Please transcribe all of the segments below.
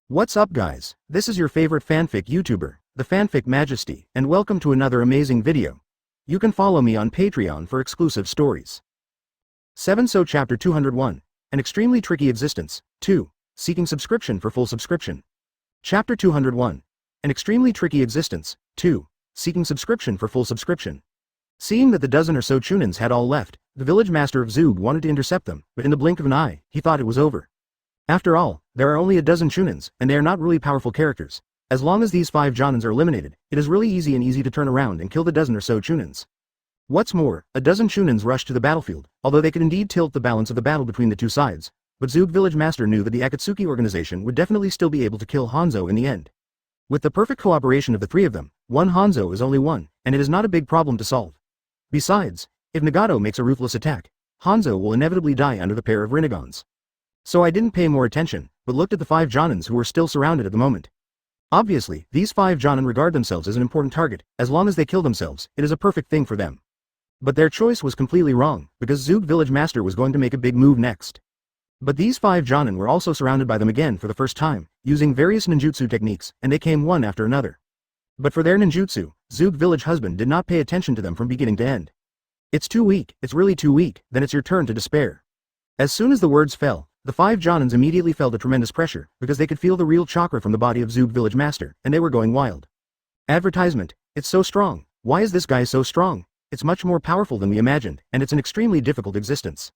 What's up guys, this is your favorite fanfic YouTuber, the Fanfic Majesty, and welcome to another amazing video. You can follow me on Patreon for exclusive stories. 7 So Chapter 201, An Extremely Tricky Existence, 2, Seeking Subscription for Full Subscription. Chapter 201, An Extremely Tricky Existence, 2, Seeking Subscription for Full Subscription. Seeing that the dozen or so Chunins had all left, the village master of Zug wanted to intercept them, but in the blink of an eye, he thought it was over. After all, there are only a dozen Chunins, and they are not really powerful characters. As long as these 5 Jonins are eliminated, it is really easy to turn around and kill the dozen or so Chunins. What's more, a dozen Chunins rushed to the battlefield, although they could indeed tilt the balance of the battle between the two sides, but Zug village master knew that the Akatsuki organization would definitely still be able to kill Hanzo in the end. With the perfect cooperation of the 3 of them, one Hanzo is only one, and it is not a big problem to solve. Besides, if Nagato makes a ruthless attack, Hanzo will inevitably die under the pair of Rinagons. So I didn't pay more attention, but looked at the 5 Jonins who were still surrounded at the moment. Obviously, these 5 Jonin regard themselves as an important target. As long as they kill themselves, it is a perfect thing for them. But their choice was completely wrong, because Zug village master was going to make a big move next. But these 5 Jonin were also surrounded by them again for the first time, using various ninjutsu techniques, and they came one after another. But for their ninjutsu, Zug village husband did not pay attention to them from beginning to end. It's too weak, it's really too weak, then it's your turn to despair. As soon as the words fell, the 5 Jonins immediately felt a tremendous pressure, because they could feel the real chakra from the body of Zug village master, and they were going wild. Advertisement, it's so strong, why is this guy so strong? It's much more powerful than we imagined, and it's an extremely difficult existence.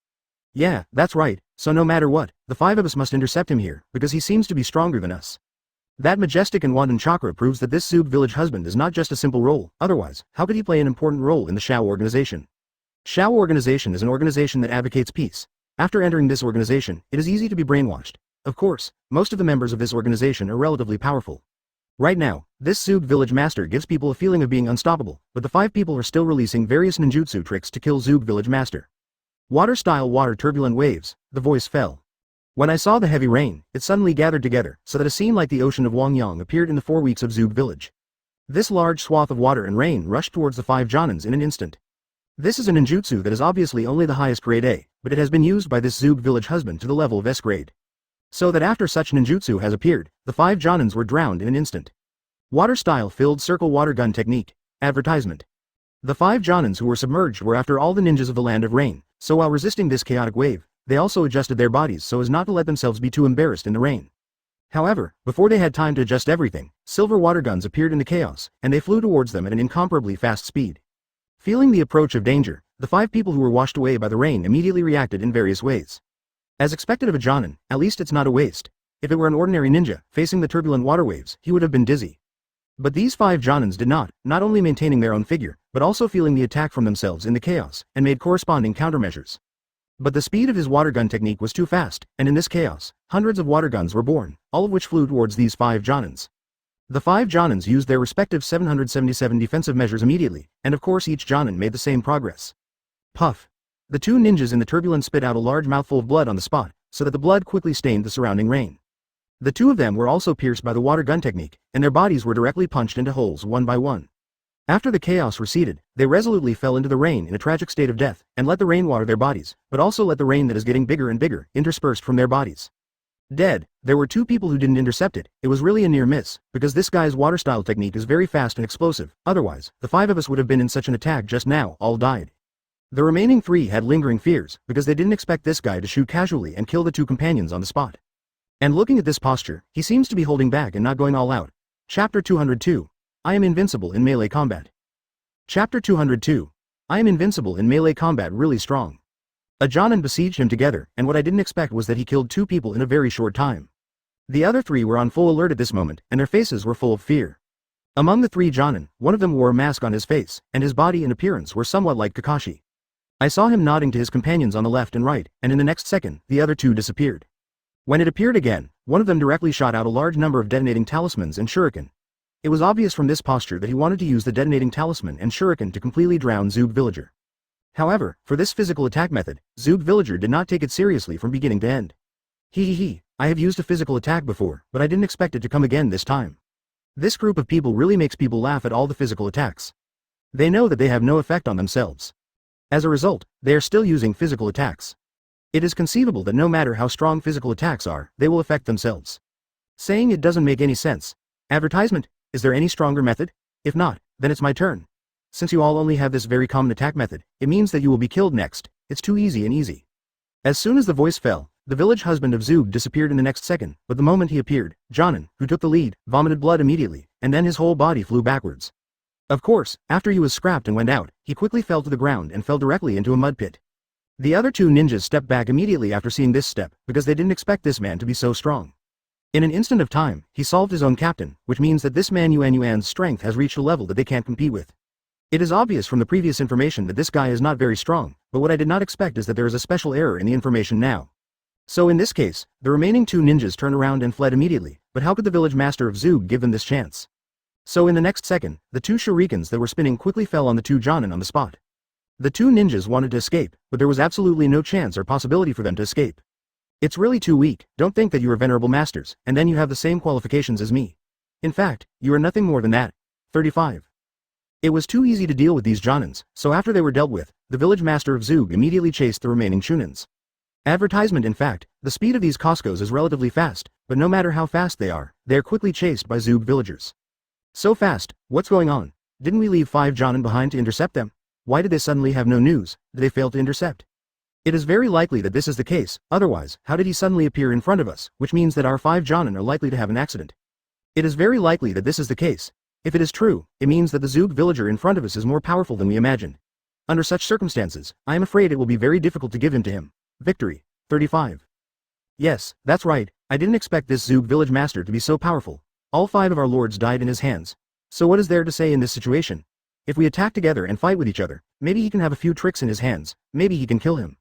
Yeah, that's right, so no matter what, the 5 of us must intercept him here, because he seems to be stronger than us. That majestic and wanton chakra proves that this Zug village husband is not just a simple role, otherwise, how could he play an important role in the Showoff organization? Showoff organization is an organization that advocates peace. After entering this organization, it is easy to be brainwashed. Of course, most of the members of this organization are relatively powerful. Right now, this Zug village master gives people a feeling of being unstoppable, but the 5 people are still releasing various ninjutsu tricks to kill Zug village master. Water-style water turbulent waves, the voice fell. When I saw the heavy rain, it suddenly gathered together, so that a scene like the ocean of Wangyang appeared in the 4 weeks of Zug village. This large swath of water and rain rushed towards the 5 Jonins in an instant. This is a ninjutsu that is obviously only the highest grade A, but it has been used by this Zug village husband to the level of S grade. So that after such ninjutsu has appeared, the 5 Jonins were drowned in an instant. Water-style filled circle water gun technique. Advertisement. The 5 Jonins who were submerged were after all the ninjas of the land of rain, so while resisting this chaotic wave, they also adjusted their bodies so as not to let themselves be too embarrassed in the rain. However, before they had time to adjust everything, silver water guns appeared in the chaos, and they flew towards them at an incomparably fast speed. Feeling the approach of danger, the 5 people who were washed away by the rain immediately reacted in various ways. As expected of a Jonin, at least it's not a waste. If it were an ordinary ninja, facing the turbulent water waves, he would have been dizzy. But these 5 Jonins did not only maintaining their own figure, but also feeling the attack from themselves in the chaos, and made corresponding countermeasures. But the speed of his water gun technique was too fast, and in this chaos, hundreds of water guns were born, all of which flew towards these 5 Jonins. The 5 Jonins used their respective 777 defensive measures immediately, and of course each Jonin made the same progress. Puff. The 2 ninjas in the turbulence spit out a large mouthful of blood on the spot, so that the blood quickly stained the surrounding rain. The 2 of them were also pierced by the water gun technique, and their bodies were directly punched into holes one by one. After the chaos receded, they resolutely fell into the rain in a tragic state of death, and let the rain water their bodies, but also let the rain that is getting bigger and bigger interspersed from their bodies. Dead. There were 2 people who didn't intercept it. It was really a near miss, because this guy's water style technique is very fast and explosive, otherwise, the 5 of us would have been in such an attack just now, all died. The remaining 3 had lingering fears, because they didn't expect this guy to shoot casually and kill the 2 companions on the spot. And looking at this posture, he seems to be holding back and not going all out. Chapter 202. I am invincible in melee combat. Chapter 202. I am invincible in melee combat really strong. A Jonin besieged him together, and what I didn't expect was that he killed 2 people in a very short time. The other 3 were on full alert at this moment, and their faces were full of fear. Among the 3 Jonin, one of them wore a mask on his face, and his body and appearance were somewhat like Kakashi. I saw him nodding to his companions on the left and right, and in the next second, the other 2 disappeared. When it appeared again, one of them directly shot out a large number of detonating talismans and shuriken. It was obvious from this posture that he wanted to use the detonating talisman and shuriken to completely drown Zug villager. However, for this physical attack method, Zug villager did not take it seriously from beginning to end. I have used a physical attack before, but I didn't expect it to come again this time. This group of people really makes people laugh at all the physical attacks. They know that they have no effect on themselves. As a result, they are still using physical attacks. It is conceivable that no matter how strong physical attacks are, they will affect themselves. saying it doesn't make any sense. Advertisement, is there any stronger method? If not, then it's my turn. Since you all only have this very common attack method, it means that you will be killed next. It's too easy and easy. As soon as the voice fell, the village husband of Zug disappeared in the next second, but the moment he appeared, Jonin, who took the lead, vomited blood immediately, and then his whole body flew backwards. Of course, after he was scrapped and went out, he quickly fell to the ground and fell directly into a mud pit. The other two ninjas stepped back immediately after seeing this step, because they didn't expect this man to be so strong. In an instant of time, he solved his own captain, which means that this man Yuan's strength has reached a level that they can't compete with. It is obvious from the previous information that this guy is not very strong, but what I did not expect is that there is a special error in the information now. So in this case, the remaining two ninjas turned around and fled immediately, but how could the village master of Zug give them this chance? So in the next second, the two shurikens that were spinning quickly fell on the two Jonin on the spot. The two ninjas wanted to escape, but there was absolutely no chance or possibility for them to escape. It's really too weak. Don't think that you are venerable masters, and then you have the same qualifications as me. In fact, you are nothing more than that. 35. It was too easy to deal with these Jonins, so after they were dealt with, the village master of Zug immediately chased the remaining Chunins. Advertisement. In fact, the speed of these Costcos is relatively fast, but no matter how fast they are quickly chased by Zug villagers. So fast, what's going on? Didn't we leave 5 Jonin behind to intercept them? Why did they suddenly have no news? Did they fail to intercept? It is very likely that this is the case, otherwise, how did he suddenly appear in front of us, which means that our 5 Jonin are likely to have an accident. It is very likely that this is the case. If it is true, it means that the Zug villager in front of us is more powerful than we imagined. Under such circumstances, I am afraid it will be very difficult to give him to him. Victory. 35. Yes, that's right, I didn't expect this Zug village master to be so powerful. All 5 of our lords died in his hands. So what is there to say in this situation? If we attack together and fight with each other, maybe he can have a few tricks in his hands, maybe he can kill him.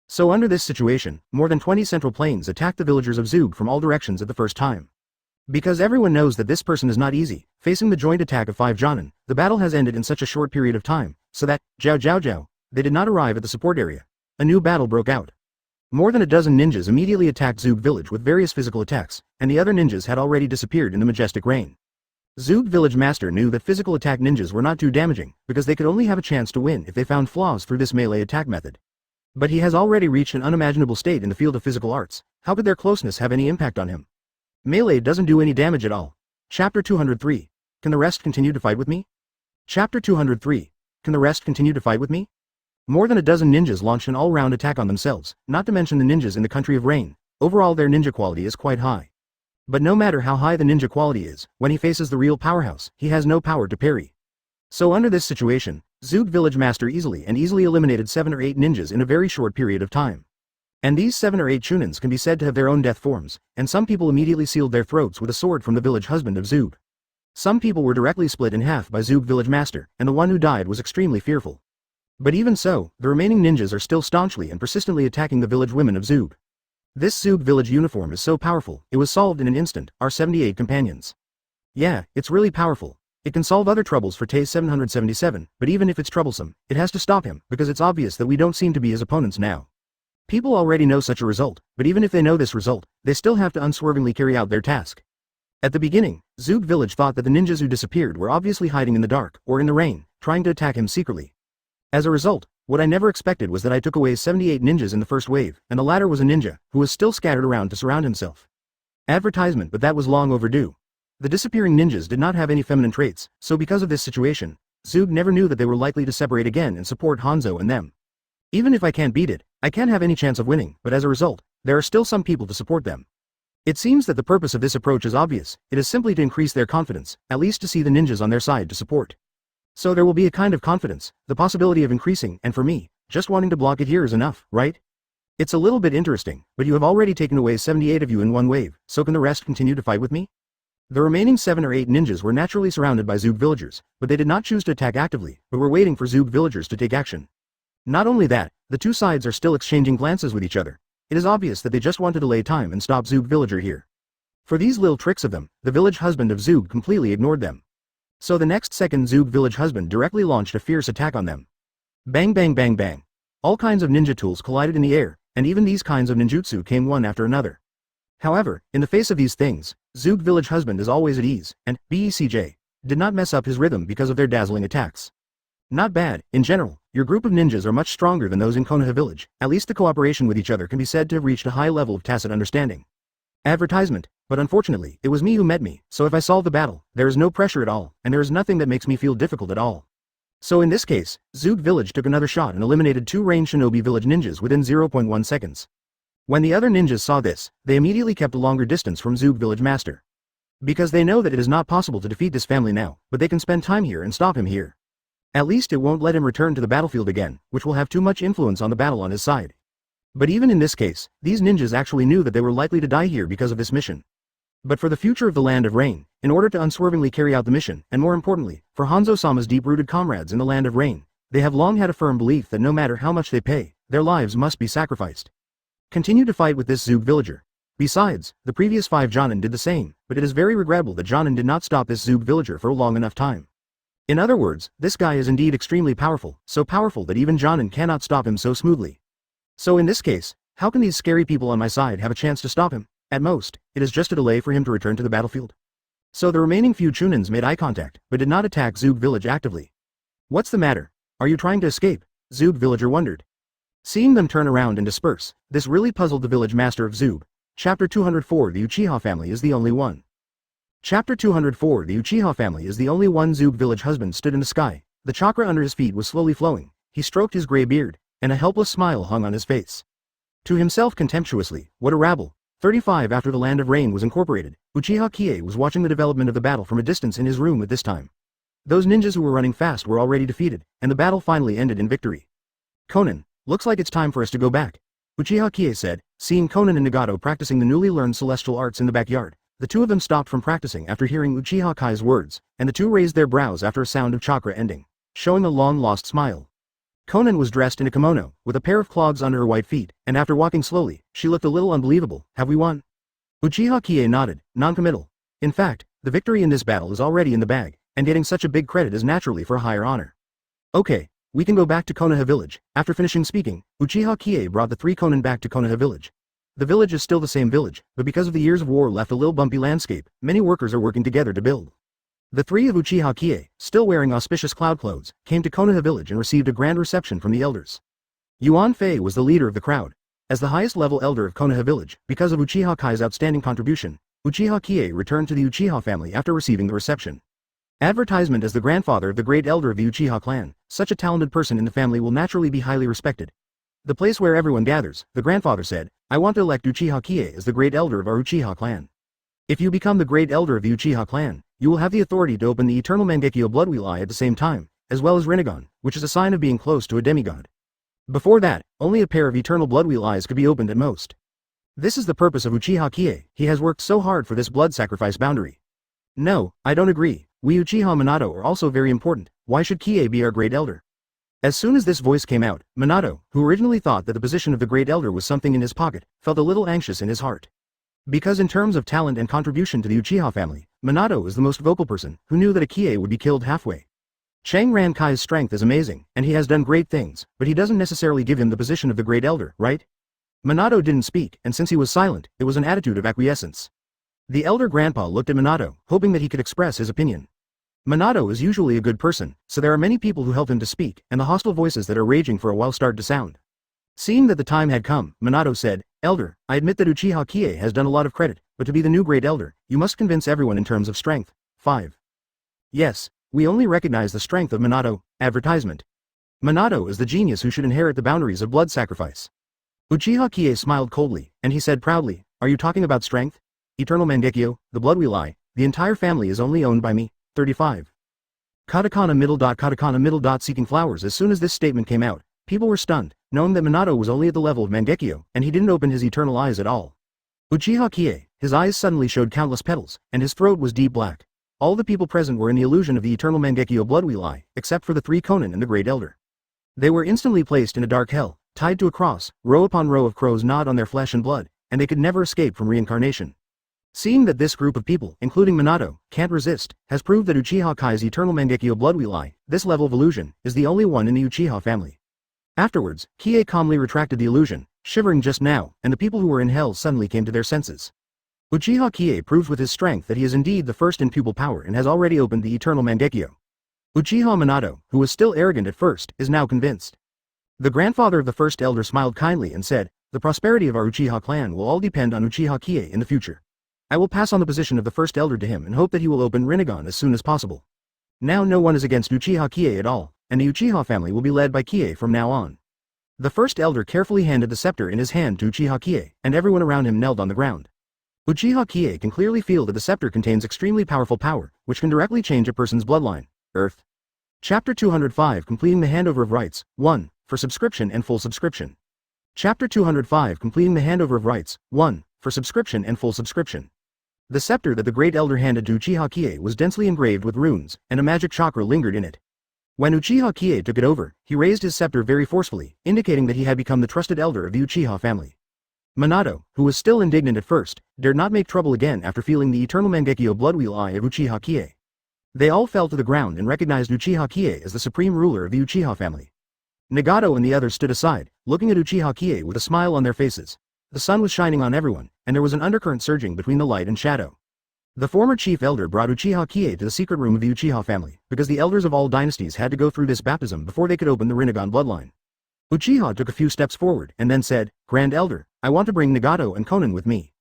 So under this situation, more than 20 central planes attacked the villagers of Zug from all directions at the first time. Because everyone knows that this person is not easy, facing the joint attack of 5 Jonin, the battle has ended in such a short period of time, so that, Jiao, they did not arrive at the support area. A new battle broke out. More than a dozen ninjas immediately attacked Zug village with various physical attacks, and the other ninjas had already disappeared in the majestic rain. Zug village master knew that physical attack ninjas were not too damaging, because they could only have a chance to win if they found flaws through this melee attack method. But he has already reached an unimaginable state in the field of physical arts. How could their closeness have any impact on him? Melee doesn't do any damage at all. Chapter 203. Can the rest continue to fight with me? Chapter 203. Can the rest continue to fight with me? More than a dozen ninjas launched an all-round attack on themselves, not to mention the ninjas in the country of rain. Overall their ninja quality is quite high. But no matter how high the ninja quality is, when he faces the real powerhouse, he has no power to parry. So under this situation, Zug village master easily eliminated 7 or 8 ninjas in a very short period of time. And these 7 or 8 Chunins can be said to have their own death forms, and some people immediately sealed their throats with a sword from the village husband of Zug. Some people were directly split in half by Zug village master, and the one who died was extremely fearful. But even so, the remaining ninjas are still staunchly and persistently attacking the village women of Zug. This Zug village uniform is so powerful, it was solved in an instant, our 78 companions. Yeah, it's really powerful. It can solve other troubles for Tay 777, but even if it's troublesome, it has to stop him, because it's obvious that we don't seem to be his opponents now. People already know such a result, but even if they know this result, they still have to unswervingly carry out their task. At the beginning, Zug village thought that the ninjas who disappeared were obviously hiding in the dark, or in the rain, trying to attack him secretly. As a result, what I never expected was that I took away 78 ninjas in the first wave, and the latter was a ninja, who was still scattered around to surround himself. Advertisement, but that was long overdue. The disappearing ninjas did not have any feminine traits, so because of this situation, Zug never knew that they were likely to separate again and support Hanzo and them. Even if I can't beat it, I can't have any chance of winning, but as a result, there are still some people to support them. It seems that the purpose of this approach is obvious, it is simply to increase their confidence, at least to see the ninjas on their side to support. So there will be a kind of confidence, the possibility of increasing, and for me, just wanting to block it here is enough, right? It's a little bit interesting, but you have already taken away 78 of you in one wave, so can the rest continue to fight with me? The remaining 7 or 8 ninjas were naturally surrounded by Zug villagers, but they did not choose to attack actively, but were waiting for Zug villagers to take action. Not only that, the two sides are still exchanging glances with each other. It is obvious that they just want to delay time and stop Zug villager here. For these little tricks of them, the village husband of Zug completely ignored them. So the next second Zug village husband directly launched a fierce attack on them. Bang bang bang bang. All kinds of ninja tools collided in the air, and even these kinds of ninjutsu came one after another. However, in the face of these things, Zug village husband is always at ease, and BECJ did not mess up his rhythm because of their dazzling attacks. Not bad, in general, your group of ninjas are much stronger than those in Konoha village, at least the cooperation with each other can be said to have reached a high level of tacit understanding. Advertisement, but unfortunately, it was me who met me, so if I solve the battle, there is no pressure at all, and there is nothing that makes me feel difficult at all. So in this case, Zoog Village took another shot and eliminated 2 ranged shinobi village ninjas within 0.1 seconds. When the other ninjas saw this, they immediately kept a longer distance from Zoog Village Master. Because they know that it is not possible to defeat this family now, but they can spend time here and stop him here. At least it won't let him return to the battlefield again, which will have too much influence on the battle on his side. But even in this case, these ninjas actually knew that they were likely to die here because of this mission. But for the future of the Land of Rain, in order to unswervingly carry out the mission, and more importantly, for Hanzo-sama's deep-rooted comrades in the Land of Rain, they have long had a firm belief that no matter how much they pay, their lives must be sacrificed. Continue to fight with this Zoog villager. Besides, the previous 5 Jonin did the same, but it is very regrettable that Jonin did not stop this Zoog villager for a long enough time. In other words, this guy is indeed extremely powerful, so powerful that even Jonin cannot stop him so smoothly. So in this case, how can these scary people on my side have a chance to stop him? At most, it is just a delay for him to return to the battlefield. So the remaining few Chunins made eye contact, but did not attack Zoog village actively. What's the matter? Are you trying to escape? Zoog villager wondered. Seeing them turn around and disperse, this really puzzled the village master of Zoog. Chapter 204 The Uchiha family is the only one. Chapter 204 The Uchiha family is the only one. Zoog village husband stood in the sky, the chakra under his feet was slowly flowing, he stroked his gray beard, and a helpless smile hung on his face. To himself contemptuously, what a rabble. 35 After the Land of Rain was incorporated, Uchiha Qiye was watching the development of the battle from a distance in his room at this time. Those ninjas who were running fast were already defeated, and the battle finally ended in victory. Conan, looks like it's time for us to go back, Uchiha Qiye said, seeing Conan and Nagato practicing the newly learned celestial arts in the backyard. The two of them stopped from practicing after hearing Uchiha Kai's words, and the two raised their brows after a sound of chakra ending, showing a long-lost smile. Conan was dressed in a kimono, with a pair of clogs under her white feet, and after walking slowly, she looked a little unbelievable. Have we won? Uchiha Qiye nodded, non-committal. In fact, the victory in this battle is already in the bag, and getting such a big credit is naturally for a higher honor. Okay, we can go back to Konoha village. After finishing speaking, Uchiha Qiye brought the 3 Konan back to Konoha village. The village is still the same village, but because of the years of war left a little bumpy landscape, many workers are working together to build. The 3 of Uchiha Qiye, still wearing auspicious cloud clothes, came to Konoha village and received a grand reception from the elders. Yuan Fei was the leader of the crowd. As the highest level elder of Konoha village, because of Uchiha Kai's outstanding contribution, Uchiha Qiye returned to the Uchiha family after receiving the reception. Advertisement: as the grandfather of the great elder of the Uchiha clan, such a talented person in the family will naturally be highly respected. The place where everyone gathers, the grandfather said, I want to elect Uchiha Qiye as the great elder of our Uchiha clan. If you become the great elder of the Uchiha clan, you will have the authority to open the eternal Mangekyo blood wheel eye at the same time, as well as Rinnegan, which is a sign of being close to a demigod. Before that, only a pair of eternal blood wheel eyes could be opened at most. This is the purpose of Uchiha Qiye. He has worked so hard for this blood sacrifice boundary. No, I don't agree. We Uchiha Minato are also very important. Why should Qiye be our great elder? As soon as this voice came out, Minato, who originally thought that the position of the great elder was something in his pocket, felt a little anxious in his heart. Because in terms of talent and contribution to the Uchiha family, Minato is the most vocal person, who knew that a Qiye would be killed halfway. Chang Ran Kai's strength is amazing, and he has done great things, but he doesn't necessarily give him the position of the great elder, right? Minato didn't speak, and since he was silent, it was an attitude of acquiescence. The elder grandpa looked at Minato, hoping that he could express his opinion. Minato is usually a good person, so there are many people who help him to speak, and the hostile voices that are raging for a while start to sound. Seeing that the time had come, Minato said, Elder, I admit that Uchiha Qiye has done a lot of credit, but to be the new great elder, you must convince everyone in terms of strength. 5. Yes, we only recognize the strength of Minato. Advertisement. Minato is the genius who should inherit the boundaries of blood sacrifice. Uchiha Qiye smiled coldly, and he said proudly, Are you talking about strength? Eternal Mangekyo, the blood wheel eye, the entire family is only owned by me. 35. Katakana middle. Seeking flowers. As soon as this statement came out, people were stunned, knowing that Minato was only at the level of Mangekyo, and he didn't open his eternal eyes at all. Uchiha Qiye, his eyes suddenly showed countless petals, and his throat was deep black. All the people present were in the illusion of the eternal Mangekyo blood wheel eye, except for the 3 Konan and the great elder. They were instantly placed in a dark hell, tied to a cross, row upon row of crows gnawed on their flesh and blood, and they could never escape from reincarnation. Seeing that this group of people, including Minato, can't resist, has proved that Uchiha Kai's eternal Mangekyo blood wheel eye, this level of illusion, is the only one in the Uchiha family. Afterwards, Qiye calmly retracted the illusion, shivering just now, and the people who were in hell suddenly came to their senses. Uchiha Qiye proved with his strength that he is indeed the first in pupil power and has already opened the eternal Mangekyo. Uchiha Minato, who was still arrogant at first, is now convinced. The grandfather of the first elder smiled kindly and said, The prosperity of our Uchiha clan will all depend on Uchiha Qiye in the future. I will pass on the position of the first elder to him and hope that he will open Rinnegan as soon as possible. Now no one is against Uchiha Qiye at all, and the Uchiha family will be led by Qiye from now on. The first elder carefully handed the scepter in his hand to Uchiha Qiye, and everyone around him knelt on the ground. Uchiha Qiye can clearly feel that the scepter contains extremely powerful power, which can directly change a person's bloodline. Earth. Chapter 205 Completing the Handover of Rights, 1, for subscription and full subscription. Chapter 205 Completing the Handover of Rights, 1, for subscription and full subscription. The scepter that the Great Elder handed to Uchiha Qiye was densely engraved with runes, and a magic chakra lingered in it. When Uchiha Qiye took it over, he raised his scepter very forcefully, indicating that he had become the trusted elder of the Uchiha family. Minato, who was still indignant at first, dared not make trouble again after feeling the eternal Mangekyo bloodwheel eye of Uchiha Qiye. They all fell to the ground and recognized Uchiha Qiye as the supreme ruler of the Uchiha family. Nagato and the others stood aside, looking at Uchiha Qiye with a smile on their faces. The sun was shining on everyone, and there was an undercurrent surging between the light and shadow. The former chief elder brought Uchiha Qiye to the secret room of the Uchiha family, because the elders of all dynasties had to go through this baptism before they could open the Rinnegan bloodline. Uchiha took a few steps forward and then said, "Grand Elder, I want to bring Nagato and Konan with me."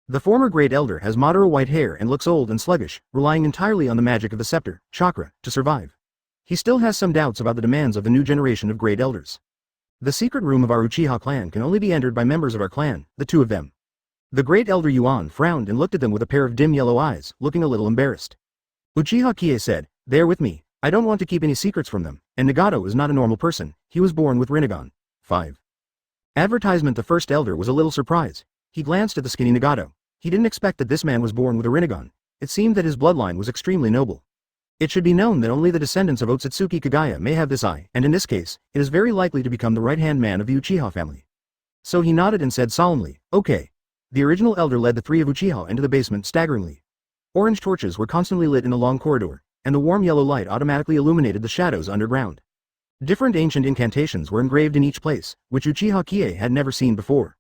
The former great elder has Madara white hair and looks old and sluggish, relying entirely on the magic of the scepter, chakra, to survive. He still has some doubts about the demands of the new generation of great elders. The secret room of our Uchiha clan can only be entered by members of our clan, the two of them. The great elder Yuan frowned and looked at them with a pair of dim yellow eyes, looking a little embarrassed. Uchiha Qiye said, "They are with me, I don't want to keep any secrets from them, and Nagato is not a normal person, he was born with Rinnegan." 5. Advertisement. The first elder was a little surprised. He glanced at the skinny Nagato. He didn't expect that this man was born with a Rinnegan. It seemed that his bloodline was extremely noble. It should be known that only the descendants of Otsutsuki Kagaya may have this eye, and in this case, it is very likely to become the right-hand man of the Uchiha family. So he nodded and said solemnly, "Okay." The original elder led the three of Uchiha into the basement staggeringly. Orange torches were constantly lit in the long corridor, and the warm yellow light automatically illuminated the shadows underground. Different ancient incantations were engraved in each place, which Uchiha Qiye had never seen before.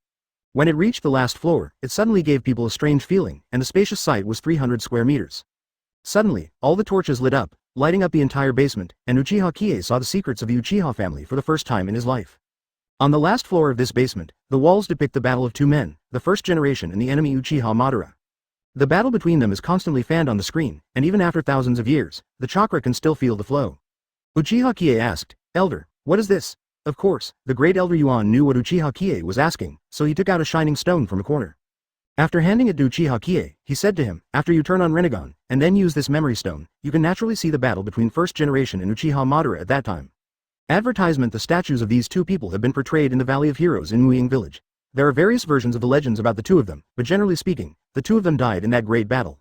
When it reached the last floor, it suddenly gave people a strange feeling, and the spacious site was 300 square meters. Suddenly, all the torches lit up, lighting up the entire basement, and Uchiha Qiye saw the secrets of the Uchiha family for the first time in his life. On the last floor of this basement, the walls depict the battle of two men, the first generation and the enemy Uchiha Madara. The battle between them is constantly fanned on the screen, and even after thousands of years, the chakra can still feel the flow. Uchiha Qiye asked, "Elder, what is this?" Of course, the great elder Yuan knew what Uchiha Qiye was asking, so he took out a shining stone from a corner. After handing it to Uchiha Qiye, he said to him, "After you turn on Rinnegan, and then use this memory stone, you can naturally see the battle between first generation and Uchiha Madara at that time." Advertisement. The statues of these two people have been portrayed in the Valley of Heroes in Muying village. There are various versions of the legends about the two of them, but generally speaking, the two of them died in that great battle.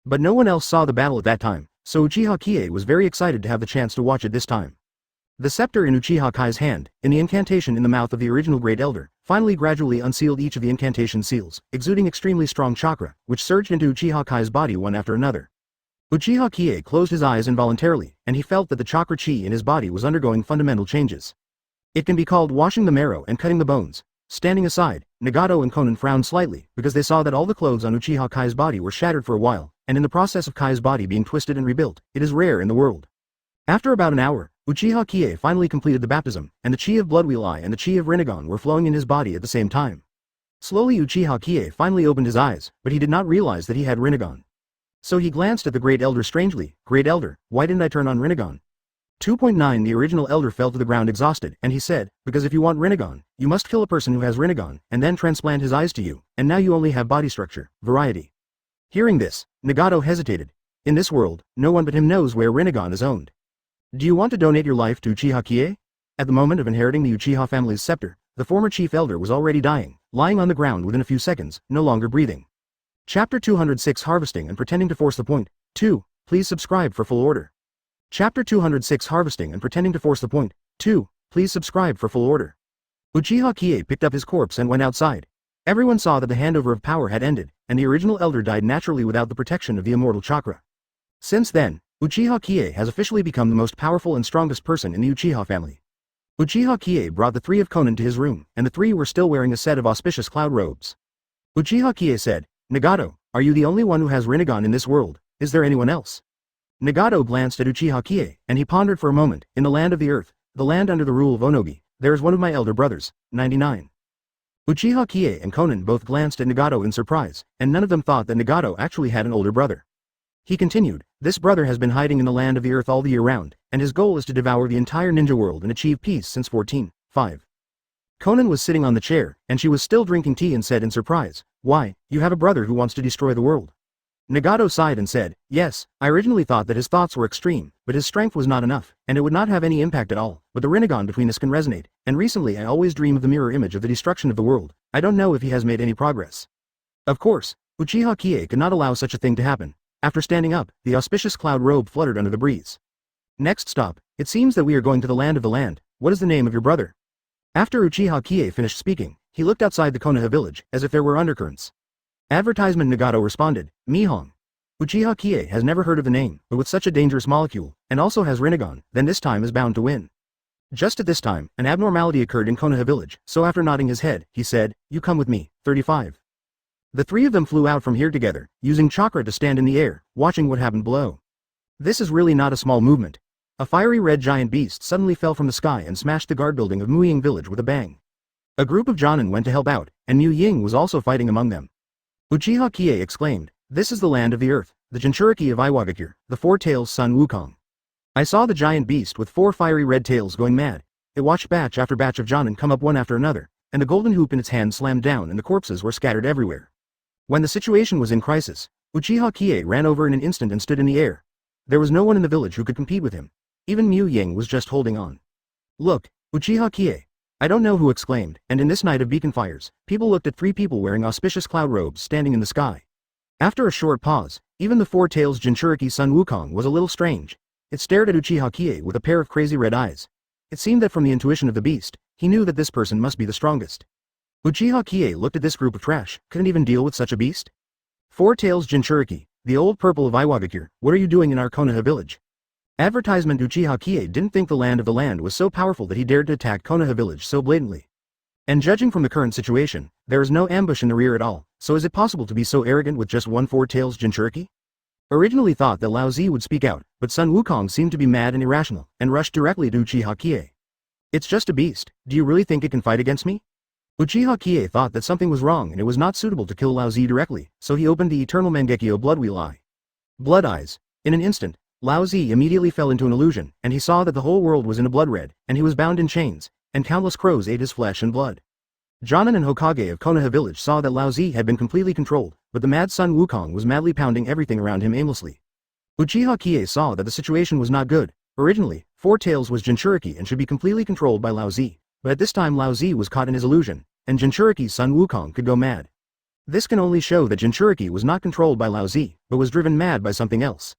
But no one else saw the battle at that time, so Uchiha Qiye was very excited to have the chance to watch it this time. The scepter in Uchiha Kai's hand, in the incantation in the mouth of the original great elder, finally gradually unsealed each of the incantation seals, exuding extremely strong chakra, which surged into Uchiha Kai's body one after another. Uchiha Qiye closed his eyes involuntarily, and he felt that the chakra chi in his body was undergoing fundamental changes. It can be called washing the marrow and cutting the bones. Standing aside, Nagato and Konan frowned slightly, because they saw that all the clothes on Uchiha Kai's body were shattered for a while, and in the process of Kai's body being twisted and rebuilt, it is rare in the world. After about an hour, Uchiha Qiye finally completed the baptism, and the chi of Bloodwheel Eye and the chi of Rinnegan were flowing in his body at the same time. Slowly Uchiha Qiye finally opened his eyes, but he did not realize that he had Rinnegan. So he glanced at the great elder strangely. "Great elder, why didn't I turn on Rinnegan?" 2.9 The original elder fell to the ground exhausted, and he said, "Because if you want Rinnegan, you must kill a person who has Rinnegan, and then transplant his eyes to you, and now you only have body structure, variety." Hearing this, Nagato hesitated. In this world, no one but him knows where Rinnegan is owned. "Do you want to donate your life to Uchiha Qiye?" At the moment of inheriting the Uchiha family's scepter, the former chief elder was already dying, lying on the ground within a few seconds, no longer breathing. Chapter 206 Harvesting and Pretending to Force the Point. 2. Please subscribe for full order. Chapter 206 Harvesting and Pretending to Force the Point. 2. Please subscribe for full order. Uchiha Qiye picked up his corpse and went outside. Everyone saw that the handover of power had ended, and the original elder died naturally without the protection of the immortal chakra. Since then, Uchiha Qiye has officially become the most powerful and strongest person in the Uchiha family. Uchiha Qiye brought the three of Konan to his room, and the three were still wearing a set of auspicious cloud robes. Uchiha Qiye said, "Nagato, are you the only one who has Rinnegan in this world? Is there anyone else?" Nagato glanced at Uchiha Qiye, and he pondered for a moment. "In the land of the earth, the land under the rule of Onogi, there is one of my elder brothers, 99. Uchiha Qiye and Konan both glanced at Nagato in surprise, and none of them thought that Nagato actually had an older brother. He continued, "This brother has been hiding in the land of the earth all the year round, and his goal is to devour the entire ninja world and achieve peace since 14.5. Konan was sitting on the chair, and she was still drinking tea and said in surprise, "Why, you have a brother who wants to destroy the world?" Nagato sighed and said, "Yes, I originally thought that his thoughts were extreme, but his strength was not enough, and it would not have any impact at all, but the Rinnegan between us can resonate, and recently I always dream of the mirror image of the destruction of the world. I don't know if he has made any progress." Of course, Uchiha Qiye could not allow such a thing to happen. After standing up, the auspicious cloud robe fluttered under the breeze. "Next stop, it seems that we are going to the land of the land. What is the name of your brother?" After Uchiha Qiye finished speaking, he looked outside the Konoha village, as if there were undercurrents. Advertisement. Nagato responded, "Mihong. Uchiha Qiye has never heard of the name, but with such a dangerous molecule, and also has Rinnegan, then this time is bound to win." Just at this time, an abnormality occurred in Konoha village, so after nodding his head, he said, "You come with me." 35. The three of them flew out from here together, using chakra to stand in the air, watching what happened below. This is really not a small movement. A fiery red giant beast suddenly fell from the sky and smashed the guard building of Muying village with a bang. A group of Jonin went to help out, and Mu Ying was also fighting among them. Uchiha Qiye exclaimed, "This is the land of the earth, the Jinchuriki of Iwagakure, the four-tails Sun Wukong." I saw the giant beast with four fiery red tails going mad. It watched batch after batch of Jonin come up one after another, and the golden hoop in its hand slammed down and the corpses were scattered everywhere. When the situation was in crisis, Uchiha Qiye ran over in an instant and stood in the air. There was no one in the village who could compete with him. Even Mu Ying was just holding on. "Look, Uchiha Qiye." I don't know who exclaimed, and in this night of beacon fires, people looked at three people wearing auspicious cloud robes standing in the sky. After a short pause, even the four-tails Jinchuriki Sun Wukong was a little strange. It stared at Uchiha Qiye with a pair of crazy red eyes. It seemed that from the intuition of the beast, he knew that this person must be the strongest. Uchiha Qiye looked at this group of trash, couldn't even deal with such a beast? "Four-tails Jinchuriki, the old purple of Iwagakure, what are you doing in our Konoha village?" Advertisement. Uchiha Qiye didn't think the land of the land was so powerful that he dared to attack Konoha village so blatantly. And judging from the current situation, there is no ambush in the rear at all, so is it possible to be so arrogant with just one four-tails Jinchuriki? Originally thought that Lao Zi would speak out, but Sun Wukong seemed to be mad and irrational, and rushed directly to Uchiha Qiye. "It's just a beast, do you really think it can fight against me?" Uchiha Qiye thought that something was wrong and it was not suitable to kill Lao Zi directly, so he opened the eternal Mangekyo blood wheel eye. Blood eyes. In an instant, Lao Zi immediately fell into an illusion, and he saw that the whole world was in a blood red, and he was bound in chains, and countless crows ate his flesh and blood. Jonin and Hokage of Konoha village saw that Lao Zi had been completely controlled, but the mad Sun Wukong was madly pounding everything around him aimlessly. Uchiha Qiye saw that the situation was not good. Originally, Four Tails was Jinchuriki and should be completely controlled by Lao Zi, but at this time Lao Zi was caught in his illusion, and Jinchuriki Sun Wukong could go mad. This can only show that Jinchuriki was not controlled by Lao Zi, but was driven mad by something else.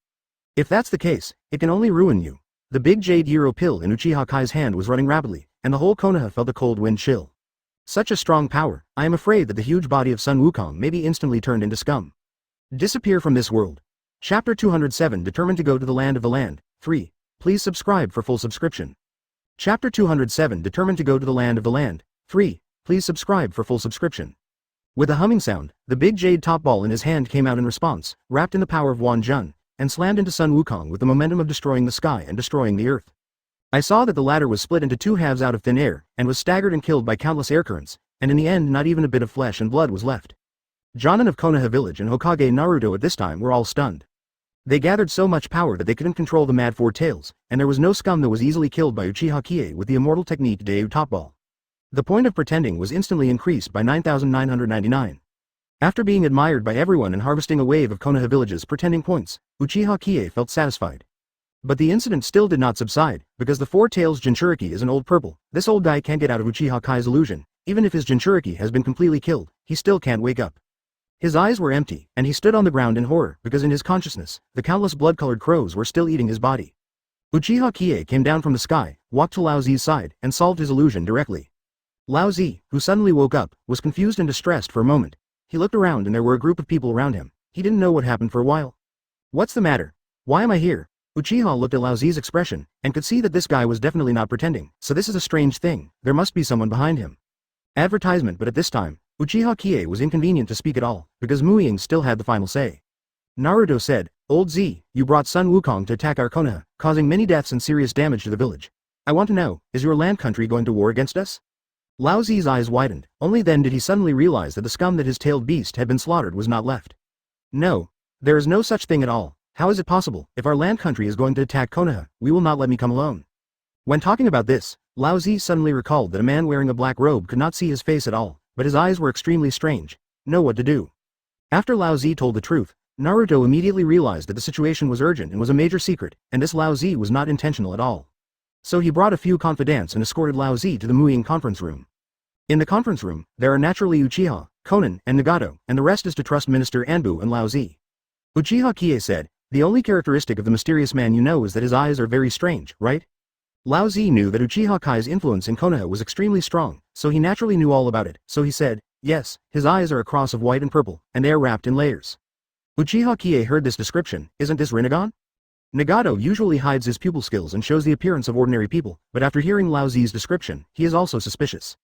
If that's the case, it can only ruin you. The big jade Yiro pill in Uchiha Kai's hand was running rapidly, and the whole Konoha felt a cold wind chill. Such a strong power, I am afraid that the huge body of Sun Wukong may be instantly turned into scum. Disappear from this world. Chapter 207. Determined to go to the land of the land. 3. Please subscribe for full subscription. Chapter 207. Determined to go to the land of the land. 3. Please subscribe for full subscription. With a humming sound, the big jade top ball in his hand came out in response, wrapped in the power of Wan Jun, and slammed into Sun Wukong with the momentum of destroying the sky and destroying the earth. I saw that the latter was split into two halves out of thin air, and was staggered and killed by countless air currents, and in the end not even a bit of flesh and blood was left. Jonin of Konoha village and Hokage Naruto at this time were all stunned. They gathered so much power that they couldn't control the mad Four Tails, and there was no scum that was easily killed by Uchiha Qiye with the immortal technique Deu Top Ball. The point of pretending was instantly increased by 9,999. After being admired by everyone and harvesting a wave of Konoha village's pretending points, Uchiha Qiye felt satisfied. But the incident still did not subside, because the Four Tails Jinchuriki is an old purple. This old guy can't get out of Uchiha Kai's illusion. Even if his Jinchuriki has been completely killed, he still can't wake up. His eyes were empty, and he stood on the ground in horror, because in his consciousness, the countless blood-colored crows were still eating his body. Uchiha Qiye came down from the sky, walked to Lao Zi's side, and solved his illusion directly. Lao Zi, who suddenly woke up, was confused and distressed for a moment. He looked around and there were a group of people around him. He didn't know what happened for a while. What's the matter? Why am I here? Uchiha looked at Lao Zi's expression, and could see that this guy was definitely not pretending, so this is a strange thing, there must be someone behind him. Advertisement. But at this time, Uchiha Qiye was inconvenient to speak at all, because Mu Ying still had the final say. Naruto said, "Old Z, you brought Sun Wukong to attack our Konoha, causing many deaths and serious damage to the village. I want to know, is your land country going to war against us?" Lao Zi's eyes widened, only then did he suddenly realize that the scum that his tailed beast had been slaughtered was not left. No. There is no such thing at all. How is it possible? If our land country is going to attack Konoha, we will not let me come alone. When talking about this, Lao Zi suddenly recalled that a man wearing a black robe could not see his face at all, but his eyes were extremely strange. Know what to do. After Lao Zi told the truth, Naruto immediately realized that the situation was urgent and was a major secret, and this Lao Zi was not intentional at all. So he brought a few confidants and escorted Lao Zi to the Muying conference room. In the conference room, there are naturally Uchiha, Konan, and Nagato, and the rest is to trust Minister Anbu and Lao Zi. Uchiha Qiye said, "The only characteristic of the mysterious man you know is that his eyes are very strange, right?" Lao Zi knew that Uchiha Kai's influence in Konoha was extremely strong, so he naturally knew all about it, so he said, "Yes, his eyes are a cross of white and purple, and they are wrapped in layers." Uchiha Qiye heard this description. Isn't this Rinnegan? Nagato usually hides his pupil skills and shows the appearance of ordinary people, but after hearing Lao Zi's description, he is also suspicious.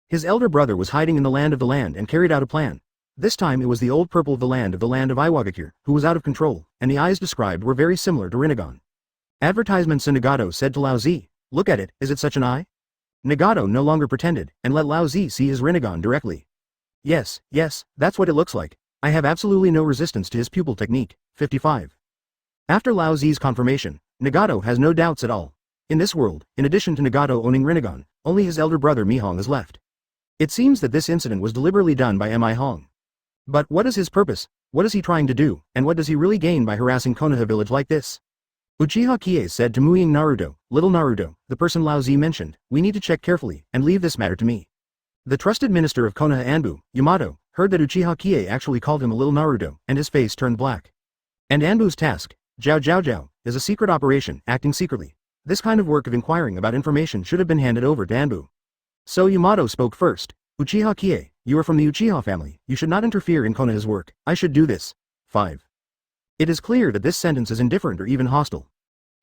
His elder brother was hiding in the land and carried out a plan. This time it was the old purple of the land Iwagakure, who was out of control, and the eyes described were very similar to Rinnegan. Advertisement Nagato said to Lao Zi, "Look at it, is it such an eye?" Nagato no longer pretended, and let Lao Zi see his Rinnegan directly. Yes, that's what it looks like. I have absolutely no resistance to his pupil technique. 55. After Lao Zi's confirmation, Nagato has no doubts at all. In this world, in addition to Nagato owning Rinnegan, only his elder brother Mihong is left. It seems that this incident was deliberately done by Mi Hong. But what is his purpose? What is he trying to do, and what does he really gain by harassing Konoha village like this? Uchiha Qiye said to Muying Naruto, "Little Naruto, the person Lao Zi mentioned, we need to check carefully, and leave this matter to me." The trusted minister of Konoha Anbu, Yamato, heard that Uchiha Qiye actually called him a little Naruto, and his face turned black. And Anbu's task, Jiao, is a secret operation, acting secretly. This kind of work of inquiring about information should have been handed over to Anbu. So Yamato spoke first. Uchiha Qiye, you are from the Uchiha family, you should not interfere in Konoha's work, I should do this. 5. It is clear that this sentence is indifferent or even hostile.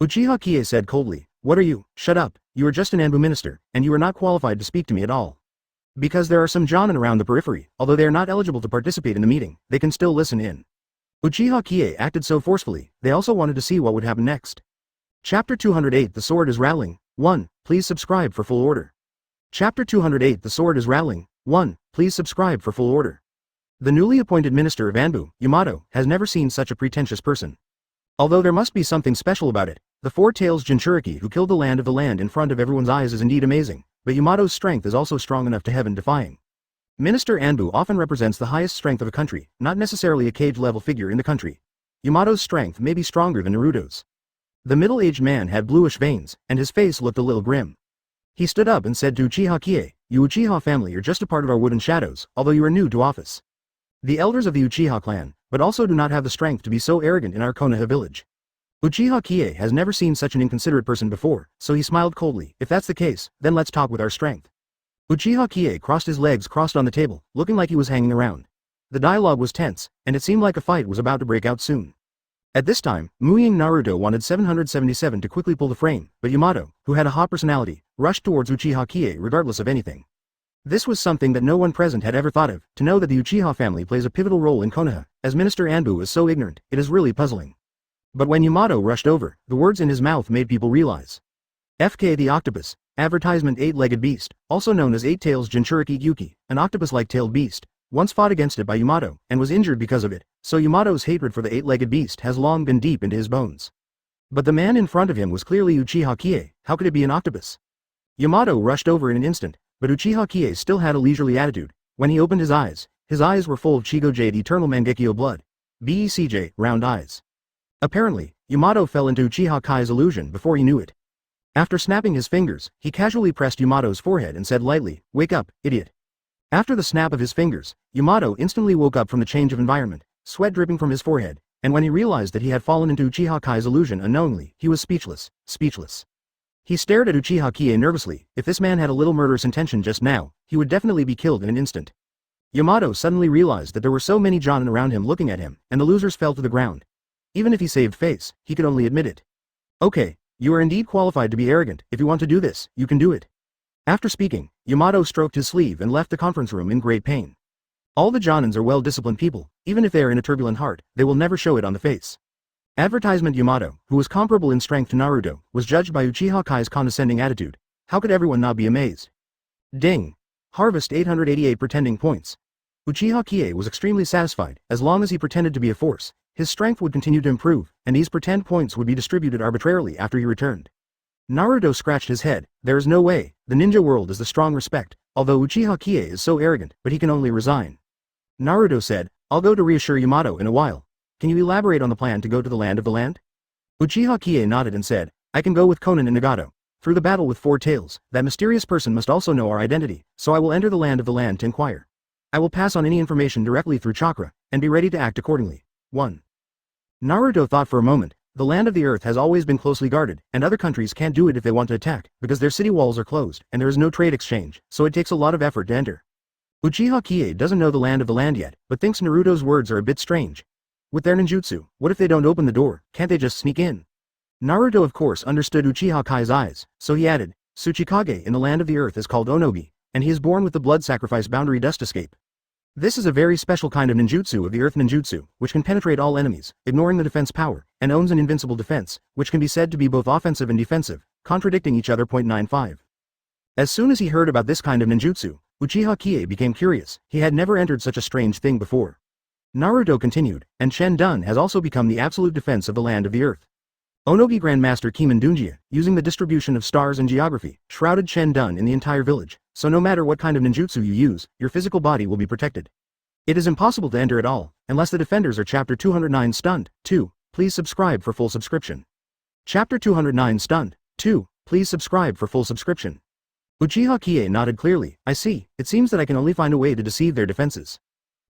Uchiha Qiye said coldly, "What are you? Shut up, you are just an Anbu minister, and you are not qualified to speak to me at all." Because there are some Jonin around the periphery, although they are not eligible to participate in the meeting, they can still listen in. Uchiha Qiye acted so forcefully, they also wanted to see what would happen next. Chapter 208 The Sword is Rattling. 1. Please subscribe for full order. Chapter 208 The Sword is Rattling. 1. Please subscribe for full order. The newly appointed minister of Anbu, Yamato, has never seen such a pretentious person. Although there must be something special about it, the four-tails Jinchuriki who killed the land in front of everyone's eyes is indeed amazing, but Yamato's strength is also strong enough to heaven-defying. Minister Anbu often represents the highest strength of a country, not necessarily a cage-level figure in the country. Yamato's strength may be stronger than Naruto's. The middle-aged man had bluish veins, and his face looked a little grim. He stood up and said to Uchiha Qiye, "You Uchiha family are just a part of our wooden shadows, although you are new to office. The elders of the Uchiha clan, but also do not have the strength to be so arrogant in our Konoha village." Uchiha Qiye has never seen such an inconsiderate person before, so he smiled coldly. "If that's the case, then let's talk with our strength." Uchiha Qiye crossed his legs crossed on the table, looking like he was hanging around. The dialogue was tense, and it seemed like a fight was about to break out soon. At this time, Muying Naruto wanted 777 to quickly pull the frame, but Yamato, who had a hot personality, rushed towards Uchiha Qiye regardless of anything. This was something that no one present had ever thought of, to know that the Uchiha family plays a pivotal role in Konoha, as Minister Anbu is so ignorant, it is really puzzling. But when Yamato rushed over, the words in his mouth made people realize. FK the octopus, advertisement 8-legged beast, also known as 8-tails Jinchuriki Yuki, an octopus-like tailed beast, once fought against it by Yamato, and was injured because of it, so Yamato's hatred for the 8-legged beast has long been deep into his bones. But the man in front of him was clearly Uchiha Qiye, how could it be an octopus? Yamato rushed over in an instant, but Uchiha Qiye still had a leisurely attitude. When he opened his eyes were full of Chigo-J the eternal Mangekyo blood. BECJ, round eyes. Apparently, Yamato fell into Uchiha Kai's illusion before he knew it. After snapping his fingers, he casually pressed Yamato's forehead and said lightly, "Wake up, idiot." After the snap of his fingers, Yamato instantly woke up from the change of environment, sweat dripping from his forehead, and when he realized that he had fallen into Uchiha Kai's illusion unknowingly, he was speechless. He stared at Uchiha Qiye nervously. If this man had a little murderous intention just now, he would definitely be killed in an instant. Yamato suddenly realized that there were so many Jonin around him looking at him, and the losers fell to the ground. Even if he saved face, he could only admit it. "Okay, you are indeed qualified to be arrogant. If you want to do this, you can do it." After speaking, Yamato stroked his sleeve and left the conference room in great pain. All the Jonins are well-disciplined people, even if they are in a turbulent heart, they will never show it on the face. Advertisement Yamato, who was comparable in strength to Naruto, was judged by Uchiha Kai's condescending attitude. How could everyone not be amazed? Ding! Harvest 888 pretending points. Uchiha Qiye was extremely satisfied. As long as he pretended to be a force, his strength would continue to improve, and these pretend points would be distributed arbitrarily after he returned. Naruto scratched his head. There is no way. The ninja world is the strong respect, although Uchiha Qiye is so arrogant, but he can only resign. Naruto said, I'll go to reassure Yamato in a while. Can you elaborate on the plan to go to the land of the land? Uchiha Qiye nodded and said, I can go with Konan and Nagato. Through the battle with four tails, that mysterious person must also know our identity, so I will enter the land of the land to inquire. I will pass on any information directly through chakra, and be ready to act accordingly. 1. Naruto thought for a moment. The land of the earth has always been closely guarded, and other countries can't do it if they want to attack, because their city walls are closed, and there is no trade exchange, so it takes a lot of effort to enter. Uchiha Qiye doesn't know the land of the land yet, but thinks Naruto's words are a bit strange. With their ninjutsu, what if they don't open the door? Can't they just sneak in? Naruto of course understood Uchiha Kai's eyes, so he added, Tsuchikage in the land of the earth is called Onogi, and he is born with the blood sacrifice boundary dust escape. This is a very special kind of ninjutsu of the earth ninjutsu, which can penetrate all enemies, ignoring the defense power, and owns an invincible defense, which can be said to be both offensive and defensive, contradicting each other. 95. As soon as he heard about this kind of ninjutsu, Uchiha Qiye became curious. He had never entered such a strange thing before. Naruto continued, and Shen Dun has also become the absolute defense of the land of the earth. Onogi Grandmaster Kimen Dunjia, using the distribution of stars and geography, shrouded Shen Dun in the entire village, so no matter what kind of ninjutsu you use, your physical body will be protected. It is impossible to enter at all, unless the defenders are Chapter 209 stunned. 2. Please subscribe for full subscription. Chapter 209 stunned. 2. Please subscribe for full subscription. Uchiha Qiye nodded clearly. I see, it seems that I can only find a way to deceive their defenses.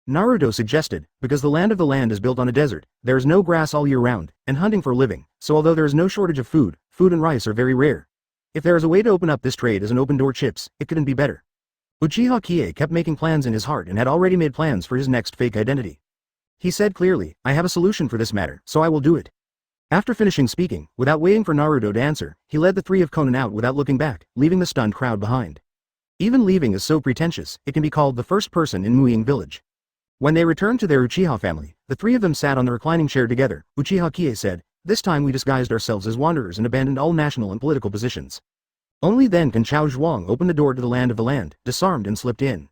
Naruto suggested, because the land of the land is built on a desert, there is no grass all year round, and hunting for a living, so although there is no shortage of food and rice are very rare. If there is a way to open up this trade as an open-door chips, it couldn't be better. Uchiha Qiye kept making plans in his heart and had already made plans for his next fake identity. He said clearly, I have a solution for this matter, so I will do it. After finishing speaking, without waiting for Naruto to answer, he led the three of Konan out without looking back, leaving the stunned crowd behind. Even leaving is so pretentious, it can be called the first person in Muying village. When they returned to their Uchiha family, the three of them sat on the reclining chair together. Uchiha Qiye said, this time we disguised ourselves as wanderers and abandoned all national and political positions. Only then can Chao Zhuang open the door to the land of the land, disarmed and slipped in.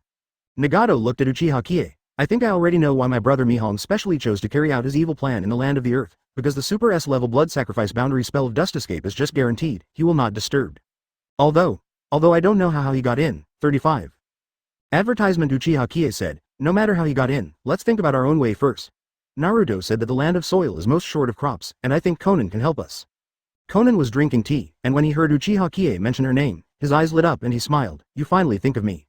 Nagato looked at Uchiha Qiye. I think I already know why my brother Mihong specially chose to carry out his evil plan in the land of the earth, because the Super S-level blood sacrifice boundary spell of Dust Escape is just guaranteed, he will not disturbed. Although I don't know how he got in. 35. Advertisement. Uchiha Qiye said, no matter how he got in, let's think about our own way first. Naruto said that the land of soil is most short of crops, and I think Konan can help us. Konan was drinking tea, and when he heard Uchiha Qiye mention her name, his eyes lit up and he smiled, you finally think of me.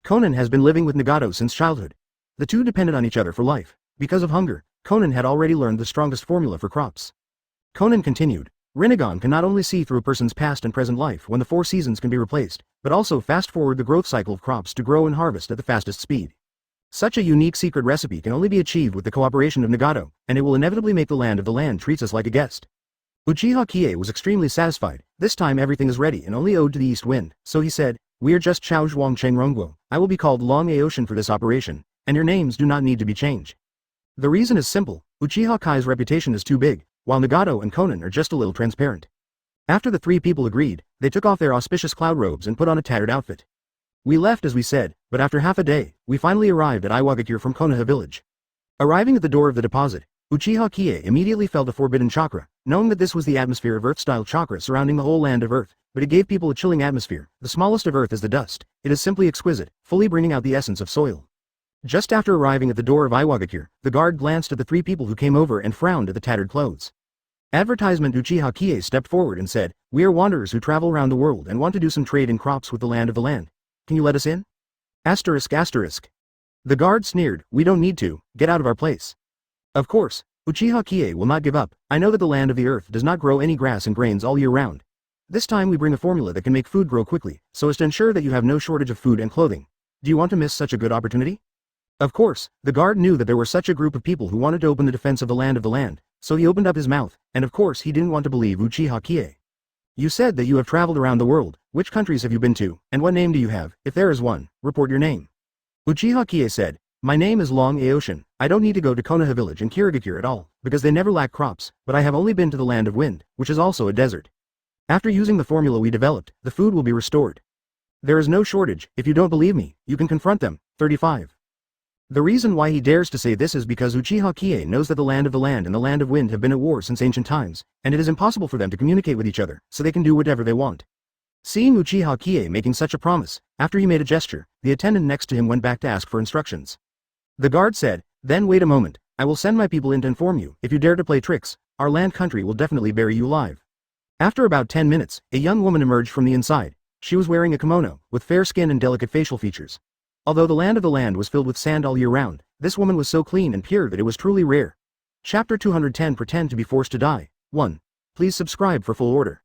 Konan has been living with Nagato since childhood. The two depended on each other for life. Because of hunger, Konan had already learned the strongest formula for crops. Konan continued, Rinnegan can not only see through a person's past and present life when the 4 seasons can be replaced, but also fast-forward the growth cycle of crops to grow and harvest at the fastest speed. Such a unique secret recipe can only be achieved with the cooperation of Nagato, and it will inevitably make the land of the land treats us like a guest. Uchiha Qiye was extremely satisfied. This time everything is ready and only owed to the east wind, so he said, we are just Chao Zhuang Cheng Rongguo. I will be called Long Aocean for this operation, and your names do not need to be changed. The reason is simple, Uchiha Kai's reputation is too big, while Nagato and Konan are just a little transparent. After the 3 people agreed, they took off their auspicious cloud robes and put on a tattered outfit. We left as we said, but after half a day, we finally arrived at Iwagakure from Konoha village. Arriving at the door of the deposit, Uchiha Qiye immediately felt a forbidden chakra, knowing that this was the atmosphere of Earth-style chakra surrounding the whole land of Earth, but it gave people a chilling atmosphere. The smallest of Earth is the dust. It is simply exquisite, fully bringing out the essence of soil. Just after arriving at the door of Iwagakure, the guard glanced at the 3 people who came over and frowned at the tattered clothes. Advertisement. Uchiha Qiye stepped forward and said, we are wanderers who travel around the world and want to do some trade in crops with the land of the land. Can you let us in? Asterisk asterisk. The guard sneered, we don't need to, get out of our place. Of course, Uchiha Qiye will not give up. I know that the land of the earth does not grow any grass and grains all year round. This time we bring a formula that can make food grow quickly, so as to ensure that you have no shortage of food and clothing. Do you want to miss such a good opportunity? Of course, the guard knew that there were such a group of people who wanted to open the defense of the land, so he opened up his mouth, and of course he didn't want to believe Uchiha Qiye. You said that you have traveled around the world. Which countries have you been to, and what name do you have? If there is one, report your name. Uchiha Qiye said, my name is Long Aocean. I don't need to go to Konoha village and Kirigakure at all, because they never lack crops, but I have only been to the land of wind, which is also a desert. After using the formula we developed, the food will be restored. There is no shortage. If you don't believe me, you can confront them. 35. The reason why he dares to say this is because Uchiha Qiye knows that the land of the land and the land of wind have been at war since ancient times, and it is impossible for them to communicate with each other, so they can do whatever they want. Seeing Uchiha Qiye making such a promise, after he made a gesture, the attendant next to him went back to ask for instructions. The guard said, "Then wait a moment, I will send my people in to inform you. If you dare to play tricks, our land country will definitely bury you alive." After about 10 minutes, a young woman emerged from the inside. She was wearing a kimono, with fair skin and delicate facial features. Although the land of the land was filled with sand all year round, this woman was so clean and pure that it was truly rare. Chapter 210 Pretend to be forced to die. 1. Please subscribe for full order.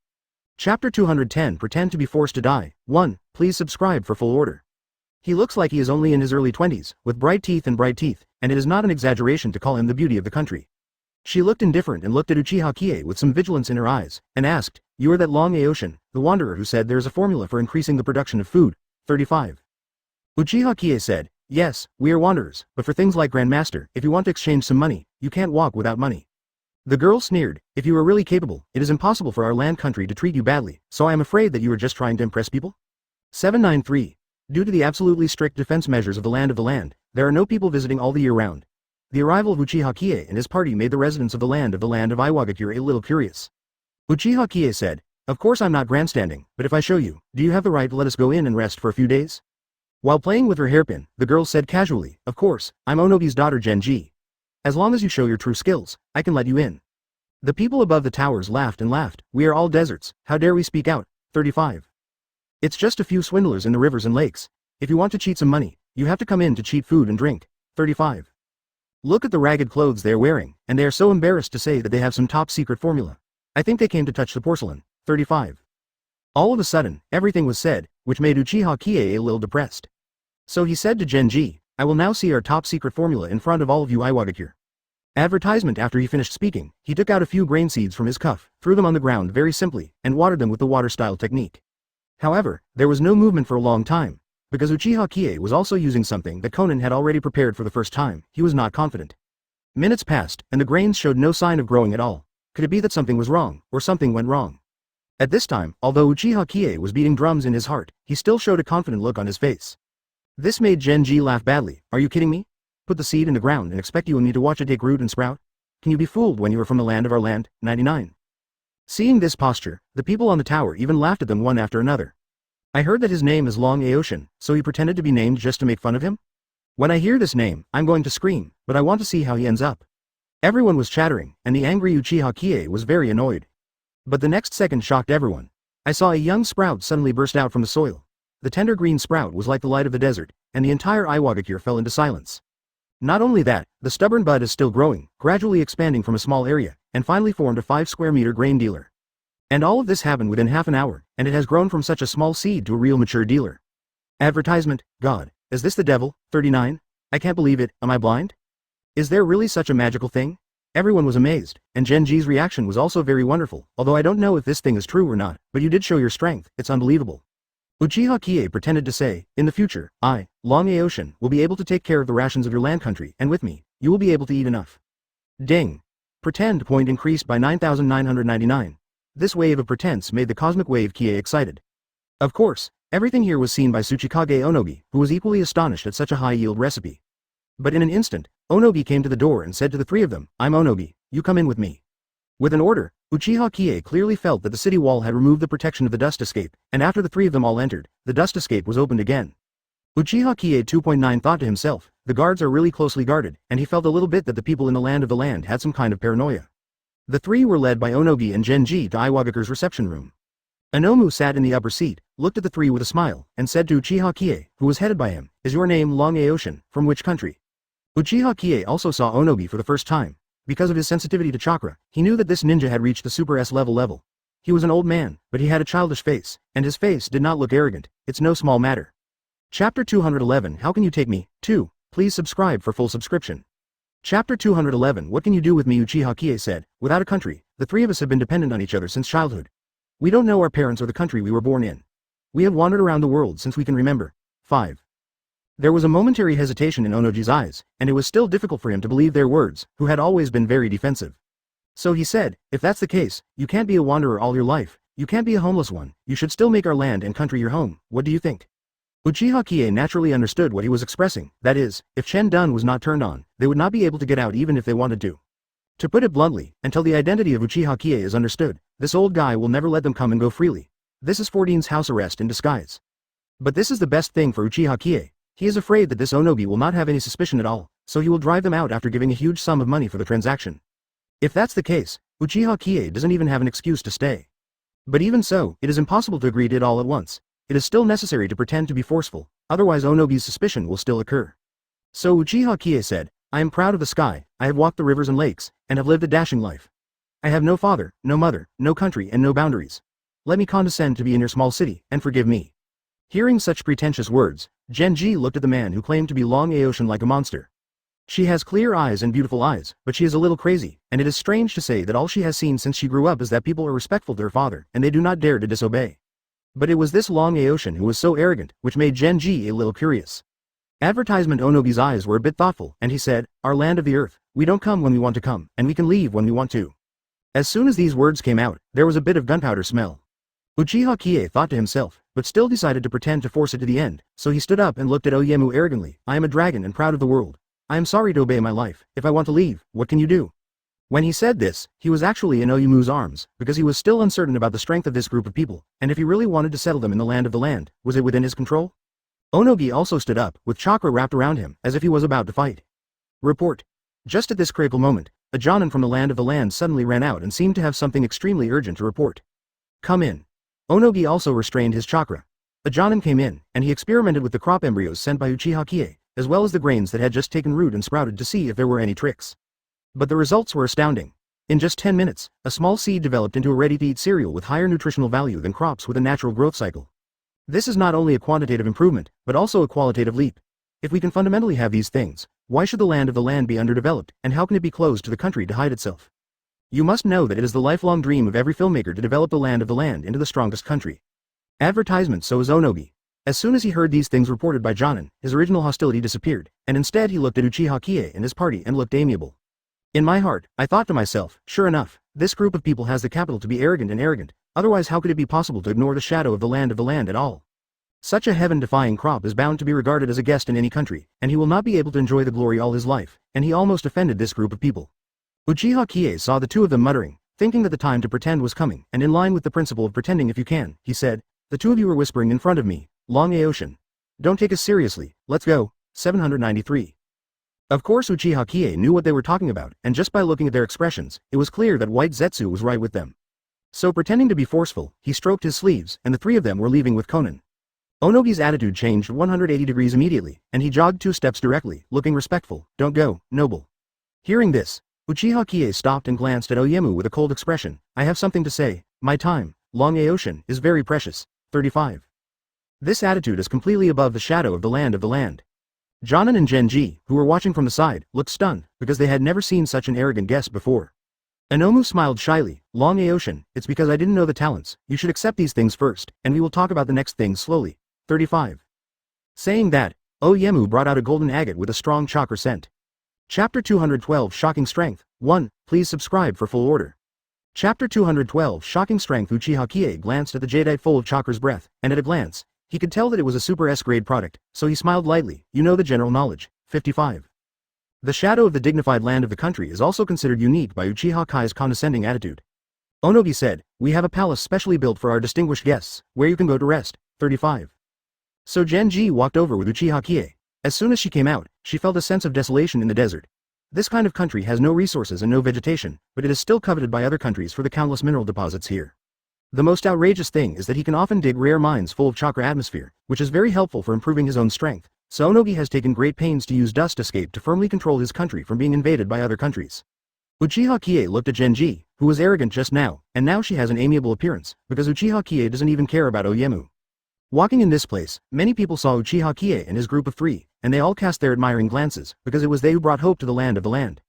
Chapter 210 Pretend to be forced to die. 1. Please subscribe for full order. He looks like he is only in his early 20s, with bright teeth, and it is not an exaggeration to call him the beauty of the country. She looked indifferent and looked at Uchiha Qiye with some vigilance in her eyes, and asked, "You are that long Aoshin, the wanderer who said there is a formula for increasing the production of food." 35. Uchiha Qiye said, "Yes, we are wanderers, but for things like Grandmaster, if you want to exchange some money, you can't walk without money." The girl sneered, "If you are really capable, it is impossible for our land country to treat you badly, so I am afraid that you are just trying to impress people?" 793. Due to the absolutely strict defense measures of the land, there are no people visiting all the year round. The arrival of Uchiha Qiye and his party made the residents of the land of Iwagakure a little curious. Uchiha Qiye said, "Of course I'm not grandstanding, but if I show you, do you have the right to let us go in and rest for a few days?" While playing with her hairpin, the girl said casually, "Of course, I'm Onobi's daughter Genji. As long as you show your true skills, I can let you in." The people above the towers laughed and laughed. "We are all deserts, how dare we speak out?" 35. It's just a few swindlers in the rivers and lakes. If you want to cheat some money, you have to come in to cheat food and drink. 35. Look at the ragged clothes they are wearing, and they are so embarrassed to say that they have some top secret formula. I think they came to touch the porcelain. 35. All of a sudden, everything was said, which made Uchiha Qiye a little depressed. So he said to Genji, "I will now see our top secret formula in front of all of you Iwagakure." Advertisement. After he finished speaking, he took out a few grain seeds from his cuff, threw them on the ground very simply, and watered them with the water style technique. However, there was no movement for a long time. Because Uchiha Qiye was also using something that Conan had already prepared for the first time, he was not confident. Minutes passed, and the grains showed no sign of growing at all. Could it be that something was wrong, or something went wrong? At this time, although Uchiha Qiye was beating drums in his heart, he still showed a confident look on his face. This made Genji laugh badly. "Are you kidding me? Put the seed in the ground and expect you and me to watch it take root and sprout? Can you be fooled when you are from the land of our land?" 99. Seeing this posture, the people on the tower even laughed at them one after another. "I heard that his name is Long Aoshin, so he pretended to be named just to make fun of him? When I hear this name, I'm going to scream, but I want to see how he ends up." Everyone was chattering, and the angry Uchiha Qiye was very annoyed. But the next second shocked everyone. I saw a young sprout suddenly burst out from the soil. The tender green sprout was like the light of the desert, and the entire Iwagakure fell into silence. Not only that, the stubborn bud is still growing, gradually expanding from a small area, and finally formed a 5-square-meter grain dealer. And all of this happened within half an hour, and it has grown from such a small seed to a real mature dealer. Advertisement. God, is this the devil? 39. I can't believe it, am I blind? Is there really such a magical thing? Everyone was amazed, and Genji's reaction was also very wonderful, although I don't know if this thing is true or not, but you did show your strength, it's unbelievable. Uchiha Qiye pretended to say, "In the future, I, Long Aoshin, will be able to take care of the rations of your land country, and with me, you will be able to eat enough." Ding. Pretend point increased by 9,999. This wave of pretense made the cosmic wave Qiye excited. Of course, everything here was seen by Tsuchikage Onobi, who was equally astonished at such a high-yield recipe. But in an instant, Onobi came to the door and said to the three of them, "I'm Onobi, you come in with me." With an order, Uchiha Qiye clearly felt that the city wall had removed the protection of the dust escape, and after the three of them all entered, the dust escape was opened again. Uchiha Qiye 2.9 thought to himself, the guards are really closely guarded, and he felt a little bit that the people in the land had some kind of paranoia. The three were led by Onobi and Genji to Iwagakure's reception room. Anomu sat in the upper seat, looked at the three with a smile, and said to Uchiha Qiye, who was headed by him, "Is your name Long Aoshin, from which country?" Uchiha Qiye also saw Onobi for the first time. Because of his sensitivity to chakra, he knew that this ninja had reached the Super S level. He was an old man, but he had a childish face, and his face did not look arrogant. It's no small matter. Chapter 211 How Can You Take Me? 2. Please subscribe for full subscription. Chapter 211 What Can You Do With Me? Uchiha Qiye said, "Without a country, the three of us have been dependent on each other since childhood. We don't know our parents or the country we were born in. We have wandered around the world since we can remember." 5. There was a momentary hesitation in Onoji's eyes, and it was still difficult for him to believe their words, who had always been very defensive. So he said, "If that's the case, you can't be a wanderer all your life, You can't be a homeless one, you should still make our land and country your home, what do you think? Uchiha Qiye naturally understood what he was expressing, that is, if Chen Dun was not turned on, they would not be able to get out even if they wanted to. To put it bluntly, until the identity of Uchiha Qiye is understood, this old guy will never let them come and go freely. This is 14's house arrest in disguise. But this is the best thing for Uchiha Qiye. He is afraid that this Onogi will not have any suspicion at all, so he will drive them out after giving a huge sum of money for the transaction. If that's the case, Uchiha Qiye doesn't even have an excuse to stay. But even so, it is impossible to agree to it all at once. It is still necessary to pretend to be forceful, otherwise Onogi's suspicion will still occur. So Uchiha Qiye said, I am proud of the sky, I have walked the rivers and lakes, and have lived a dashing life. I have no father, no mother, no country and no boundaries. Let me condescend to be in your small city, and forgive me. Hearing such pretentious words, Genji looked at the man who claimed to be Long Aoshin like a monster. She has clear eyes and beautiful eyes, but she is a little crazy, and it is strange to say that all she has seen since she grew up is that people are respectful to her father, and they do not dare to disobey. But it was this Long Aoshin who was so arrogant, which made Genji a little curious. Advertisement Onogi's eyes were a bit thoughtful, and he said, Our land of the earth, we don't come when we want to come, and we can leave when we want to. As soon as these words came out, there was a bit of gunpowder smell. Uchiha Qiye thought to himself, but still decided to pretend to force it to the end, so he stood up and looked at Oyemu arrogantly, I am a dragon and proud of the world. I am sorry to obey my life, if I want to leave, what can you do? When he said this, he was actually in Oyemu's arms, because he was still uncertain about the strength of this group of people, and if he really wanted to settle them in the land of the land, was it within his control? Onogi also stood up, with chakra wrapped around him, as if he was about to fight. Report. Just at this critical moment, a Jonin from the land of the land suddenly ran out and seemed to have something extremely urgent to report. Come in. Onogi also restrained his chakra. A Jonin came in, and he experimented with the crop embryos sent by Uchiha Qiye, as well as the grains that had just taken root and sprouted to see if there were any tricks. But the results were astounding. In just 10 minutes, a small seed developed into a ready-to-eat cereal with higher nutritional value than crops with a natural growth cycle. This is not only a quantitative improvement, but also a qualitative leap. If we can fundamentally have these things, why should the land of the land be underdeveloped, and how can it be closed to the country to hide itself? You must know that it is the lifelong dream of every filmmaker to develop the land of the land into the strongest country. Advertisement. So is Onogi. As soon as he heard these things reported by Jonin, his original hostility disappeared, and instead he looked at Uchiha Qiye and his party and looked amiable. In my heart, I thought to myself, sure enough, this group of people has the capital to be arrogant, otherwise how could it be possible to ignore the shadow of the land at all? Such a heaven-defying crop is bound to be regarded as a guest in any country, and he will not be able to enjoy the glory all his life, and he almost offended this group of people. Uchiha Qiye saw the two of them muttering, thinking that the time to pretend was coming, and in line with the principle of pretending if you can, he said, the two of you are whispering in front of me, Long Aoshin. Don't take us seriously, let's go. 793. Of course Uchiha Qiye knew what they were talking about, and just by looking at their expressions, it was clear that White Zetsu was right with them. So pretending to be forceful, he stroked his sleeves, and the three of them were leaving with Konan. Onogi's attitude changed 180 degrees immediately, and he jogged 2 steps directly, looking respectful. Don't go, noble. Hearing this, Uchiha Qiye stopped and glanced at Oyemu with a cold expression. I have something to say. My time, Long Aoshin, is very precious. 35. This attitude is completely above the shadow of the land. Jonin and Genji, who were watching from the side, looked stunned, because they had never seen such an arrogant guest before. Inomu smiled shyly. Long Aoshin, it's because I didn't know the talents, you should accept these things first, and we will talk about the next things slowly. 35. Saying that, Oyemu brought out a golden agate with a strong chakra scent. Chapter 212 Shocking Strength. 1. Please subscribe for full order. Chapter 212 Shocking Strength. Uchiha Qiye glanced at the jadeite full of chakra's breath, and at a glance, he could tell that it was a super S-grade product, so he smiled lightly. You know the general knowledge. 55. The shadow of the dignified land of the country is also considered unique by Uchiha Qiye's condescending attitude. Onogi said, we have a palace specially built for our distinguished guests, where you can go to rest. 35. So Genji walked over with Uchiha Qiye. As soon as she came out, she felt a sense of desolation in the desert. This kind of country has no resources and no vegetation, but it is still coveted by other countries for the countless mineral deposits here. The most outrageous thing is that he can often dig rare mines full of chakra atmosphere, which is very helpful for improving his own strength, so Onogi has taken great pains to use dust escape to firmly control his country from being invaded by other countries. Uchiha Qiye looked at Genji, who was arrogant just now, and now she has an amiable appearance, because Uchiha Qiye doesn't even care about Oyemu. Walking in this place, many people saw Uchiha Qiye and his group of 3, and they all cast their admiring glances, because it was they who brought hope to the land of the land.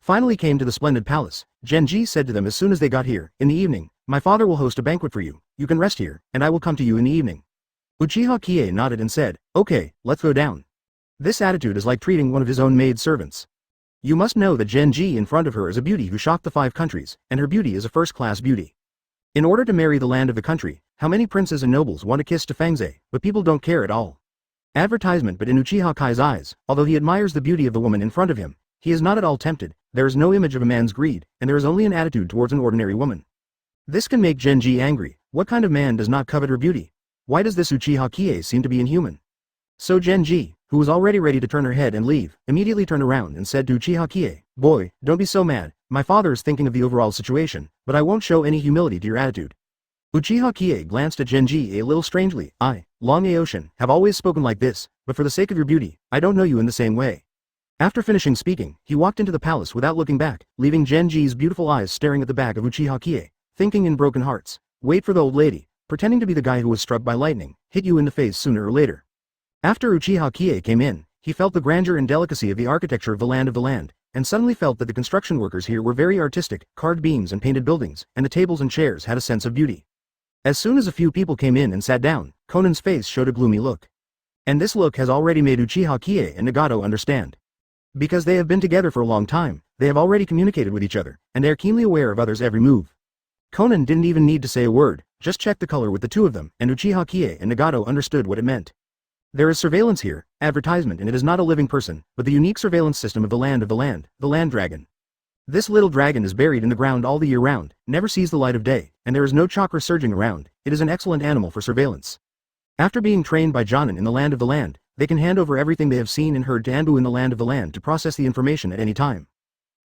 Finally came to the splendid palace. Genji said to them as soon as they got here, in the evening, my father will host a banquet for you, you can rest here, and I will come to you in the evening. Uchiha Qiye nodded and said, okay, let's go down. This attitude is like treating one of his own maid servants. You must know that Genji in front of her is a beauty who shocked the 5 countries, and her beauty is a first-class beauty. In order to marry the land of the country, how many princes and nobles want to kiss Tefangze, but people don't care at all. Advertisement. But in Uchiha Kai's eyes, although he admires the beauty of the woman in front of him, he is not at all tempted. There is no image of a man's greed, and there is only an attitude towards an ordinary woman. This can make Genji angry. What kind of man does not covet her beauty? Why does this Uchiha Qiye seem to be inhuman? So Genji, who was already ready to turn her head and leave, immediately turned around and said to Uchiha Qiye, "Boy, don't be so mad. My father is thinking of the overall situation, but I won't show any humility to your attitude." Uchiha Qiye glanced at Genji a little strangely. "I, Long Aoshin, have always spoken like this, but for the sake of your beauty, I don't know you in the same way." After finishing speaking, he walked into the palace without looking back, leaving Genji's beautiful eyes staring at the back of Uchiha Qiye, thinking in broken hearts, "Wait for the old lady, pretending to be the guy who was struck by lightning, hit you in the face sooner or later." After Uchiha Qiye came in, he felt the grandeur and delicacy of the architecture of the land, and suddenly felt that the construction workers here were very artistic, carved beams and painted buildings, and the tables and chairs had a sense of beauty. As soon as a few people came in and sat down, Conan's face showed a gloomy look. And this look has already made Uchiha Qiye and Nagato understand. Because they have been together for a long time, they have already communicated with each other, and they are keenly aware of others' every move. Conan didn't even need to say a word, just check the color with the two of them, and Uchiha Qiye and Nagato understood what it meant. There is surveillance here, advertisement, and it is not a living person, but the unique surveillance system of the land, the land dragon. This little dragon is buried in the ground all the year round, never sees the light of day, and there is no chakra surging around. It is an excellent animal for surveillance. After being trained by Jonin in the land, they can hand over everything they have seen and heard to Anbu in the land to process the information at any time.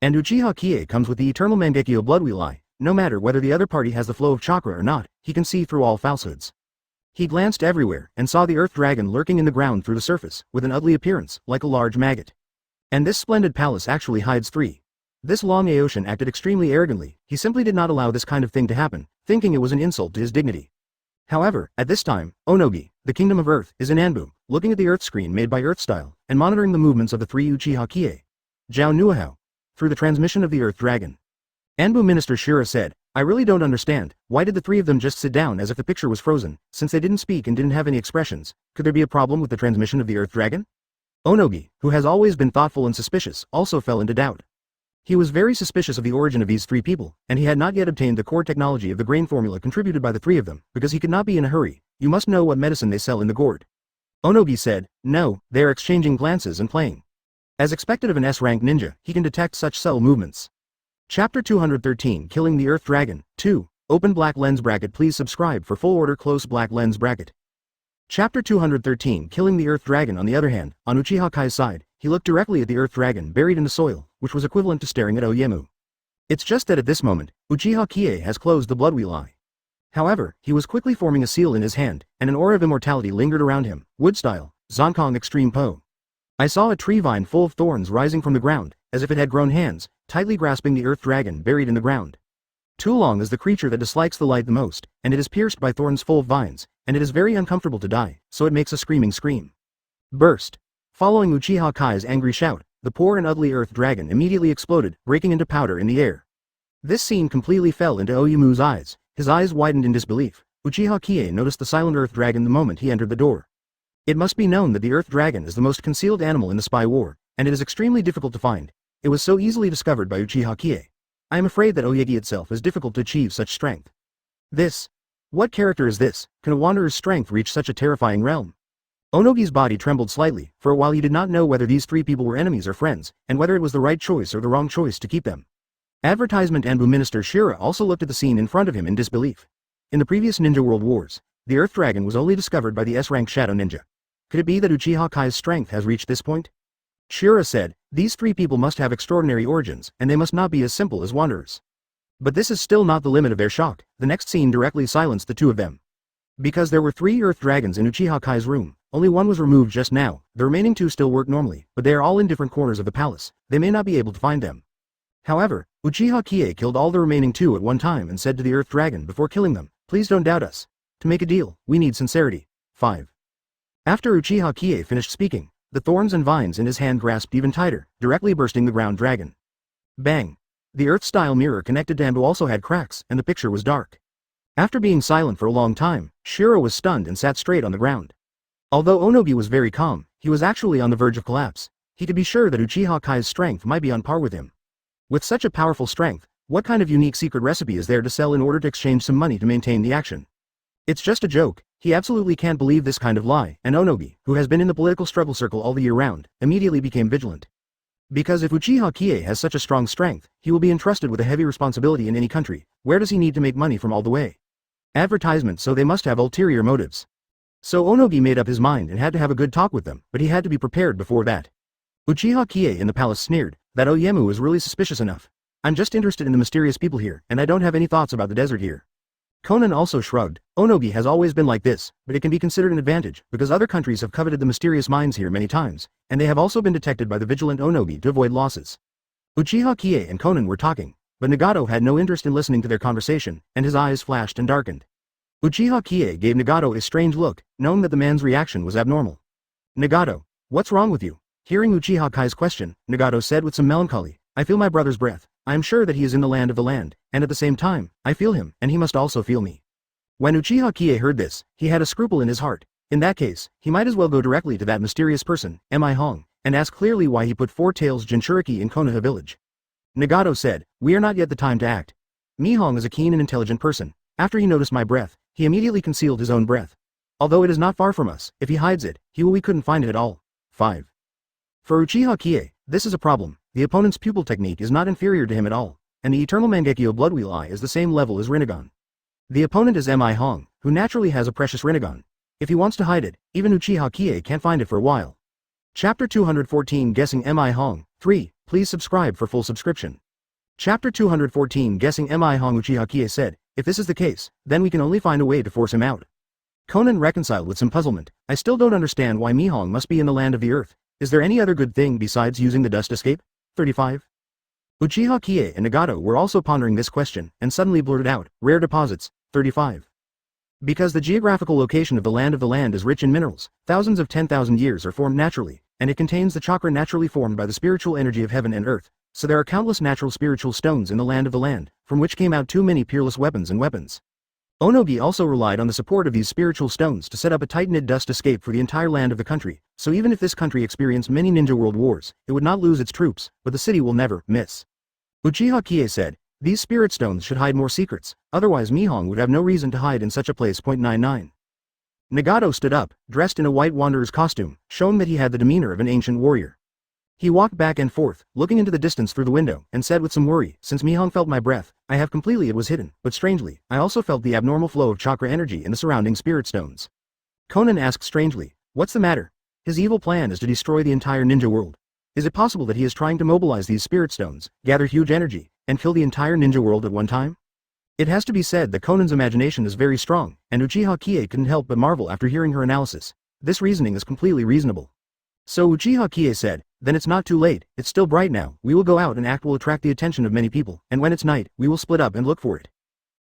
And Uchiha Qiye comes with the eternal Mangekyo bloodwheel eye. No matter whether the other party has the flow of chakra or not, he can see through all falsehoods. He glanced everywhere and saw the earth dragon lurking in the ground through the surface, with an ugly appearance, like a large maggot. And this splendid palace actually hides three. This Long Aoshin acted extremely arrogantly. He simply did not allow this kind of thing to happen, thinking it was an insult to his dignity. However, at this time, Onogi, the kingdom of Earth, is in Anbu, looking at the Earth screen made by Earth Style, and monitoring the movements of the three Uchiha Qiye. Zhao Nuahao. Through the transmission of the Earth Dragon. Anbu Minister Shira said, "I really don't understand, why did the three of them just sit down as if the picture was frozen, since they didn't speak and didn't have any expressions? Could there be a problem with the transmission of the Earth Dragon?" Onogi, who has always been thoughtful and suspicious, also fell into doubt. He was very suspicious of the origin of these three people, and he had not yet obtained the core technology of the grain formula contributed by the three of them, because he could not be in a hurry. "You must know what medicine they sell in the gourd." Onogi said, "No, they are exchanging glances and playing." As expected of an S-rank ninja, he can detect such subtle movements. Chapter 213 Killing the Earth Dragon, 2. Open black lens bracket. Please subscribe for full order close black lens bracket. Chapter 213 Killing the Earth Dragon. On the other hand, on Uchiha Kai's side, he looked directly at the Earth Dragon buried in the soil, which was equivalent to staring at Oyemu. It's just that at this moment, Uchiha Qiye has closed the bloodwheel eye. However, he was quickly forming a seal in his hand, and an aura of immortality lingered around him, wood style, Zonkong Extreme Po. I saw a tree vine full of thorns rising from the ground, as if it had grown hands, tightly grasping the Earth Dragon buried in the ground. Tulong is the creature that dislikes the light the most, and it is pierced by thorns full of vines, and it is very uncomfortable to die, so it makes a screaming scream. Burst. Following Uchiha Kai's angry shout, the poor and ugly Earth Dragon immediately exploded, breaking into powder in the air. This scene completely fell into Oyemu's eyes. His eyes widened in disbelief. Uchiha Qiye noticed the silent Earth Dragon the moment he entered the door. It must be known that the Earth Dragon is the most concealed animal in the spy war, and it is extremely difficult to find. It was so easily discovered by Uchiha Qiye. I am afraid that Oyegi itself is difficult to achieve such strength. This. What character is this? Can a wanderer's strength reach such a terrifying realm? Onogi's body trembled slightly. For a while he did not know whether these three people were enemies or friends, and whether it was the right choice or the wrong choice to keep them. Advertisement Anbu Minister Shira also looked at the scene in front of him in disbelief. In the previous Ninja World Wars, the Earth Dragon was only discovered by the S-rank Shadow Ninja. Could it be that Uchiha Kai's strength has reached this point? Shira said, "These three people must have extraordinary origins, and they must not be as simple as wanderers." But this is still not the limit of their shock. The next scene directly silenced the two of them. Because there were three Earth Dragons in Uchiha Kai's room, only one was removed just now. The remaining two still work normally, but they are all in different corners of the palace. They may not be able to find them. However, Uchiha Qiye killed all the remaining two at one time and said to the Earth Dragon before killing them, "Please don't doubt us. To make a deal, we need sincerity." 5. After Uchiha Qiye finished speaking, the thorns and vines in his hand grasped even tighter, directly bursting the ground dragon. Bang! The Earth-style mirror connected to Anbu also had cracks, and the picture was dark. After being silent for a long time, Shiro was stunned and sat straight on the ground. Although Onogi was very calm, he was actually on the verge of collapse. He could be sure that Uchiha Kai's strength might be on par with him. With such a powerful strength, What kind of unique secret recipe is there to sell in order to exchange some money to maintain the action? It's just a joke. He absolutely can't believe this kind of lie, and Onogi, who has been in the political struggle circle all the year round, immediately became vigilant. Because if Uchiha Qiye has such a strong strength, he will be entrusted with a heavy responsibility in any country. Where does he need to make money from all the way? Advertisement, so they must have ulterior motives. So Onogi made up his mind and had to have a good talk with them, but he had to be prepared before that. Uchiha Qiye in the palace sneered, that Oyemu is really suspicious enough. I'm just interested in the mysterious people here, and I don't have any thoughts about the desert here. Conan also shrugged. Onogi has always been like this, but it can be considered an advantage, because other countries have coveted the mysterious mines here many times, and they have also been detected by the vigilant Onogi to avoid losses. Uchiha Qiye and Conan were talking, but Nagato had no interest in listening to their conversation, and his eyes flashed and darkened. Uchiha Qiye gave Nagato a strange look, knowing that the man's reaction was abnormal. Nagato, what's wrong with you? Hearing Uchiha Kai's question, Nagato said with some melancholy, I feel my brother's breath. I am sure that he is in the land of the land, and at the same time, I feel him, and he must also feel me. When Uchiha Qiye heard this, he had a scruple in his heart. In that case, he might as well go directly to that mysterious person, Mi Hong, and ask clearly why he put 4 tails Jinchuriki in Konoha village. Nagato said, we are not yet the time to act. Mi Hong is a keen and intelligent person. After he noticed my breath, he immediately concealed his own breath. Although it is not far from us, if he hides it, we couldn't find it at all. 5. For Uchiha Qiye, this is a problem. The opponent's pupil technique is not inferior to him at all, and the Eternal Mangekyo Bloodwheel Eye is the same level as Rinnegan. The opponent is Mi Hong, who naturally has a precious Rinnegan. If he wants to hide it, even Uchiha Qiye can't find it for a while. Chapter 214 Guessing Mi Hong. 3. Please subscribe for full subscription. Chapter 214 Guessing Mi Hong. Uchiha Qiye said, if this is the case, then we can only find a way to force him out. Conan reconciled with some puzzlement. I still don't understand why Mi Hong must be in the land of the earth. Is there any other good thing besides using the dust escape? 35. Uchiha Qiye and Nagato were also pondering this question, and suddenly blurted out, rare deposits, 35. Because the geographical location of the land is rich in minerals, thousands of 10,000 years are formed naturally, and it contains the chakra naturally formed by the spiritual energy of heaven and earth, so there are countless natural spiritual stones in the land, from which came out too many peerless weapons and weapons. Onogi also relied on the support of these spiritual stones to set up a tight-knit dust escape for the entire land of the country, so even if this country experienced many ninja world wars, it would not lose its troops, but the city will never miss. Uchiha Qiye said, these spirit stones should hide more secrets, otherwise Mi Hong would have no reason to hide in such a place. 99. Nagato stood up, dressed in a white wanderer's costume, showing that he had the demeanor of an ancient warrior. He walked back and forth, looking into the distance through the window, and said with some worry, since Mi Hong felt my breath, I have completely it was hidden, but strangely, I also felt the abnormal flow of chakra energy in the surrounding spirit stones. Conan asked strangely, what's the matter? His evil plan is to destroy the entire ninja world. Is it possible that he is trying to mobilize these spirit stones, gather huge energy, and kill the entire ninja world at one time? It has to be said that Conan's imagination is very strong, and Uchiha Qiye couldn't help but marvel after hearing her analysis. This reasoning is completely reasonable. So Uchiha Qiye said, then it's not too late, it's still bright now, we will go out and act will attract the attention of many people, and when it's night, we will split up and look for it.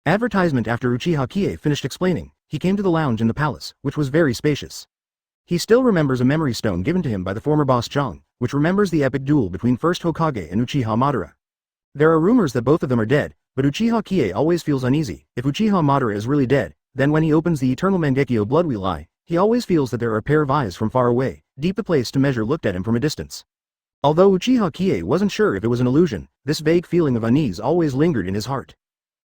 Advertisement. After Uchiha Qiye finished explaining, he came to the lounge in the palace, which was very spacious. He still remembers a memory stone given to him by the former boss Zhang, which remembers the epic duel between first Hokage and Uchiha Madara. There are rumors that both of them are dead, but Uchiha Qiye always feels uneasy. If Uchiha Madara is really dead, then when he opens the Eternal Mangekyo Bloodwheel Eye, he always feels that there are a pair of eyes from far away, deep the place to measure looked at him from a distance. Although Uchiha Qiye wasn't sure if it was an illusion, this vague feeling of unease always lingered in his heart.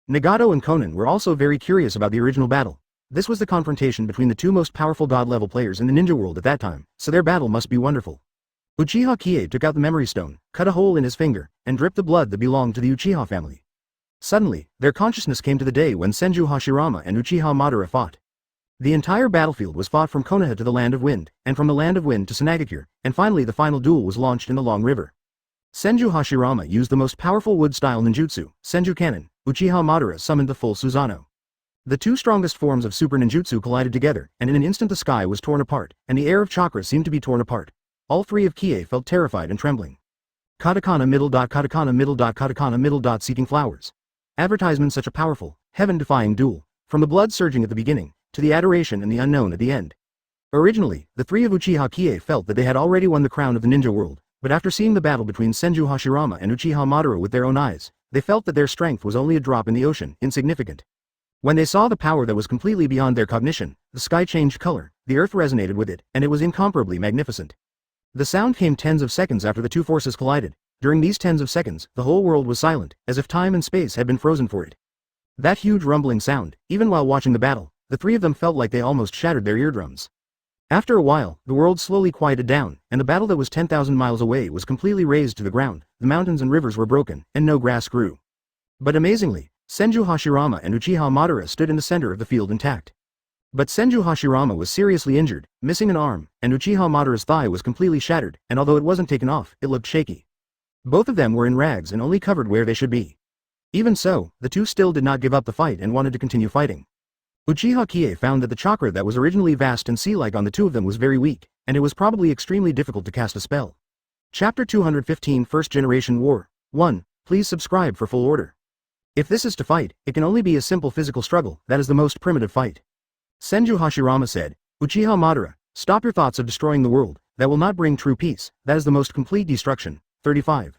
Nagato and Conan were also very curious about the original battle. This was the confrontation between the two most powerful god-level players in the ninja world at that time, so their battle must be wonderful. Uchiha Qiye took out the memory stone, cut a hole in his finger, and dripped the blood that belonged to the Uchiha family. Suddenly, their consciousness came to the day when Senju Hashirama and Uchiha Madara fought. The entire battlefield was fought from Konoha to the Land of Wind, and from the Land of Wind to Sunagakure, and finally the final duel was launched in the Long River. Senju Hashirama used the most powerful wood-style ninjutsu, Senju Cannon. Uchiha Madara summoned the full Susanoo. The two strongest forms of super ninjutsu collided together, and in an instant the sky was torn apart, and the air of chakra seemed to be torn apart. All three of Qiye felt terrified and trembling. Katakana middle dot katakana middle dot katakana middle dot seeking flowers. Advertisement. Such a powerful, heaven-defying duel, from the blood surging at the beginning, to the adoration and the unknown at the end. Originally, the three of Uchiha Qiye felt that they had already won the crown of the ninja world, but after seeing the battle between Senju Hashirama and Uchiha Madara with their own eyes, they felt that their strength was only a drop in the ocean, insignificant. When they saw the power that was completely beyond their cognition, the sky changed color, the earth resonated with it, and it was incomparably magnificent. The sound came tens of seconds after the two forces collided, During these tens of seconds, the whole world was silent, as if time and space had been frozen for it. That huge rumbling sound, even while watching the battle, the three of them felt like they almost shattered their eardrums. After a while, the world slowly quieted down, and the battle that was 10,000 miles away was completely razed to the ground, the mountains and rivers were broken, and no grass grew. But amazingly, Senju Hashirama and Uchiha Madara stood in the center of the field intact. But Senju Hashirama was seriously injured, missing an arm, and Uchiha Madara's thigh was completely shattered, and although it wasn't taken off, it looked shaky. Both of them were in rags and only covered where they should be. Even so, the two still did not give up the fight and wanted to continue fighting. Uchiha Qiye found that the chakra that was originally vast and sea-like on the two of them was very weak, and it was probably extremely difficult to cast a spell. Chapter 215 First Generation War 1. Please subscribe for full order. If this is to fight, it can only be a simple physical struggle, that is the most primitive fight. Senju Hashirama said, Uchiha Madara, stop your thoughts of destroying the world, that will not bring true peace, that is the most complete destruction. 35.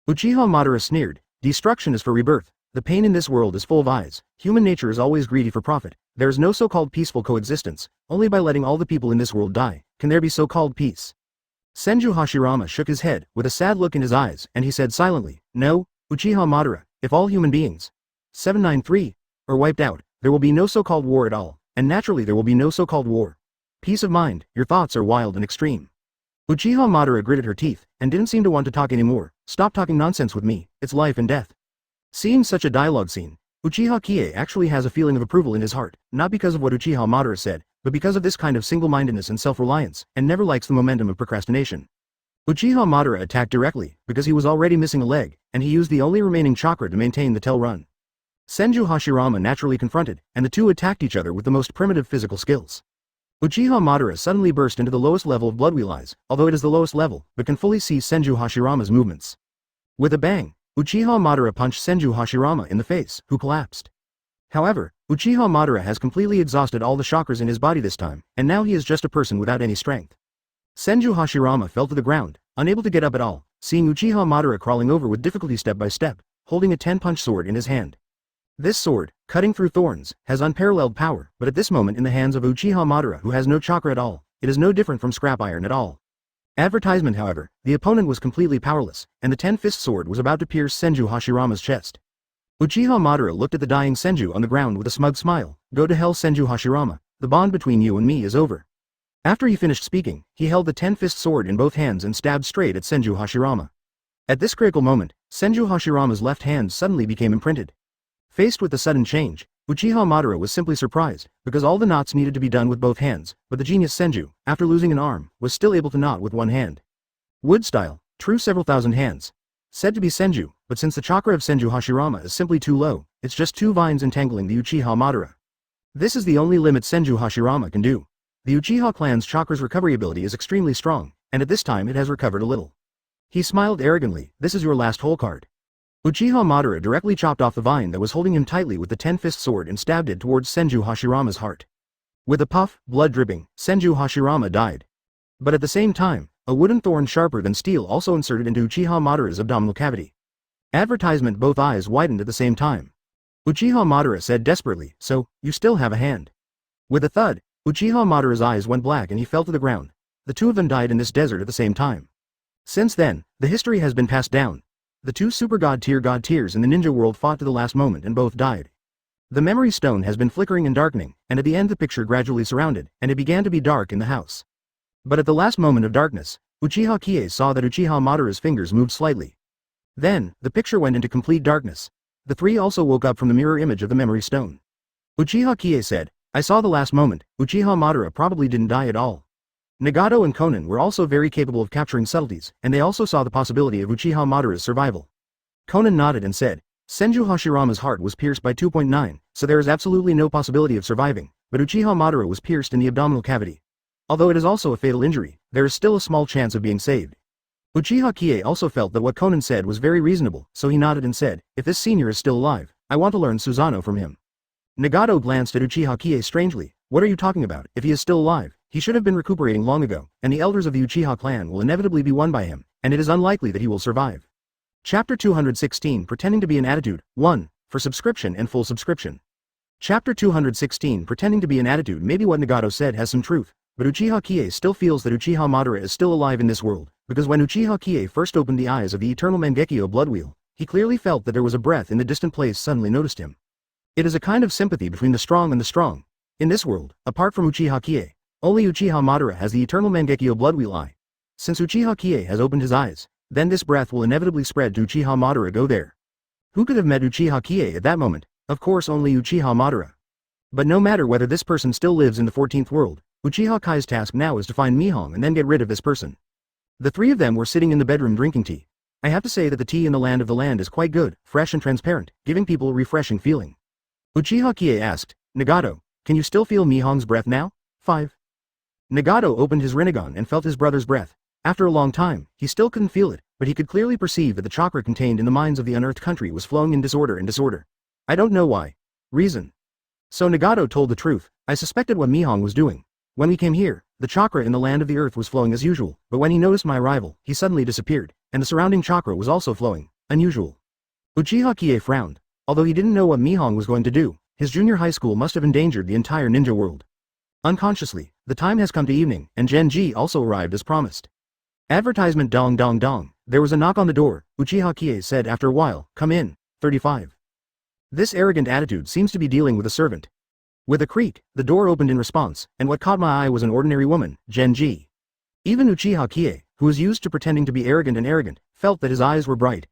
Uchiha Madara sneered, destruction is for rebirth, the pain in this world is full of eyes, human nature is always greedy for profit, there is no so-called peaceful coexistence, only by letting all the people in this world die, can there be so-called peace. Senju Hashirama shook his head, with a sad look in his eyes, and he said silently, no, Uchiha Madara, if all human beings 793 are wiped out, there will be no so-called war at all, and naturally there will be no so-called war. Peace of mind, your thoughts are wild and extreme. Uchiha Madara gritted her teeth, and didn't seem to want to talk anymore. Stop talking nonsense with me, it's life and death. Seeing such a dialogue scene, Uchiha Qiye actually has a feeling of approval in his heart, not because of what Uchiha Madara said, but because of this kind of single-mindedness and self-reliance, and never likes the momentum of procrastination. Uchiha Madara attacked directly, because he was already missing a leg, and he used the only remaining chakra to maintain the tail run. Senju Hashirama naturally confronted, and the two attacked each other with the most primitive physical skills. Uchiha Madara suddenly burst into the lowest level of Bloodwheel Eyes, although it is the lowest level, but can fully see Senju Hashirama's movements. With a bang, Uchiha Madara punched Senju Hashirama in the face, who collapsed. However, Uchiha Madara has completely exhausted all the chakras in his body this time, and now he is just a person without any strength. Senju Hashirama fell to the ground, unable to get up at all, seeing Uchiha Madara crawling over with difficulty step by step, holding a 10-punch sword in his hand. This sword, cutting through thorns, has unparalleled power, but at this moment in the hands of Uchiha Madara who has no chakra at all, it is no different from scrap iron at all. Advertisement however, the opponent was completely powerless, and the 10-fist sword was about to pierce Senju Hashirama's chest. Uchiha Madara looked at the dying Senju on the ground with a smug smile, go to hell Senju Hashirama, the bond between you and me is over. After he finished speaking, he held the 10-fist sword in both hands and stabbed straight at Senju Hashirama. At this critical moment, Senju Hashirama's left hand suddenly became imprinted. Faced with the sudden change, Uchiha Madara was simply surprised, because all the knots needed to be done with both hands, but the genius Senju, after losing an arm, was still able to knot with one hand. Wood style, true several thousand hands. Said to be Senju, but since the chakra of Senju Hashirama is simply too low, it's just two vines entangling the Uchiha Madara. This is the only limit Senju Hashirama can do. The Uchiha clan's chakra's recovery ability is extremely strong, and at this time it has recovered a little. He smiled arrogantly, this is your last hole card. Uchiha Madara directly chopped off the vine that was holding him tightly with the 10-fist sword and stabbed it towards Senju Hashirama's heart. With a puff, blood dripping, Senju Hashirama died. But at the same time, a wooden thorn sharper than steel also inserted into Uchiha Madara's abdominal cavity. Advertisement both eyes widened at the same time. Uchiha Madara said desperately, so, you still have a hand. With a thud, Uchiha Madara's eyes went black and he fell to the ground. The two of them died in this desert at the same time. Since then, the history has been passed down. The two super god tiers in the ninja world fought to the last moment and both died. The memory stone has been flickering and darkening, and at the end the picture gradually surrounded, and it began to be dark in the house. But at the last moment of darkness, Uchiha Qiye saw that Uchiha Madara's fingers moved slightly. Then, the picture went into complete darkness. The three also woke up from the mirror image of the memory stone. Uchiha Qiye said, I saw the last moment, Uchiha Madara probably didn't die at all. Nagato and Konan were also very capable of capturing subtleties, and they also saw the possibility of Uchiha Madara's survival. Konan nodded and said, Senju Hashirama's heart was pierced by 2.9, so there is absolutely no possibility of surviving, but Uchiha Madara was pierced in the abdominal cavity. Although it is also a fatal injury, there is still a small chance of being saved. Uchiha Qiye also felt that what Konan said was very reasonable, so he nodded and said, if this senior is still alive, I want to learn Susanoo from him. Nagato glanced at Uchiha Qiye strangely, what are you talking about? If he is still alive, he should have been recuperating long ago, and the elders of the Uchiha clan will inevitably be won by him, and it is unlikely that he will survive. Chapter 216 Pretending to be an Attitude 1. For subscription and full subscription. Chapter 216 Pretending to be an Attitude. Maybe what Nagato said has some truth, but Uchiha Qiye still feels that Uchiha Madara is still alive in this world, because when Uchiha Qiye first opened the eyes of the eternal Mangekyo blood wheel, he clearly felt that there was a breath in the distant place suddenly noticed him. It is a kind of sympathy between the strong and the strong. In this world, apart from Uchiha Qiye, only Uchiha Madara has the eternal Mangekyo blood wheel eye. Since Uchiha Qiye has opened his eyes, then this breath will inevitably spread to Uchiha Madara. Go there. Who could have met Uchiha Qiye at that moment? Of course only Uchiha Madara. But no matter whether this person still lives in the 14th world, Uchiha Kai's task now is to find Mihong and then get rid of this person. The three of them were sitting in the bedroom drinking tea. I have to say that the tea in the land of the land is quite good, fresh and transparent, giving people a refreshing feeling. Uchiha Qiye asked, Nagato, can you still feel Mihong's breath now? 5. Nagato opened his Rinnegan and felt his brother's breath. After a long time, he still couldn't feel it, but he could clearly perceive that the chakra contained in the minds of the unearthed country was flowing in disorder. I don't know why. Reason. So Nagato told the truth. I suspected what Mihong was doing. When we came here, the chakra in the land of the earth was flowing as usual, but when he noticed my arrival, he suddenly disappeared, and the surrounding chakra was also flowing. Unusual. Uchiha Qiye frowned. Although he didn't know what Mihong was going to do, his junior high school must have endangered the entire ninja world. Unconsciously, the time has come to evening, and Genji also arrived as promised. Advertisement dong dong dong. There was a knock on the door. Uchiha Qiye said after a while, come in. 35. This arrogant attitude seems to be dealing with a servant. With a creak, the door opened in response, and what caught my eye was an ordinary woman, Genji. Even Uchiha Qiye, who was used to pretending to be arrogant, felt that his eyes were bright.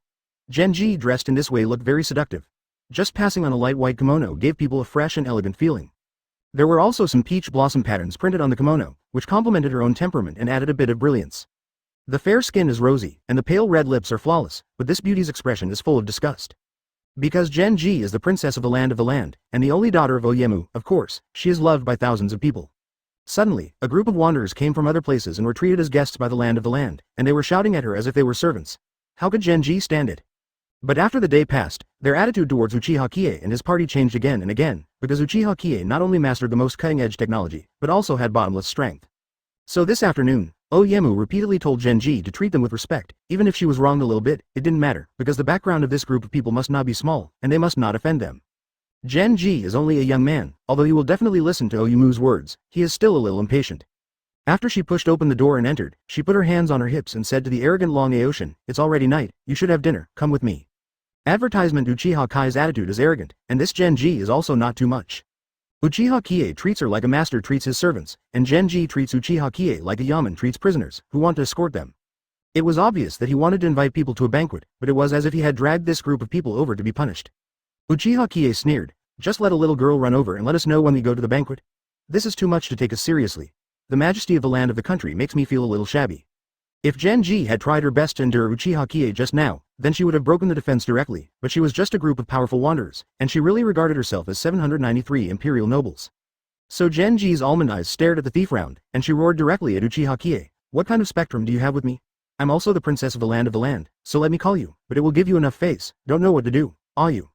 Genji dressed in this way looked very seductive. Just passing on a light white kimono gave people a fresh and elegant feeling. There were also some peach blossom patterns printed on the kimono, which complemented her own temperament and added a bit of brilliance. The fair skin is rosy, and the pale red lips are flawless, but this beauty's expression is full of disgust. Because Genji is the princess of the land, and the only daughter of Oyemu, of course, she is loved by thousands of people. Suddenly, a group of wanderers came from other places and were treated as guests by the land of the land, and they were shouting at her as if they were servants. How could Genji stand it? But after the day passed, their attitude towards Uchiha Qiye and his party changed again and again, because Uchiha Qiye not only mastered the most cutting-edge technology, but also had bottomless strength. So this afternoon, Oyemu repeatedly told Genji to treat them with respect, even if she was wrong a little bit, it didn't matter, because the background of this group of people must not be small, and they must not offend them. Genji is only a young man, although he will definitely listen to Oyemu's words, he is still a little impatient. After she pushed open the door and entered, she put her hands on her hips and said to the arrogant Long Aoshin, it's already night, you should have dinner, come with me. Advertisement Uchiha Kai's attitude is arrogant, and this Genji is also not too much. Uchiha Qiye treats her like a master treats his servants, and Genji treats Uchiha Qiye like a yaman treats prisoners, who want to escort them. It was obvious that he wanted to invite people to a banquet, but it was as if he had dragged this group of people over to be punished. Uchiha Qiye sneered, just let a little girl run over and let us know when we go to the banquet. This is too much to take us seriously. The majesty of the land of the country makes me feel a little shabby. If Genji had tried her best to endure Uchiha Qiye just now, then she would have broken the defense directly, but she was just a group of powerful wanderers, and she really regarded herself as 793 imperial nobles. So Genji's almond eyes stared at the thief round, and she roared directly at Uchiha Qiye, what kind of spectrum do you have with me? I'm also the princess of the land, so let me call you, but it will give you enough face, don't know what to do, are you?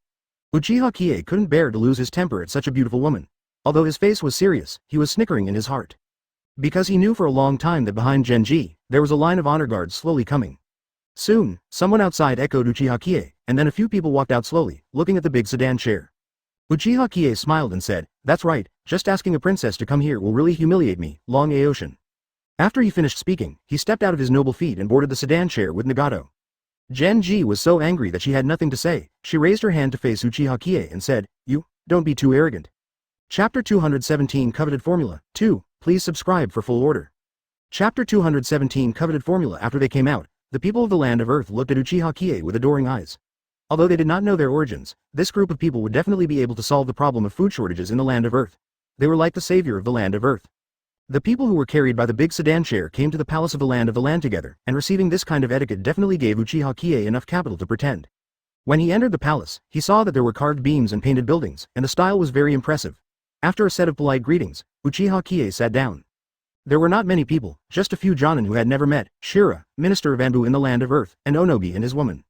Uchiha Qiye couldn't bear to lose his temper at such a beautiful woman. Although his face was serious, he was snickering in his heart. Because he knew for a long time that behind Genji, there was a line of honor guards slowly coming. Soon, someone outside echoed Uchiha Qiye, and then a few people walked out slowly, looking at the big sedan chair. Uchiha Qiye smiled and said, that's right, just asking a princess to come here will really humiliate me, Long Aoshin. After he finished speaking, he stepped out of his noble feet and boarded the sedan chair with Nagato. Genji was so angry that she had nothing to say. She raised her hand to face Uchiha Qiye and said, you, don't be too arrogant. Chapter 217 Coveted Formula, 2, please subscribe for full order. Chapter 217 Coveted Formula. After they came out, the people of the land of Earth looked at Uchiha Qiye with adoring eyes. Although they did not know their origins, this group of people would definitely be able to solve the problem of food shortages in the land of Earth. They were like the savior of the land of Earth. The people who were carried by the big sedan chair came to the palace of the land together, and receiving this kind of etiquette definitely gave Uchiha Qiye enough capital to pretend. When he entered the palace, he saw that there were carved beams and painted buildings, and the style was very impressive. After a set of polite greetings, Uchiha Qiye sat down. There were not many people, just a few jonin who had never met, Shira, minister of Anbu in the land of Earth, and Onogi and his woman.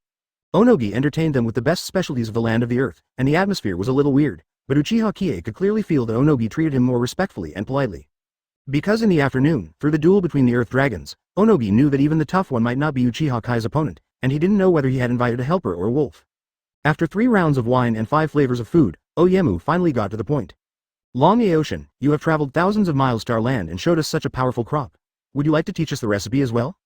Onogi entertained them with the best specialties of the land of the Earth, and the atmosphere was a little weird, but Uchiha Qiye could clearly feel that Onogi treated him more respectfully and politely. Because in the afternoon, through the duel between the Earth Dragons, Onogi knew that even the tough one might not be Uchiha Kai's opponent, and he didn't know whether he had invited a helper or a wolf. After 3 rounds of wine and 5 flavors of food, Oyemu finally got to the point. Long Aoshin, you have traveled thousands of miles to our land and showed us such a powerful crop. Would you like to teach us the recipe as well?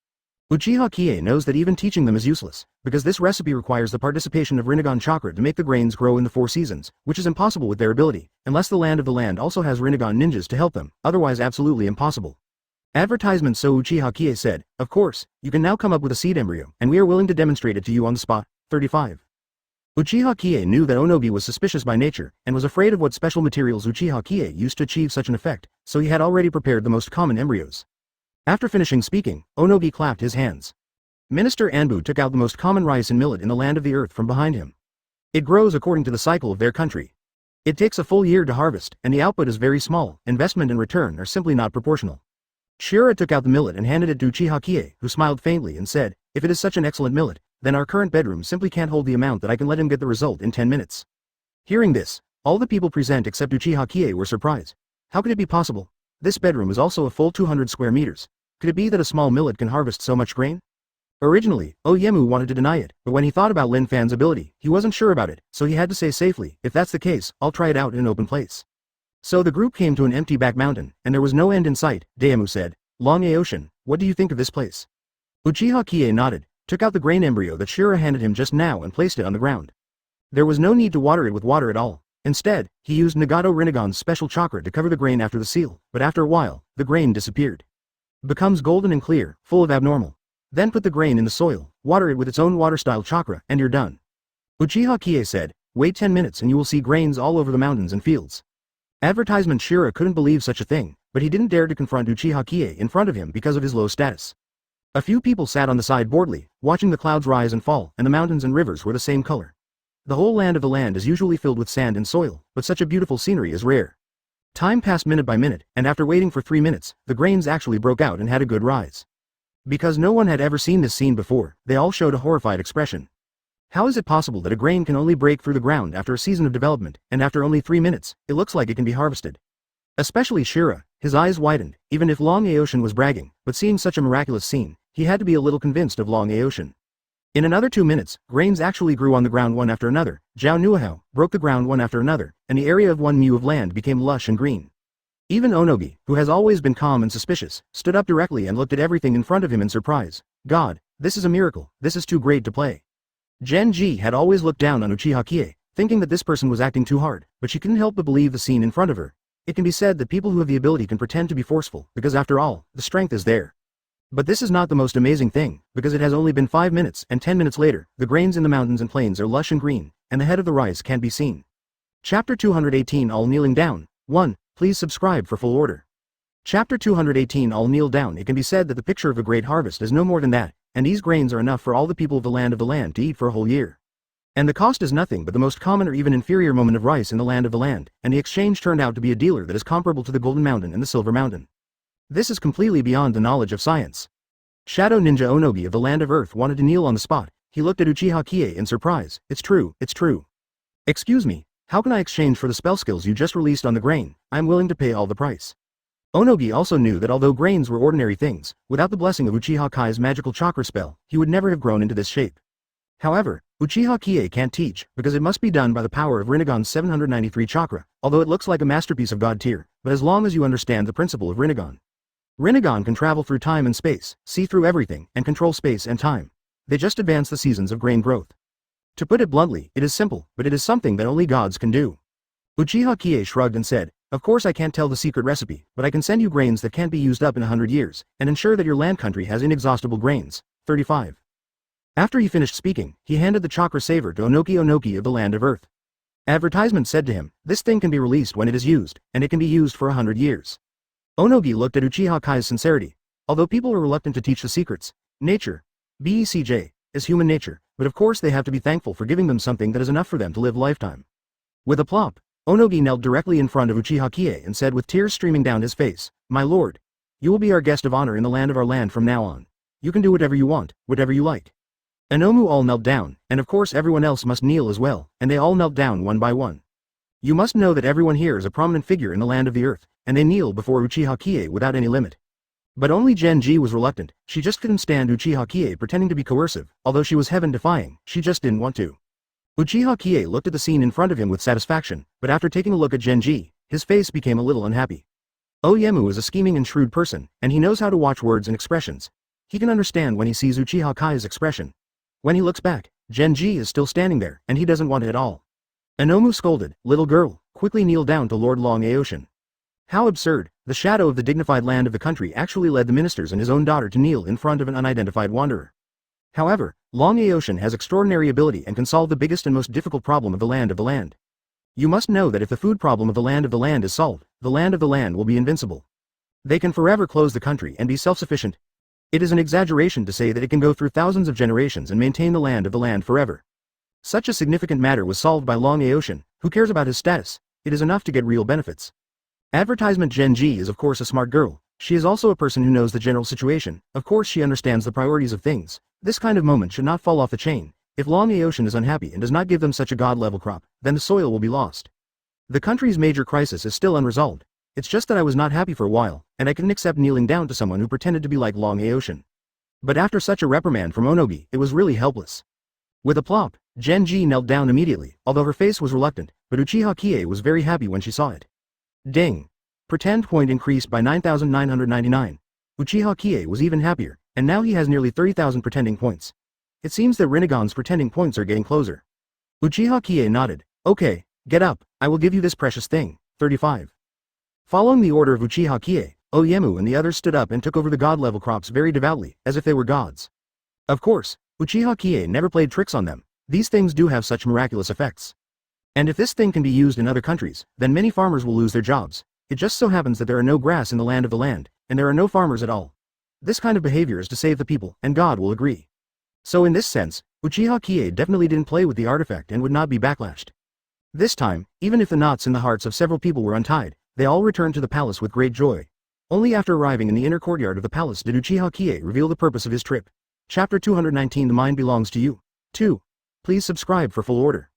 Uchiha Qiye knows that even teaching them is useless, because this recipe requires the participation of Rinnegan chakra to make the grains grow in the 4 seasons, which is impossible with their ability, unless the land of the land also has Rinnegan ninjas to help them, otherwise absolutely impossible. Advertisement. So Uchiha Qiye said, of course, you can now come up with a seed embryo, and we are willing to demonstrate it to you on the spot. 35. Uchiha Qiye knew that Onogi was suspicious by nature, and was afraid of what special materials Uchiha Qiye used to achieve such an effect, so he had already prepared the most common embryos. After finishing speaking, Onogi clapped his hands. Minister Anbu took out the most common rice and millet in the land of the earth from behind him. It grows according to the cycle of their country. It takes a full year to harvest, and the output is very small. Investment and return are simply not proportional. Shira took out the millet and handed it to Uchiha Qiye, who smiled faintly and said, if it is such an excellent millet, then our current bedroom simply can't hold the amount that I can let him get the result in 10 minutes. Hearing this, all the people present except Uchiha Qiye were surprised. How could it be possible? This bedroom is also a full 200 square meters. Could it be that a small millet can harvest so much grain? Originally, Oyemu wanted to deny it, but when he thought about Lin Fan's ability, he wasn't sure about it, so he had to say safely, if that's the case, I'll try it out in an open place. So the group came to an empty back mountain, and there was no end in sight. Daemu said, Long Aocean, what do you think of this place? Uchiha Qiye nodded, took out the grain embryo that Shira handed him just now and placed it on the ground. There was no need to water it with water at all. Instead, he used Nagato Rinnegan's special chakra to cover the grain after the seal, but after a while, the grain disappeared. Becomes golden and clear, full of abnormal. Then put the grain in the soil, water it with its own water-style chakra, and you're done. Uchiha Qiye said, wait 10 minutes and you will see grains all over the mountains and fields. Advertisement. Shira couldn't believe such a thing, but he didn't dare to confront Uchiha Qiye in front of him because of his low status. A few people sat on the side boredly, watching the clouds rise and fall, and the mountains and rivers were the same color. The whole land of the land is usually filled with sand and soil, but such a beautiful scenery is rare. Time passed minute by minute, and after waiting for 3 minutes, the grains actually broke out and had a good rise. Because no one had ever seen this scene before, they all showed a horrified expression. How is it possible that a grain can only break through the ground after a season of development, and after only 3 minutes, it looks like it can be harvested? Especially Shira, his eyes widened, even if Long Aocean was bragging, but seeing such a miraculous scene, he had to be a little convinced of Long Aocean. In another 2 minutes, grains actually grew on the ground one after another. Zhao Nuahao broke the ground one after another, and the area of 1 mu of land became lush and green. Even Onogi, who has always been calm and suspicious, stood up directly and looked at everything in front of him in surprise. God, this is a miracle, this is too great to play. Genji had always looked down on Uchiha Qiye, thinking that this person was acting too hard, but she couldn't help but believe the scene in front of her. It can be said that people who have the ability can pretend to be forceful, because after all, the strength is there. But this is not the most amazing thing, because it has only been 5 minutes, and 10 minutes later, the grains in the mountains and plains are lush and green, and the head of the rice can't be seen. Chapter 218. All kneeling down. 1. Please subscribe for full order. Chapter 218. All kneel down. It can be said that the picture of a great harvest is no more than that, and these grains are enough for all the people of the land to eat for a whole year. And the cost is nothing but the most common or even inferior moment of rice in the land of the land, and the exchange turned out to be a dealer that is comparable to the Golden Mountain and the Silver Mountain. This is completely beyond the knowledge of science. Shadow Ninja Onogi of the land of Earth wanted to kneel on the spot. He looked at Uchiha Qiye in surprise. It's true, it's true. Excuse me, how can I exchange for the spell skills you just released on the grain? I'm willing to pay all the price. Onogi also knew that although grains were ordinary things, without the blessing of Uchiha Kai's magical chakra spell, he would never have grown into this shape. However, Uchiha Qiye can't teach, because it must be done by the power of Rinnegan's 793 chakra, although it looks like a masterpiece of god tier, but as long as you understand the principle of Rinnegan. Rinnegan can travel through time and space, see through everything, and control space and time. They just advance the seasons of grain growth. To put it bluntly, it is simple, but it is something that only gods can do. Uchiha Qiye shrugged and said, of course I can't tell the secret recipe, but I can send you grains that can't be used up in 100 years, and ensure that your land country has inexhaustible grains. 35. After he finished speaking, he handed the chakra saver to Onoki of the land of Earth. Advertisement said to him, this thing can be released when it is used, and it can be used for 100 years. Onogi looked at Uchiha Kai's sincerity. Although people are reluctant to teach the secrets, nature, BECJ, is human nature, but of course they have to be thankful for giving them something that is enough for them to live lifetime. With a plop, Onogi knelt directly in front of Uchiha Qiye and said with tears streaming down his face, my lord, you will be our guest of honor in the land of our land from now on. You can do whatever you want, whatever you like. Anomu all knelt down, and of course everyone else must kneel as well, and they all knelt down one by one. You must know that everyone here is a prominent figure in the land of the earth, and they kneel before Uchiha Qiye without any limit. But only Genji was reluctant. She just couldn't stand Uchiha Qiye pretending to be coercive, although she was heaven-defying, she just didn't want to. Uchiha Qiye looked at the scene in front of him with satisfaction, but after taking a look at Genji, his face became a little unhappy. Oyemu is a scheming and shrewd person, and he knows how to watch words and expressions. He can understand when he sees Uchiha Qiye's expression. When he looks back, Genji is still standing there, and he doesn't want it at all. Inomu scolded, "Little girl, quickly kneel down to Lord Long Aoshin." How absurd! The shadow of the dignified land of the country actually led the ministers and his own daughter to kneel in front of an unidentified wanderer. However, Long Aoshin has extraordinary ability and can solve the biggest and most difficult problem of the land. You must know that if the food problem of the land is solved, the land will be invincible. They can forever close the country and be self-sufficient. It is an exaggeration to say that it can go through thousands of generations and maintain the land forever. Such a significant matter was solved by Long Aoshin. Who cares about his status? It is enough to get real benefits. Advertisement. Genji is of course a smart girl. She is also a person who knows the general situation. Of course she understands the priorities of things. This kind of moment should not fall off the chain. If Long Aoshin is unhappy and does not give them such a god-level crop, then the soil will be lost. The country's major crisis is still unresolved. It's just that I was not happy for a while, and I couldn't accept kneeling down to someone who pretended to be like Long Aoshin. But after such a reprimand from Onogi, it was really helpless. With a plop, Genji knelt down immediately, although her face was reluctant, but Uchiha Qiye was very happy when she saw it. Ding! Pretend point increased by 9,999. Uchiha Qiye was even happier, and now he has nearly 30,000 pretending points. It seems that Rinnegan's pretending points are getting closer. Uchiha Qiye nodded. Okay, get up, I will give you this precious thing. 35. Following the order of Uchiha Qiye, Oyemu and the others stood up and took over the god-level crops very devoutly, as if they were gods. Of course, Uchiha Qiye never played tricks on them. These things do have such miraculous effects. And if this thing can be used in other countries, then many farmers will lose their jobs. It just so happens that there are no grass in the land, and there are no farmers at all. This kind of behavior is to save the people, and God will agree. So in this sense, Uchiha Qiye definitely didn't play with the artifact and would not be backlashed. This time, even if the knots in the hearts of several people were untied, they all returned to the palace with great joy. Only after arriving in the inner courtyard of the palace did Uchiha Qiye reveal the purpose of his trip. Chapter 219. The mind belongs to you. 2. Please subscribe for full order.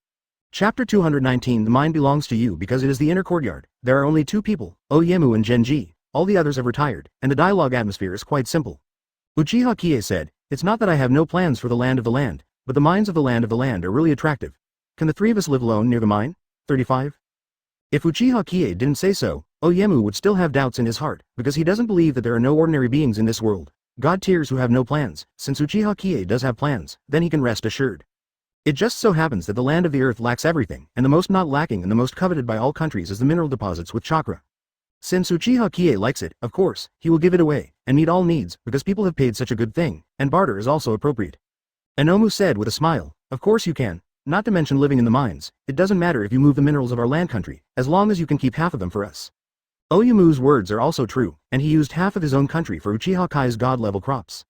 Chapter 219. The mind belongs to you because it is the inner courtyard. There are only two people, Oyemu and Genji. All the others have retired, and the dialogue atmosphere is quite simple. Uchiha Qiye said, "It's not that I have no plans for the land, but the mines of the land are really attractive. Can the three of us live alone near the mine?" 35. If Uchiha Qiye didn't say so, Oyemu would still have doubts in his heart, because he doesn't believe that there are no ordinary beings in this world. God tiers who have no plans. Since Uchiha Qiye does have plans, then he can rest assured. It just so happens that the land of the earth lacks everything, and the most not lacking and the most coveted by all countries is the mineral deposits with chakra. Since Uchiha Qiye likes it, of course, he will give it away, and meet all needs, because people have paid such a good thing, and barter is also appropriate. Inomu said with a smile, "Of course you can, not to mention living in the mines. It doesn't matter if you move the minerals of our land country, as long as you can keep half of them for us." Oyemu's words are also true, and he used half of his own country for Uchiha Qiye's god-level crops.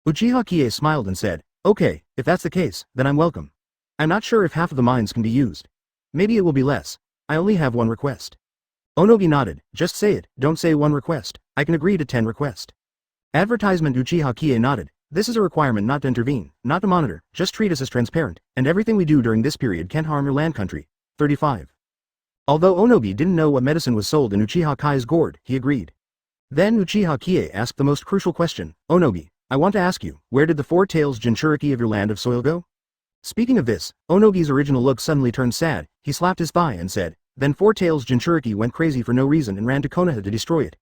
Uchiha Qiye smiled and said, "Okay, if that's the case, then I'm welcome. I'm not sure if half of the mines can be used. Maybe it will be less. I only have one request." Onogi nodded. "Just say it, don't say one request. I can agree to 10 requests." Advertisement. Uchiha Qiye nodded. "This is a requirement not to intervene, not to monitor, just treat us as transparent, and everything we do during this period can't harm your land country." 35. Although Onogi didn't know what medicine was sold in Uchiha Qiye's gourd, he agreed. Then Uchiha Qiye asked the most crucial question, "Onogi, I want to ask you, where did the 4 tails Jinchuriki of your land of soil go?" Speaking of this, Onogi's original look suddenly turned sad. He slapped his thigh and said, "Then 4 tails Jinchuriki went crazy for no reason and ran to Konoha to destroy it.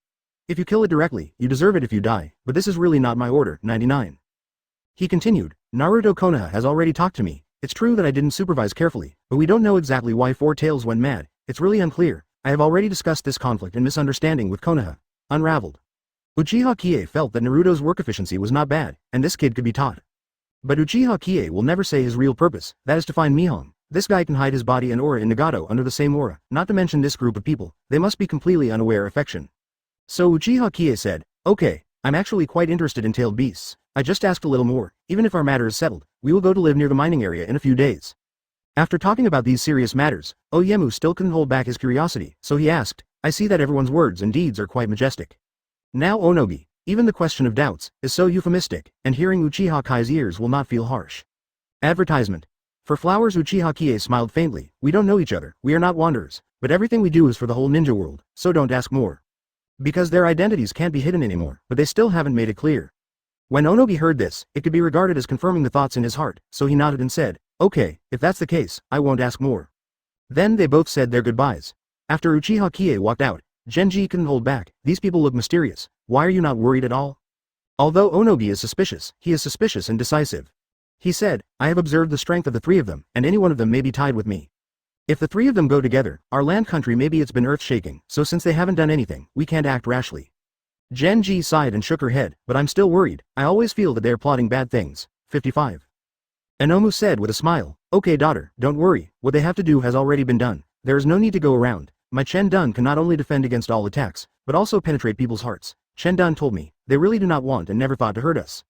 If you kill it directly, you deserve it if you die, but this is really not my order." 99. He continued, "Naruto Konoha has already talked to me. It's true that I didn't supervise carefully, but we don't know exactly why 4 tails went mad. It's really unclear. I have already discussed this conflict and misunderstanding with Konoha." Unraveled. Uchiha Qiye felt that Naruto's work efficiency was not bad, and this kid could be taught. But Uchiha Qiye will never say his real purpose, that is to find Mihong. This guy can hide his body and aura in Nagato under the same aura, not to mention this group of people, they must be completely unaware of affection. So Uchiha Qiye said, "Okay, I'm actually quite interested in tailed beasts. I just asked a little more. Even if our matter is settled, we will go to live near the mining area in a few days." After talking about these serious matters, Oyemu still couldn't hold back his curiosity, so he asked, "I see that everyone's words and deeds are quite majestic. Now Onogi, even the question of doubts, is so euphemistic, and hearing Uchiha Qiye's ears will not feel harsh." Advertisement. For flowers. Uchiha Qiye smiled faintly. "We don't know each other, we are not wanderers, but everything we do is for the whole ninja world, so don't ask more." Because their identities can't be hidden anymore, but they still haven't made it clear. When Onogi heard this, it could be regarded as confirming the thoughts in his heart, so he nodded and said, "Okay, if that's the case, I won't ask more." Then they both said their goodbyes. After Uchiha Qiye walked out, Genji couldn't hold back. "These people look mysterious. Why are you not worried at all?" Although Onogi is suspicious, he is suspicious and decisive. He said, I have observed the strength of the three of them, and any one of them may be tied with me. If the three of them go together, our land country maybe it's been earth-shaking, so since they haven't done anything, we can't act rashly. Genji sighed and shook her head, but I'm still worried, I always feel that they are plotting bad things. 55. Inomu said with a smile, okay daughter, don't worry, what they have to do has already been done, there is no need to go around. My Chen Dun can not only defend against all attacks, but also penetrate people's hearts. Chen Dun told me, they really do not want and never thought to hurt us.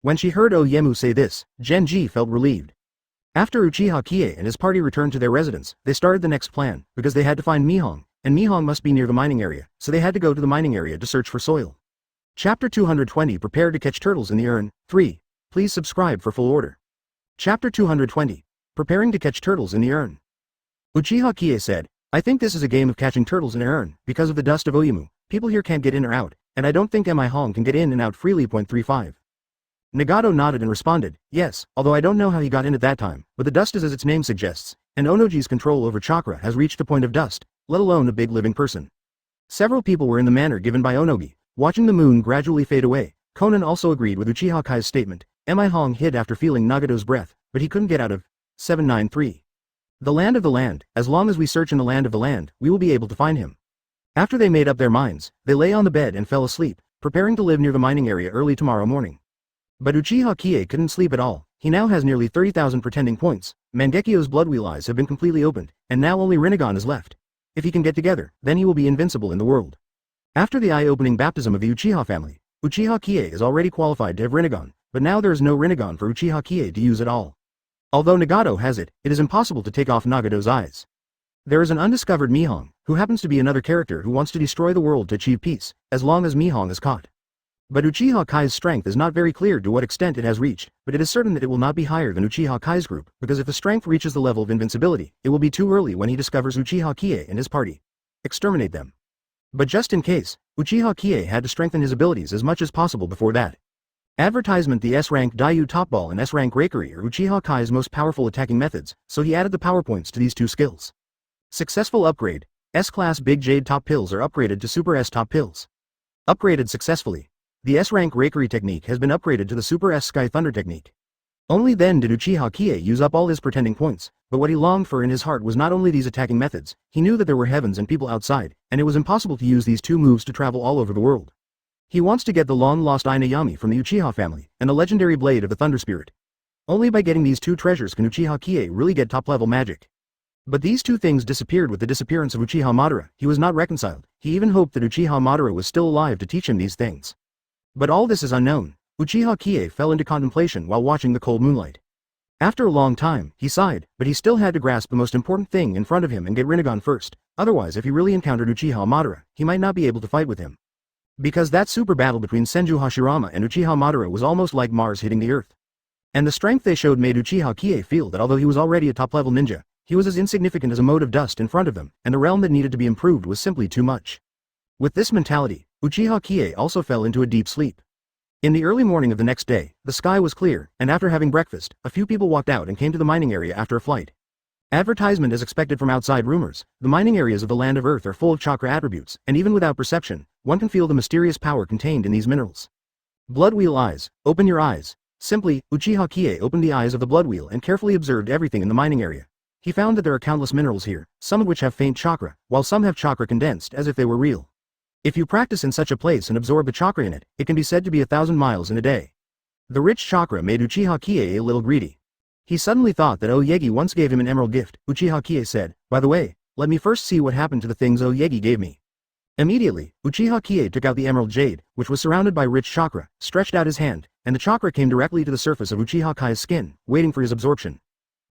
When she heard Oyemu say this, Genji felt relieved. After Uchiha Qiye and his party returned to their residence, they started the next plan, because they had to find Mihong, and Mihong must be near the mining area, so they had to go to the mining area to search for soil. Chapter 220 Prepare to catch turtles in the urn. 3. Please subscribe for full order. Chapter 220. Preparing to catch turtles in the urn. Uchiha Qiye said, I think this is a game of catching turtles in an urn, because of the dust of Oyemu, people here can't get in or out, and I don't think Mihong can get in and out freely. 35. Nagato nodded and responded, yes, although I don't know how he got in at that time, but the dust is as its name suggests, and Onoji's control over chakra has reached the point of dust, let alone a big living person. Several people were in the manner given by Onogi, watching the moon gradually fade away. Conan also agreed with Uchiha Kai's statement, Mihong hid after feeling Nagato's breath, but he couldn't get out of 793. The land of the land, as long as we search in the land of the land, we will be able to find him. After they made up their minds, they lay on the bed and fell asleep, preparing to live near the mining area early tomorrow morning. But Uchiha Qiye couldn't sleep at all, he now has nearly 30,000 pretending points, Mangekyo's bloodwheel eyes have been completely opened, and now only Rinnegan is left. If he can get together, then he will be invincible in the world. After the eye-opening baptism of the Uchiha family, Uchiha Qiye is already qualified to have Rinnegan, but now there is no Rinnegan for Uchiha Qiye to use at all. Although Nagato has it, it is impossible to take off Nagato's eyes. There is an undiscovered Mihong, who happens to be another character who wants to destroy the world to achieve peace, as long as Mihong is caught. But Uchiha Kai's strength is not very clear to what extent it has reached, but it is certain that it will not be higher than Uchiha Kai's group, because if the strength reaches the level of invincibility, it will be too early when he discovers Uchiha Qiye and his party. Exterminate them. But just in case, Uchiha Qiye had to strengthen his abilities as much as possible before that. Advertisement: the S-rank Daiyu Topball and S-rank Rakery are Uchiha Kai's most powerful attacking methods, so he added the powerpoints to these two skills. Successful upgrade: S-class Big Jade Top Pills are upgraded to Super S Top Pills. Upgraded successfully. The S-rank Rakery technique has been upgraded to the Super S Sky Thunder technique. Only then did Uchiha Qiye use up all his pretending points, but what he longed for in his heart was not only these attacking methods, he knew that there were heavens and people outside, and it was impossible to use these two moves to travel all over the world. He wants to get the long-lost Inayami from the Uchiha family, and the legendary blade of the Thunder Spirit. Only by getting these two treasures can Uchiha Qiye really get top-level magic. But these two things disappeared with the disappearance of Uchiha Madara. He was not reconciled. He even hoped that Uchiha Madara was still alive to teach him these things. But all this is unknown. Uchiha Qiye fell into contemplation while watching the cold moonlight. After a long time, he sighed, but he still had to grasp the most important thing in front of him and get Rinnegan first. Otherwise, if he really encountered Uchiha Madara, he might not be able to fight with him. Because that super battle between Senju Hashirama and Uchiha Madara was almost like Mars hitting the earth. And the strength they showed made Uchiha Qiye feel that although he was already a top-level ninja, he was as insignificant as a mote of dust in front of them, and the realm that needed to be improved was simply too much. With this mentality, Uchiha Qiye also fell into a deep sleep. In the early morning of the next day, the sky was clear, and after having breakfast, a few people walked out and came to the mining area after a flight. Advertisement as expected from outside rumors, the mining areas of the land of Earth are full of chakra attributes, and even without perception, one can feel the mysterious power contained in these minerals. Blood wheel eyes, open your eyes. Simply, Uchiha Qiye opened the eyes of the blood wheel and carefully observed everything in the mining area. He found that there are countless minerals here, some of which have faint chakra, while some have chakra condensed as if they were real. If you practice in such a place and absorb the chakra in it, it can be said to be 1,000 miles in a day. The rich chakra made Uchiha Qiye a little greedy. He suddenly thought that Oyegi once gave him an emerald gift. Uchiha Qiye said, by the way, let me first see what happened to the things Oyegi gave me. Immediately, Uchiha Qiye took out the emerald jade, which was surrounded by rich chakra, stretched out his hand, and the chakra came directly to the surface of Uchiha Kai's skin, waiting for his absorption.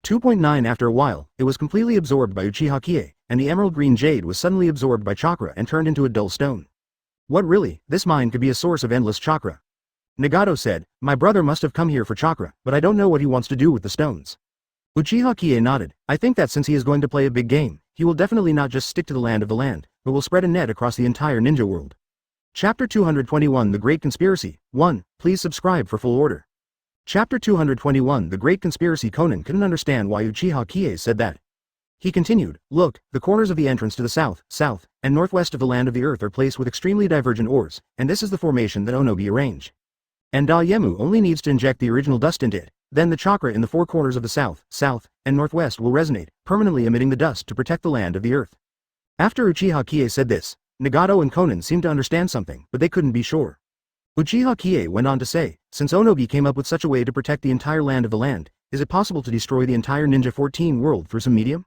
2.9 After a while, it was completely absorbed by Uchiha Qiye, and the emerald green jade was suddenly absorbed by chakra and turned into a dull stone. What really, this mine could be a source of endless chakra. Nagato said, my brother must have come here for chakra, but I don't know what he wants to do with the stones. Uchiha Qiye nodded, I think that since he is going to play a big game, he will definitely not just stick to the land of the land, but will spread a net across the entire ninja world. Chapter 221 The Great Conspiracy. 1. Please subscribe for full order. Chapter 221 The Great Conspiracy. Conan couldn't understand why Uchiha Qiye said that. He continued, look, the corners of the entrance to the south, and northwest of the land of the earth are placed with extremely divergent ores, and this is the formation that Onogi arranged. And Dayemu only needs to inject the original dust into it. Then the chakra in the four corners of the south, and northwest will resonate, permanently emitting the dust to protect the land of the earth. After Uchiha Qiye said this, Nagato and Konan seemed to understand something, but they couldn't be sure. Uchiha Qiye went on to say, since Onogi came up with such a way to protect the entire land of the land, is it possible to destroy the entire Ninja 14 world through some medium?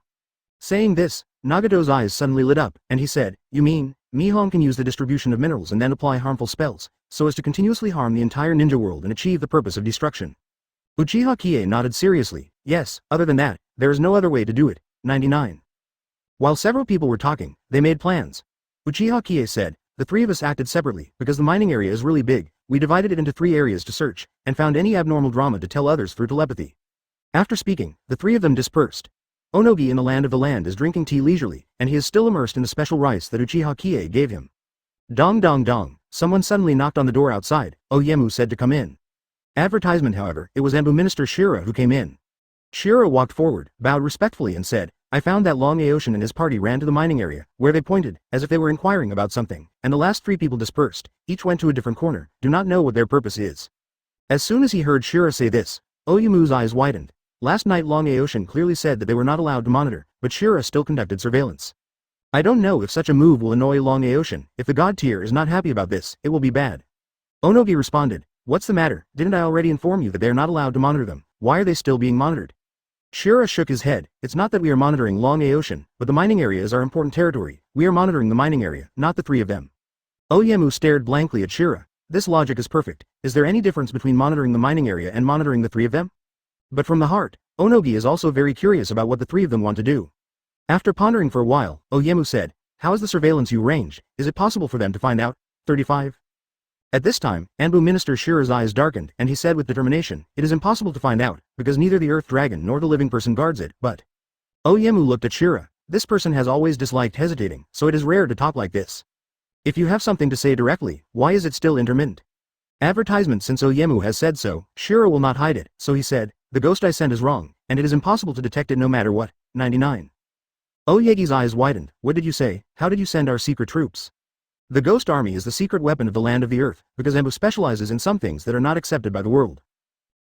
Saying this, Nagato's eyes suddenly lit up, and he said, you mean, Mihong can use the distribution of minerals and then apply harmful spells, so as to continuously harm the entire ninja world and achieve the purpose of destruction. Uchiha Qiye nodded seriously, yes, other than that, there is no other way to do it. 99. While several people were talking, they made plans. Uchiha Qiye said, the three of us acted separately, because the mining area is really big, we divided it into 3 areas to search, and found any abnormal drama to tell others through telepathy. After speaking, the 3 of them dispersed. Onogi in the land of the land is drinking tea leisurely, and he is still immersed in the special rice that Uchiha Qiye gave him. Dong dong dong, someone suddenly knocked on the door outside. Oyemu said to come in. Advertisement, however, it was Anbu Minister Shira who came in. Shira walked forward, bowed respectfully and said, I found that Long Aoshin and his party ran to the mining area, where they pointed, as if they were inquiring about something, and the last 3 people dispersed, each went to a different corner, do not know what their purpose is. As soon as he heard Shira say this, Oyemu's eyes widened. Last night Long Aoshin clearly said that they were not allowed to monitor, but Shira still conducted surveillance. I don't know if such a move will annoy Long Aoshin. If the god tier is not happy about this, it will be bad. Onogi responded, what's the matter, didn't I already inform you that they are not allowed to monitor them, why are they still being monitored? Shira shook his head, it's not that we are monitoring Long Aoshin, but the mining area is our important territory, we are monitoring the mining area, not the 3 of them. Oyemu stared blankly at Shira, this logic is perfect, is there any difference between monitoring the mining area and monitoring the 3 of them? But from the heart, Onogi is also very curious about what the 3 of them want to do. After pondering for a while, Oyemu said, how is the surveillance you arranged, is it possible for them to find out? 35. At this time, Anbu Minister Shira's eyes darkened, and he said with determination, it is impossible to find out, because neither the Earth Dragon nor the living person guards it, but... Oyemu looked at Shira, this person has always disliked hesitating, so it is rare to talk like this. If you have something to say directly, why is it still intermittent? Advertisement since Oyemu has said so, Shira will not hide it, so he said, the ghost I sent is wrong, and it is impossible to detect it no matter what. 99. Oyegi's eyes widened, what did you say, how did you send our secret troops? The ghost army is the secret weapon of the land of the earth, because Anbu specializes in some things that are not accepted by the world.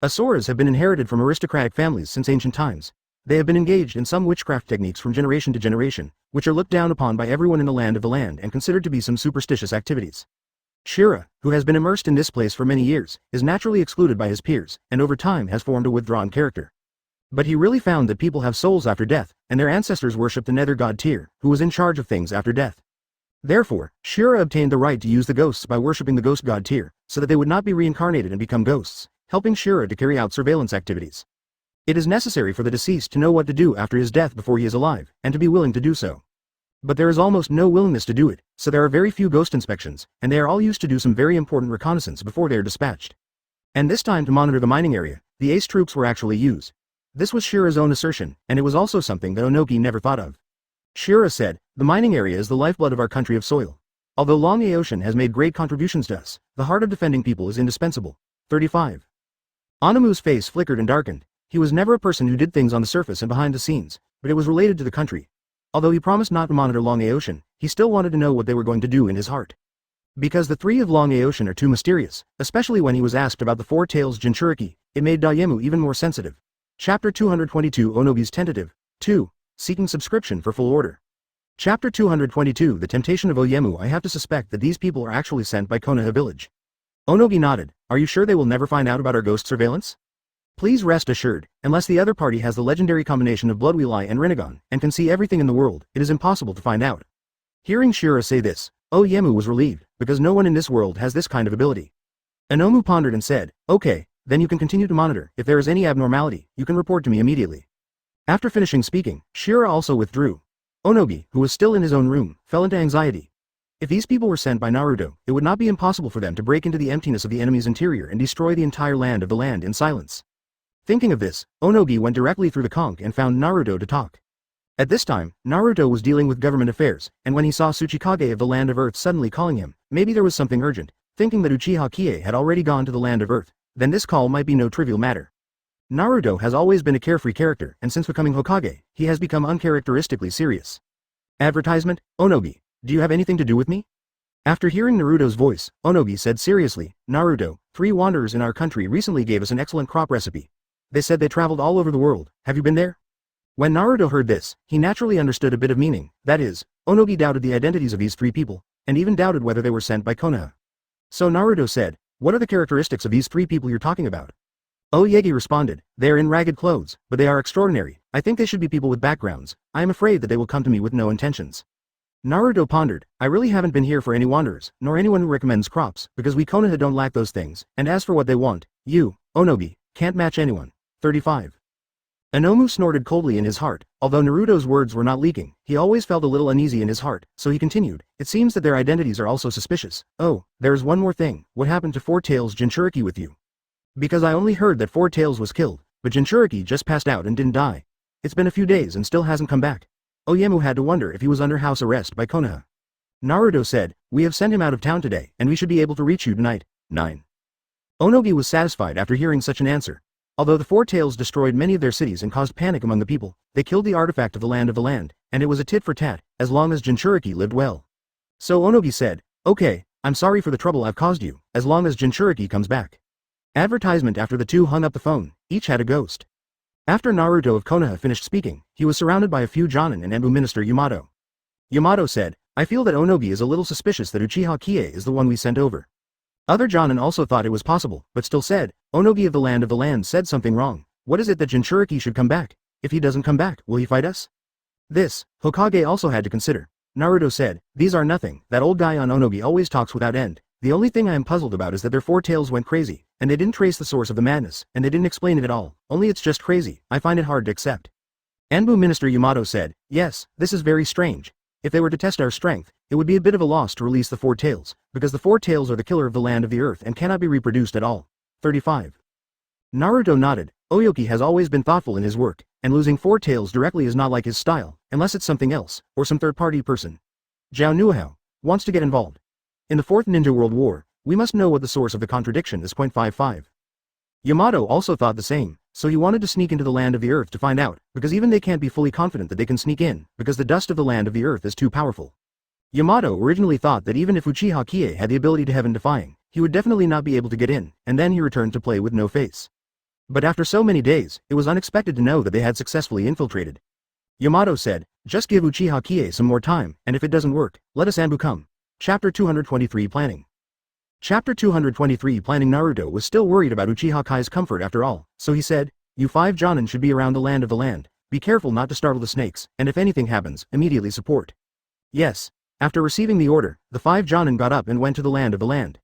Asuras have been inherited from aristocratic families since ancient times. They have been engaged in some witchcraft techniques from generation to generation, which are looked down upon by everyone in the land of the land and considered to be some superstitious activities. Shira, who has been immersed in this place for many years, is naturally excluded by his peers, and over time has formed a withdrawn character. But he really found that people have souls after death, and their ancestors worshipped the nether god Tyr, who was in charge of things after death. Therefore, Shira obtained the right to use the ghosts by worshipping the ghost god Tyr, so that they would not be reincarnated and become ghosts, helping Shira to carry out surveillance activities. It is necessary for the deceased to know what to do after his death before he is alive, and to be willing to do so. But there is almost no willingness to do it, so there are very few ghost inspections, and they are all used to do some very important reconnaissance before they are dispatched. And this time to monitor the mining area, the ace troops were actually used. This was Shira's own assertion, and it was also something that Onogi never thought of. Shira said, the mining area is the lifeblood of our country of soil. Although Long Aoshin has made great contributions to us, the heart of defending people is indispensable. 35. Anamu's face flickered and darkened. He was never a person who did things on the surface and behind the scenes, but it was related to the country. Although he promised not to monitor Long Aoshin, he still wanted to know what they were going to do in his heart. Because the 3 of Long Aoshin are too mysterious, especially when he was asked about the 4 tails Jinchuriki, it made Dayemu even more sensitive. Chapter 222 Onogi's Tentative. 2. Seeking subscription for full order. Chapter 222 The Temptation of Oyemu. I have to suspect that these people are actually sent by Konoha village. Onogi nodded. Are you sure they will never find out about our ghost surveillance? Please rest assured, unless the other party has the legendary combination of Bloodwheel Eye and Rinnegan, and can see everything in the world, it is impossible to find out. Hearing Shira say this, Oyemu was relieved, because no one in this world has this kind of ability. Anomu pondered and said, okay, then you can continue to monitor. If there is any abnormality, you can report to me immediately. After finishing speaking, Shira also withdrew. Onogi, who was still in his own room, fell into anxiety. If these people were sent by Naruto, it would not be impossible for them to break into the emptiness of the enemy's interior and destroy the entire land of the land in silence. Thinking of this, Onogi went directly through the conch and found Naruto to talk. At this time, Naruto was dealing with government affairs, and when he saw Tsuchikage of the Land of Earth suddenly calling him, maybe there was something urgent, thinking that Uchiha Qiye had already gone to the Land of Earth, then this call might be no trivial matter. Naruto has always been a carefree character, and since becoming Hokage, he has become uncharacteristically serious. Advertisement, Onogi, do you have anything to do with me? After hearing Naruto's voice, Onogi said seriously, Naruto, 3 wanderers in our country recently gave us an excellent crop recipe. They said they traveled all over the world, have you been there? When Naruto heard this, he naturally understood a bit of meaning, that is, Onogi doubted the identities of these 3 people, and even doubted whether they were sent by Konoha. So Naruto said, what are the characteristics of these 3 people you're talking about? Oyegi responded, they are in ragged clothes, but they are extraordinary, I think they should be people with backgrounds, I am afraid that they will come to me with no intentions. Naruto pondered, I really haven't been here for any wanderers, nor anyone who recommends crops, because we Konoha don't lack those things, and as for what they want, you, Onogi, can't match anyone. 35. Inomu snorted coldly in his heart, although Naruto's words were not leaking, he always felt a little uneasy in his heart, so he continued, it seems that their identities are also suspicious. Oh, there's one more thing, what happened to Four Tails Jinchuriki with you? Because I only heard that Four Tails was killed, but Jinchuriki just passed out and didn't die. It's been a few days and still hasn't come back. Oyemu had to wonder if he was under house arrest by Konoha. Naruto said, we have sent him out of town today, and we should be able to reach you tonight. 9. Onogi was satisfied after hearing such an answer. Although the Four Tails destroyed many of their cities and caused panic among the people, they killed the artifact of the land, and it was a tit for tat, as long as Jinchuriki lived well. So Onogi said, okay, I'm sorry for the trouble I've caused you, as long as Jinchuriki comes back. Advertisement. After the two hung up the phone, each had a ghost. After Naruto of Konoha finished speaking, he was surrounded by a few Jonin and Enbu Minister Yamato. Yamato said, I feel that Onogi is a little suspicious that Uchiha Qiye is the one we sent over. Other Jonin also thought it was possible, but still said, Onogi of the land said something wrong. What is it that Jinchuriki should come back? If he doesn't come back, will he fight us? This, Hokage also had to consider. Naruto said, these are nothing, that old guy on Onogi always talks without end. The only thing I am puzzled about is that their Four Tails went crazy, and they didn't trace the source of the madness, and they didn't explain it at all, only it's just crazy, I find it hard to accept. Enbu Minister Yamato said, yes, this is very strange. If they were to test our strength, it would be a bit of a loss to release the Four Tails, because the Four Tails are the killer of the land of the earth and cannot be reproduced at all. 35. Naruto nodded, Oyoki has always been thoughtful in his work, and losing Four Tails directly is not like his style, unless it's something else, or some third-party person. Zhao Nuohao wants to get involved. In the Fourth Ninja World War, we must know what the source of the contradiction is. 55. Yamato also thought the same, so he wanted to sneak into the land of the earth to find out, because even they can't be fully confident that they can sneak in, because the dust of the land of the earth is too powerful. Yamato originally thought that even if Uchiha Qiye had the ability to heaven-defying, he would definitely not be able to get in, and then he returned to play with no face. But after so many days, it was unexpected to know that they had successfully infiltrated. Yamato said, just give Uchiha Qiye some more time, and if it doesn't work, let us Anbu come. Chapter 223 Planning. Chapter 223 Planning. Naruto was still worried about Uchiha Kai's comfort after all, so he said, you 5 Jonin should be around the land, be careful not to startle the snakes, and if anything happens, immediately support. Yes. After receiving the order, the 5 Jonin got up and went to the land.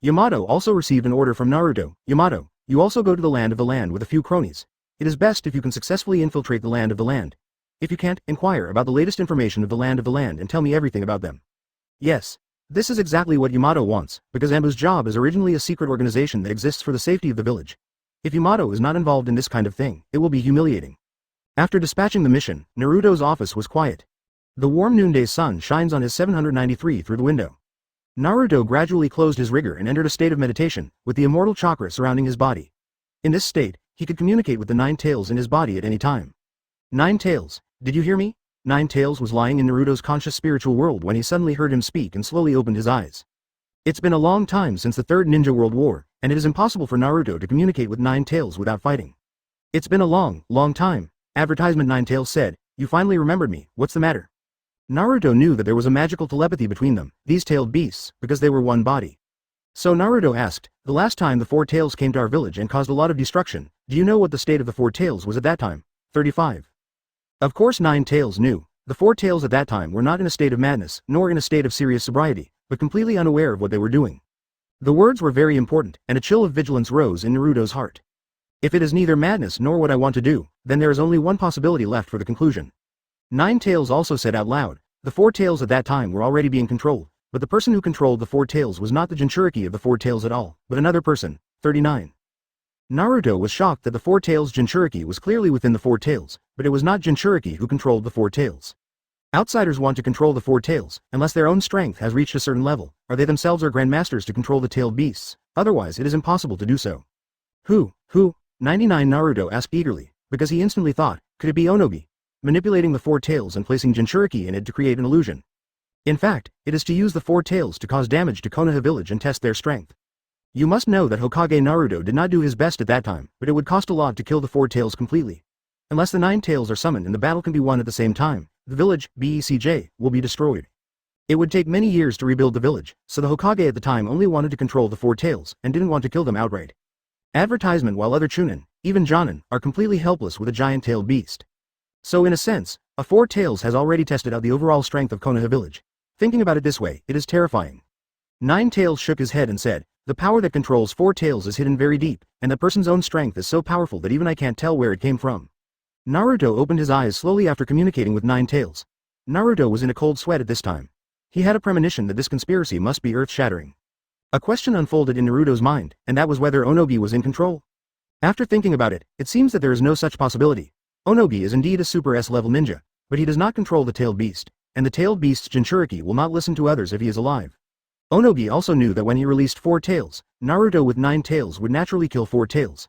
Yamato also received an order from Naruto, Yamato, you also go to the land with a few cronies. It is best if you can successfully infiltrate the land. If you can't, inquire about the latest information of the land and tell me everything about them. Yes. This is exactly what Yamato wants, because Anbu's job is originally a secret organization that exists for the safety of the village. If Yamato is not involved in this kind of thing, it will be humiliating. After dispatching the mission, Naruto's office was quiet. The warm noonday sun shines on his 793 through the window. Naruto gradually closed his rigor and entered a state of meditation, with the immortal chakra surrounding his body. In this state, he could communicate with the 9 tails in his body at any time. 9 tails, did you hear me? 9 Tails was lying in Naruto's conscious spiritual world when he suddenly heard him speak and slowly opened his eyes. It's been a long time since the Third Ninja World War, and it is impossible for Naruto to communicate with 9 Tails without fighting. It's been a long time. Advertisement. 9 Tails said, you finally remembered me, what's the matter? Naruto knew that there was a magical telepathy between them, these tailed beasts, because they were one body. So Naruto asked, the last time the 4 Tails came to our village and caused a lot of destruction, do you know what the state of the 4 Tails was at that time? 35. Of course 9 Tails knew. The 4 Tails at that time were not in a state of madness, nor in a state of serious sobriety, but completely unaware of what they were doing. The words were very important, and a chill of vigilance rose in Naruto's heart. If it is neither madness nor what I want to do, then there is only one possibility left for the conclusion. 9 Tails also said out loud, the 4 Tails at that time were already being controlled, but the person who controlled the 4 Tails was not the Jinchuriki of the 4 Tails at all, but another person. 39. Naruto was shocked that the 4 Tails Jinchuriki was clearly within the 4 Tails, but it was not Jinchuriki who controlled the 4 Tails. Outsiders want to control the 4 Tails, unless their own strength has reached a certain level, or they themselves are grandmasters to control the tailed beasts, otherwise it is impossible to do so. Who? 99 Naruto asked eagerly, because he instantly thought, could it be Onogi? Manipulating the 4 Tails and placing Jinchuriki in it to create an illusion. In fact, it is to use the four tails to cause damage to Konoha village and test their strength. You must know that Hokage Naruto did not do his best at that time, but it would cost a lot to kill the four tails completely. Unless the 9 tails are summoned and the battle can be won at the same time, the village, BECJ, will be destroyed. It would take many years to rebuild the village, so the Hokage at the time only wanted to control the four tails, and didn't want to kill them outright. Advertisement while other Chunin, even Jonin, are completely helpless with a giant-tailed beast. So in a sense, a four tails has already tested out the overall strength of Konoha village. Thinking about it this way, it is terrifying. 9 tails shook his head and said, the power that controls four tails is hidden very deep, and the person's own strength is so powerful that even I can't tell where it came from. Naruto opened his eyes slowly after communicating with 9 tails. Naruto was in a cold sweat at this time. He had a premonition that this conspiracy must be earth-shattering. A question unfolded in Naruto's mind, and that was whether Onogi was in control. After thinking about it, it seems that there is no such possibility. Onogi is indeed a Super S-level ninja, but he does not control the tailed beast, and the tailed beast's Jinchuriki will not listen to others if he is alive. Onogi also knew that when he released 4 tails, Naruto with 9 tails would naturally kill 4 tails.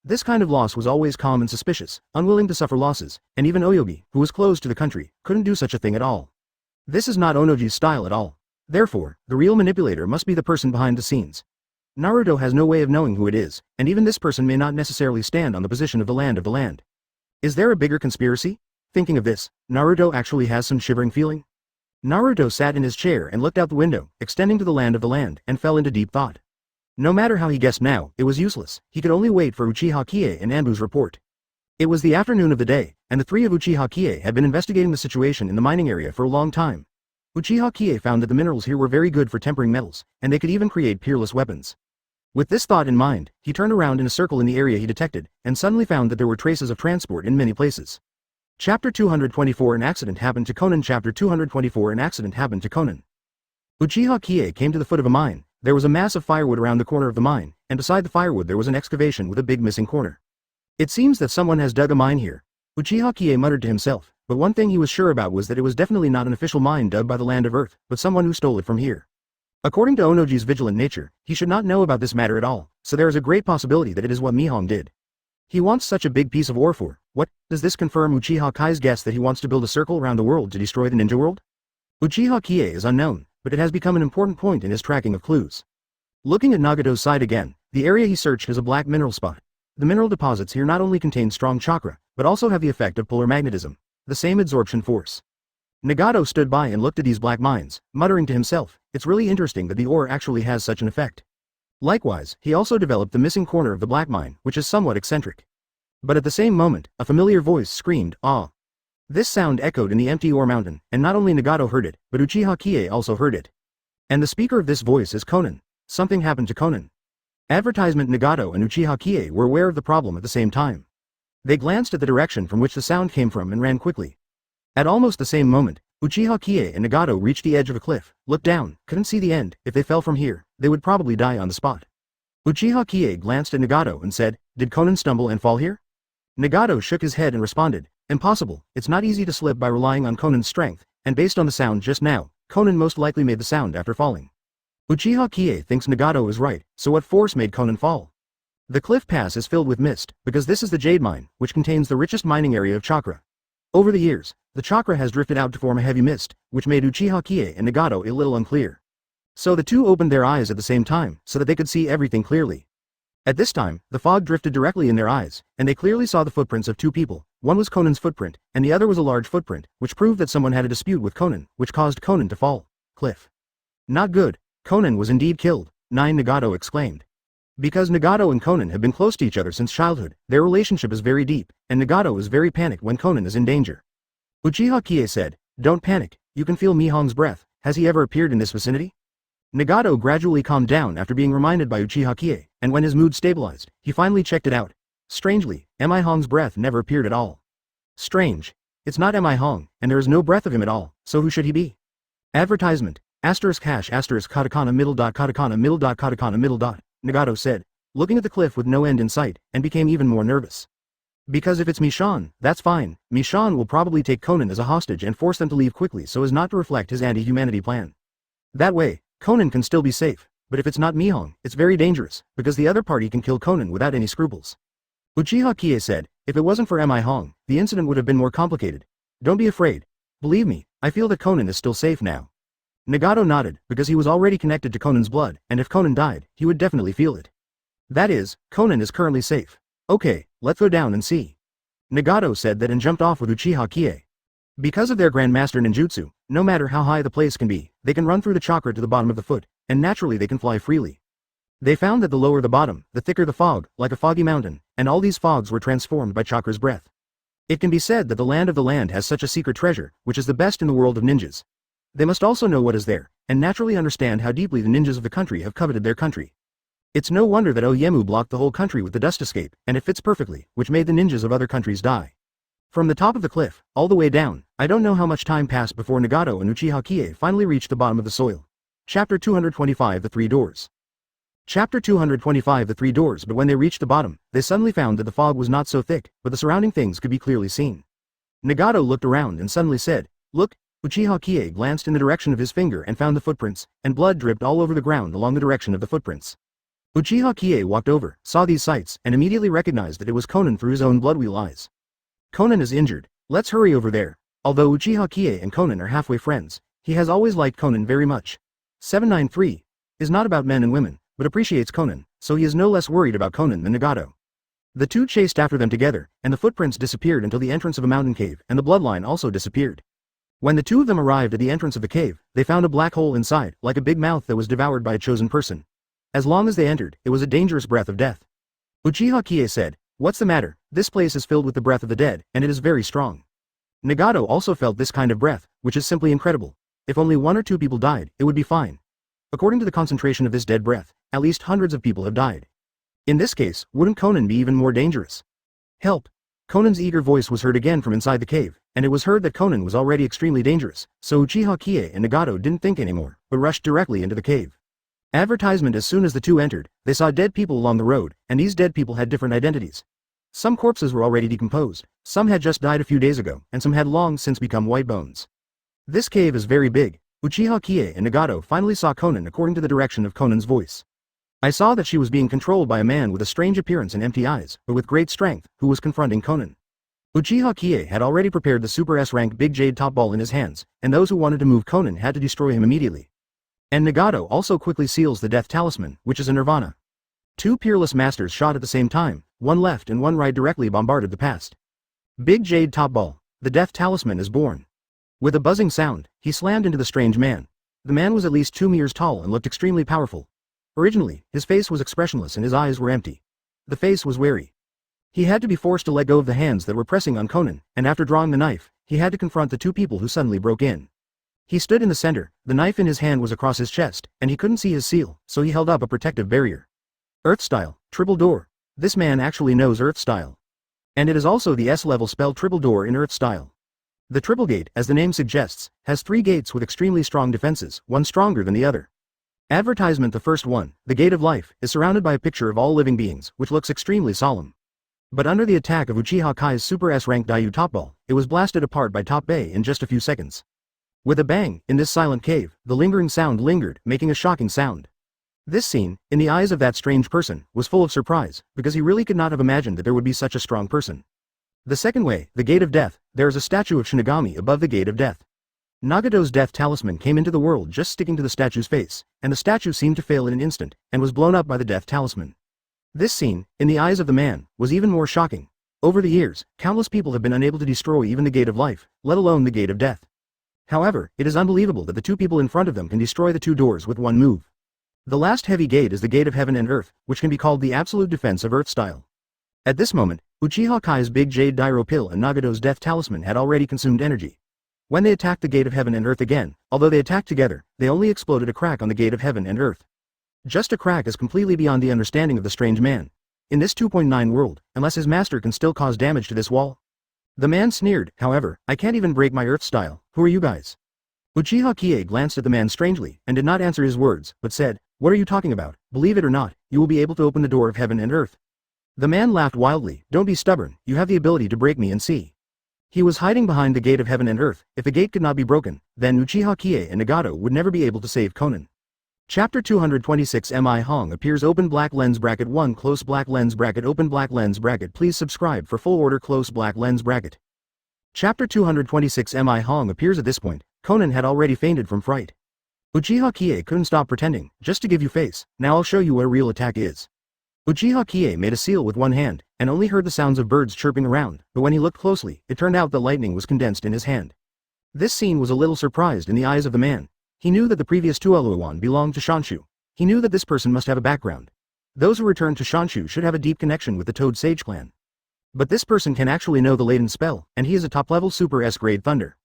This kind of loss was always calm and suspicious, unwilling to suffer losses, and even Oyogi, who was close to the country, couldn't do such a thing at all. This is not Onogi's style at all. Therefore, the real manipulator must be the person behind the scenes. Naruto has no way of knowing who it is, and even this person may not necessarily stand on the position of the land. Is there a bigger conspiracy? Thinking of this, Naruto actually has some shivering feeling. Naruto sat in his chair and looked out the window, extending to the land, and fell into deep thought. No matter how he guessed now, it was useless. He could only wait for Uchiha Qiye and Anbu's report. It was the afternoon of the day, and the 3 of Uchiha Qiye had been investigating the situation in the mining area for a long time. Uchiha Qiye found that the minerals here were very good for tempering metals, and they could even create peerless weapons. With this thought in mind, he turned around in a circle in the area he detected, and suddenly found that there were traces of transport in many places. Chapter 224 An accident happened to Konan. Chapter 224 An accident happened to Konan. Uchiha Qiye came to the foot of a mine. There was a mass of firewood around the corner of the mine, and beside the firewood there was an excavation with a big missing corner. It seems that someone has dug a mine here. Uchiha Qiye muttered to himself, but one thing he was sure about was that it was definitely not an official mine dug by the land of Earth, but someone who stole it from here. According to Onogi's vigilant nature, he should not know about this matter at all, so there is a great possibility that it is what Mihong did. He wants such a big piece of ore for. What? Does this confirm Uchiha Kai's guess that he wants to build a circle around the world to destroy the ninja world? Uchiha Qiye is unknown, but it has become an important point in his tracking of clues. Looking at Nagato's side again, the area he searched is a black mineral spot. The mineral deposits here not only contain strong chakra, but also have the effect of polar magnetism, the same absorption force. Nagato stood by and looked at these black mines, muttering to himself, it's really interesting that the ore actually has such an effect. Likewise, he also developed the missing corner of the black mine, which is somewhat eccentric. But at the same moment, a familiar voice screamed, "Ah!" This sound echoed in the empty ore mountain, and not only Nagato heard it, but Uchiha Qiye also heard it. And the speaker of this voice is Konan. Something happened to Konan. Advertisement Nagato and Uchiha Qiye were aware of the problem at the same time. They glanced at the direction from which the sound came from and ran quickly. At almost the same moment, Uchiha Qiye and Nagato reached the edge of a cliff, looked down, couldn't see the end. If they fell from here, they would probably die on the spot. Uchiha Qiye glanced at Nagato and said, "Did Konan stumble and fall here?" Nagato shook his head and responded, "Impossible, it's not easy to slip by relying on Konan's strength, and based on the sound just now, Konan most likely made the sound after falling." Uchiha Qiye thinks Nagato is right, so what force made Konan fall? The cliff pass is filled with mist, because this is the jade mine, which contains the richest mining area of chakra. Over the years, the chakra has drifted out to form a heavy mist, which made Uchiha Qiye and Nagato a little unclear. So the two opened their eyes at the same time, so that they could see everything clearly. At this time, the fog drifted directly in their eyes, and they clearly saw the footprints of 2 people. One was Konan's footprint, and the other was a large footprint, which proved that someone had a dispute with Konan, which caused Konan to fall. Cliff. Not good. Konan was indeed killed, Nagato exclaimed. Because Nagato and Konan have been close to each other since childhood, their relationship is very deep, and Nagato is very panicked when Konan is in danger. Uchiha Qiye said, "Don't panic, you can feel Mihong's breath. Has he ever appeared in this vicinity?" Nagato gradually calmed down after being reminded by Uchiha Qiye, and when his mood stabilized, he finally checked it out. Strangely, Mihong's breath never appeared at all. Strange. It's not Mihong, and there is no breath of him at all, so who should he be? Advertisement. *# katakana middle dot katakana middle dot katakana middle dot, Nagato said, looking at the cliff with no end in sight, and became even more nervous. Because if it's Mishon, that's fine. Mishon will probably take Konan as a hostage and force them to leave quickly so as not to reflect his anti-humanity plan. That way, Konan can still be safe, but if it's not Mihong, it's very dangerous, because the other party can kill Konan without any scruples. Uchiha Qiye said, if it wasn't for Mihong, the incident would have been more complicated. Don't be afraid. Believe me, I feel that Konan is still safe now. Nagato nodded, because he was already connected to Conan's blood, and if Conan died, he would definitely feel it. That is, Conan is currently safe. Okay, let's go down and see. Nagato said that and jumped off with Uchiha Qiye. Because of their grandmaster ninjutsu, no matter how high the place can be, they can run through the chakra to the bottom of the foot, and naturally they can fly freely. They found that the lower the bottom, the thicker the fog, like a foggy mountain, and all these fogs were transformed by chakra's breath. It can be said that the land has such a secret treasure, which is the best in the world of ninjas. They must also know what is there, and naturally understand how deeply the ninjas of the country have coveted their country. It's no wonder that Oyemu blocked the whole country with the dust escape, and it fits perfectly, which made the ninjas of other countries die. From the top of the cliff, all the way down, I don't know how much time passed before Nagato and Uchiha Qiye finally reached the bottom of the soil. Chapter 225 The Three Doors. Chapter 225 The Three Doors. But when they reached the bottom, they suddenly found that the fog was not so thick, but the surrounding things could be clearly seen. Nagato looked around and suddenly said, "Look." Uchiha Qiye glanced in the direction of his finger and found the footprints, and blood dripped all over the ground along the direction of the footprints. Uchiha Qiye walked over, saw these sights, and immediately recognized that it was Conan through his own blood-wheel eyes. Conan is injured. Let's hurry over there. Although Uchiha Qiye and Conan are halfway friends, he has always liked Conan very much. 793 is not about men and women, but appreciates Conan, so he is no less worried about Conan than Nagato. The two chased after them together, and the footprints disappeared until the entrance of a mountain cave, and the bloodline also disappeared. When the two of them arrived at the entrance of the cave, they found a black hole inside, like a big mouth that was devoured by a chosen person. As long as they entered, it was a dangerous breath of death. Uchiha Qiye said, "What's the matter? This place is filled with the breath of the dead, and it is very strong." Nagato also felt this kind of breath, which is simply incredible. If only one or two people died, it would be fine. According to the concentration of this dead breath, at least hundreds of people have died. In this case, wouldn't Conan be even more dangerous? Help! Conan's eager voice was heard again from inside the cave, and it was heard that Conan was already extremely dangerous, so Uchiha Qiye and Nagato didn't think anymore, but rushed directly into the cave. Advertisement. As soon as the two entered, they saw dead people along the road, and these dead people had different identities. Some corpses were already decomposed, some had just died a few days ago, and some had long since become white bones. This cave is very big. Uchiha Qiye and Nagato finally saw Conan according to the direction of Conan's voice. I saw that she was being controlled by a man with a strange appearance and empty eyes, but with great strength, who was confronting Conan. Uchiha Qiye had already prepared the Super S-rank big jade top ball in his hands, and those who wanted to move Conan had to destroy him immediately. And Nagato also quickly seals the death talisman, which is a nirvana. Two peerless masters shot at the same time, one left and one right directly bombarded the past. Big jade top ball. The death talisman is born. With a buzzing sound, he slammed into the strange man. The man was at least 2 meters tall and looked extremely powerful. Originally, his face was expressionless and his eyes were empty. The face was wary. He had to be forced to let go of the hands that were pressing on Conan, and after drawing the knife, he had to confront the two people who suddenly broke in. He stood in the center, the knife in his hand was across his chest, and he couldn't see his seal, so he held up a protective barrier. Earth style, triple door. This man actually knows Earth style. And it is also the S-level spell triple door in Earth style. The triple gate, as the name suggests, has 3 gates with extremely strong defenses, one stronger than the other. Advertisement. The first one, the Gate of Life, is surrounded by a picture of all living beings, which looks extremely solemn. But under the attack of Uchiha Kai's Super S-rank Daiyu top ball, it was blasted apart by Top Bay in just a few seconds. With a bang, in this silent cave, the lingering sound lingered, making a shocking sound. This scene, in the eyes of that strange person, was full of surprise, because he really could not have imagined that there would be such a strong person. The second way, the Gate of Death, there is a statue of Shinigami above the Gate of Death. Nagato's death talisman came into the world just sticking to the statue's face, and the statue seemed to fail in an instant, and was blown up by the death talisman. This scene, in the eyes of the man, was even more shocking. Over the years, countless people have been unable to destroy even the Gate of Life, let alone the Gate of Death. However, it is unbelievable that the two people in front of them can destroy the 2 doors with one move. The last heavy gate is the Gate of Heaven and Earth, which can be called the absolute defense of Earth style. At this moment, Uchiha Kai's big jade Dairo pill and Nagato's death talisman had already consumed energy. When they attacked the Gate of Heaven and Earth again, although they attacked together, they only exploded a crack on the Gate of Heaven and Earth. Just a crack is completely beyond the understanding of the strange man. In this 2.9 world, unless his master can still cause damage to this wall. The man sneered, however, "I can't even break my Earth style, who are you guys?" Uchiha Qiye glanced at the man strangely, and did not answer his words, but said, "What are you talking about? Believe it or not, you will be able to open the door of heaven and earth." The man laughed wildly, "Don't be stubborn, you have the ability to break me and see." He was hiding behind the Gate of Heaven and Earth. If the gate could not be broken, then Uchiha Qiye and Nagato would never be able to save Conan. Chapter 226 Mi Hong appears open black lens bracket 1 close black lens bracket open black lens bracket. Please subscribe for full order close black lens bracket. Chapter 226 Mi Hong appears. At this point, Conan had already fainted from fright. Uchiha Qiye couldn't stop pretending, just to give you face, now I'll show you what a real attack is. Uchiha Qiye made a seal with one hand, and only heard the sounds of birds chirping around, but when he looked closely, it turned out that lightning was condensed in his hand. This scene was a little surprised in the eyes of the man. He knew that the previous two Eluan belonged to Shanshu. He knew that this person must have a background. Those who returned to Shanshu should have a deep connection with the Toad Sage clan. But this person can actually know the latent spell, and he is a top-level Super S-grade Thunder.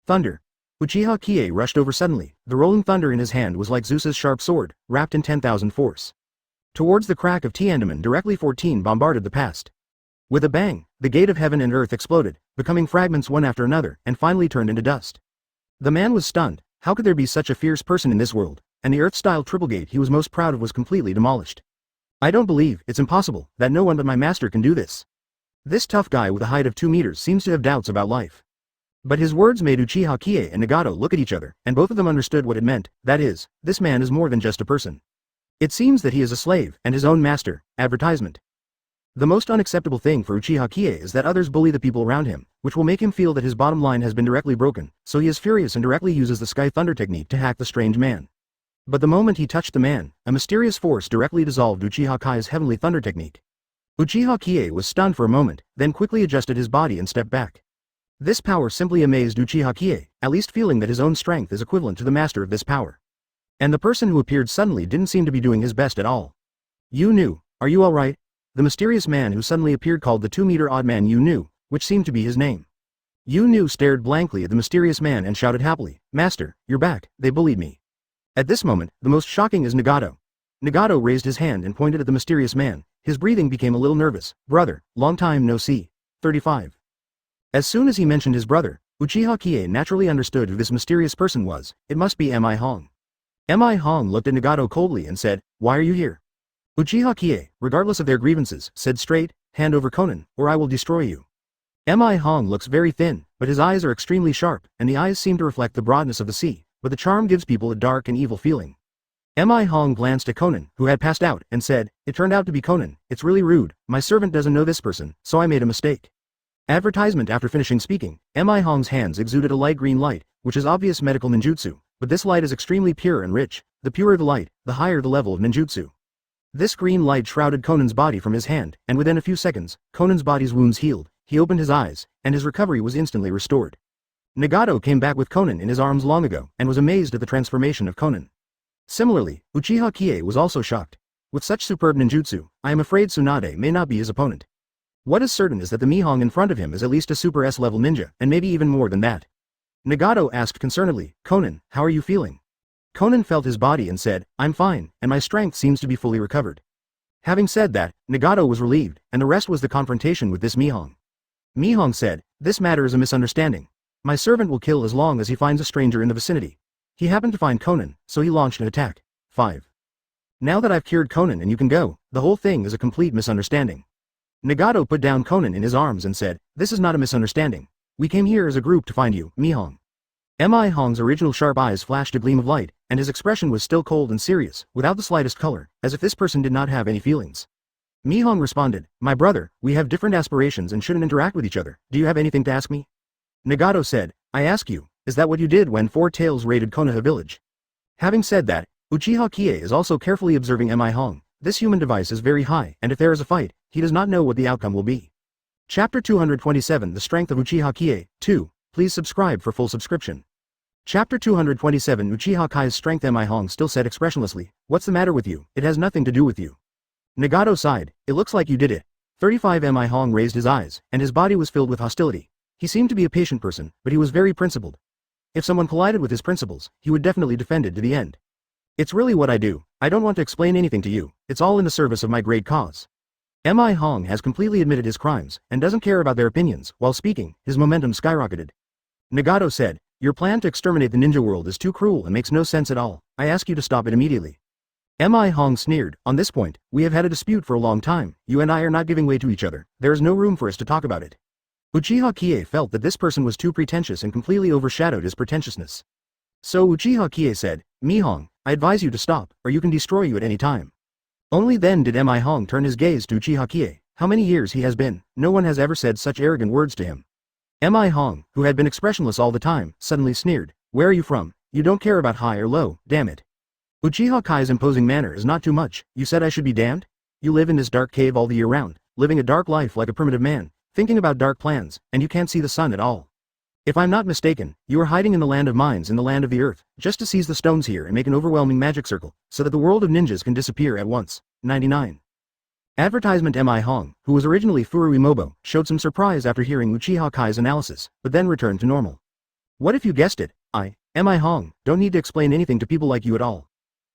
Thunder. Uchiha Qiye rushed over suddenly. The rolling thunder in his hand was like Zeus's sharp sword, wrapped in 10,000 force. Towards the crack of Tiandamen directly 14 bombarded the past. With a bang, the gate of heaven and earth exploded, becoming fragments one after another, and finally turned into dust. The man was stunned. How could there be such a fierce person in this world? And the earth-style triple gate he was most proud of was completely demolished. I don't believe, it's impossible, that no one but my master can do this. This tough guy with a height of 2 meters seems to have doubts about life. But his words made Uchiha Qiye and Nagato look at each other, and both of them understood what it meant, that is, this man is more than just a person. It seems that he is a slave, and his own master, advertisement. The most unacceptable thing for Uchiha Qiye is that others bully the people around him, which will make him feel that his bottom line has been directly broken, so he is furious and directly uses the Sky Thunder technique to hack the strange man. But the moment he touched the man, a mysterious force directly dissolved Uchiha Qiye's heavenly thunder technique. Uchiha Qiye was stunned for a moment, then quickly adjusted his body and stepped back. This power simply amazed Uchiha Qiye, at least feeling that his own strength is equivalent to the master of this power. And the person who appeared suddenly didn't seem to be doing his best at all. You knew, are you alright? The mysterious man who suddenly appeared called the 2-meter odd man You Knew, which seemed to be his name. You Knew stared blankly at the mysterious man and shouted happily, Master, you're back, they bullied me. At this moment, the most shocking is Nagato. Nagato raised his hand and pointed at the mysterious man. His breathing became a little nervous. Brother, long time no see. 35. As soon as he mentioned his brother, Uchiha Qiye naturally understood who this mysterious person was. It must be Mi Hong. Mi Hong looked at Nagato coldly and said, Why are you here? Uchiha Qiye, regardless of their grievances, said straight, Hand over Konan, or I will destroy you. Mi Hong looks very thin, but his eyes are extremely sharp, and the eyes seem to reflect the broadness of the sea, but the charm gives people a dark and evil feeling. Mi Hong glanced at Konan, who had passed out, and said, It turned out to be Konan. It's really rude, my servant doesn't know this person, so I made a mistake. Advertisement. After finishing speaking, Mi Hong's hands exuded a light green light, which is obvious medical ninjutsu, but this light is extremely pure and rich. The purer the light, the higher the level of ninjutsu. This green light shrouded Konan's body from his hand, and within a few seconds, Konan's body's wounds healed, he opened his eyes, and his recovery was instantly restored. Nagato came back with Konan in his arms long ago, and was amazed at the transformation of Konan. Similarly, Uchiha Qiye was also shocked. With such superb ninjutsu, I am afraid Tsunade may not be his opponent. What is certain is that the Mihong in front of him is at least a Super S-level ninja, and maybe even more than that. Nagato asked concernedly, Konan, how are you feeling? Konan felt his body and said, I'm fine, and my strength seems to be fully recovered. Having said that, Nagato was relieved, and the rest was the confrontation with this Mihong. Mihong said, This matter is a misunderstanding. My servant will kill as long as he finds a stranger in the vicinity. He happened to find Konan, so he launched an attack. 5. Now that I've cured Konan and you can go, the whole thing is a complete misunderstanding. Nagato put down Konan in his arms and said, This is not a misunderstanding. We came here as a group to find you, Mihong. Mi Hong's original sharp eyes flashed a gleam of light, and his expression was still cold and serious, without the slightest color, as if this person did not have any feelings. Mihong responded, My brother, we have different aspirations and shouldn't interact with each other. Do you have anything to ask me? Nagato said, I ask you, is that what you did when Four Tails raided Konoha village? Having said that, Uchiha Qiye is also carefully observing Mi Hong. This human device is very high, and if there is a fight, he does not know what the outcome will be. Chapter 227 The Strength of Uchiha Qiye, 2. Please subscribe for full subscription. Chapter 227 Uchiha Qiye's Strength. Mi Hong still said expressionlessly, What's the matter with you? It has nothing to do with you. Nagato sighed, It looks like you did it. 35 Mi Hong raised his eyes, and his body was filled with hostility. He seemed to be a patient person, but he was very principled. If someone collided with his principles, he would definitely defend it to the end. It's really what I do. I don't want to explain anything to you. It's all in the service of my great cause. Mi Hong has completely admitted his crimes, and doesn't care about their opinions. While speaking, his momentum skyrocketed. Nagato said, Your plan to exterminate the ninja world is too cruel and makes no sense at all. I ask you to stop it immediately. Mi Hong sneered, On this point, we have had a dispute for a long time. You and I are not giving way to each other. There is no room for us to talk about it. Uchiha Qiye felt that this person was too pretentious and completely overshadowed his pretentiousness. So Uchiha Qiye said, Mihong, I advise you to stop, or you can destroy you at any time. Only then did Mi Hong turn his gaze to Uchiha Qiye. How many years he has been, no one has ever said such arrogant words to him. Mi Hong, who had been expressionless all the time, suddenly sneered, Where are you from? You don't care about high or low, damn it. Uchiha Kai's imposing manner is not too much. You said I should be damned? You live in this dark cave all the year round, living a dark life like a primitive man, thinking about dark plans, and you can't see the sun at all. If I'm not mistaken, you are hiding in the land of mines in the land of the earth, just to seize the stones here and make an overwhelming magic circle, so that the world of ninjas can disappear at once. 99. Advertisement. Mi Hong, who was originally Furui Mobo, showed some surprise after hearing Uchiha Kai's analysis, but then returned to normal. What if you guessed it? Mi Hong, don't need to explain anything to people like you at all.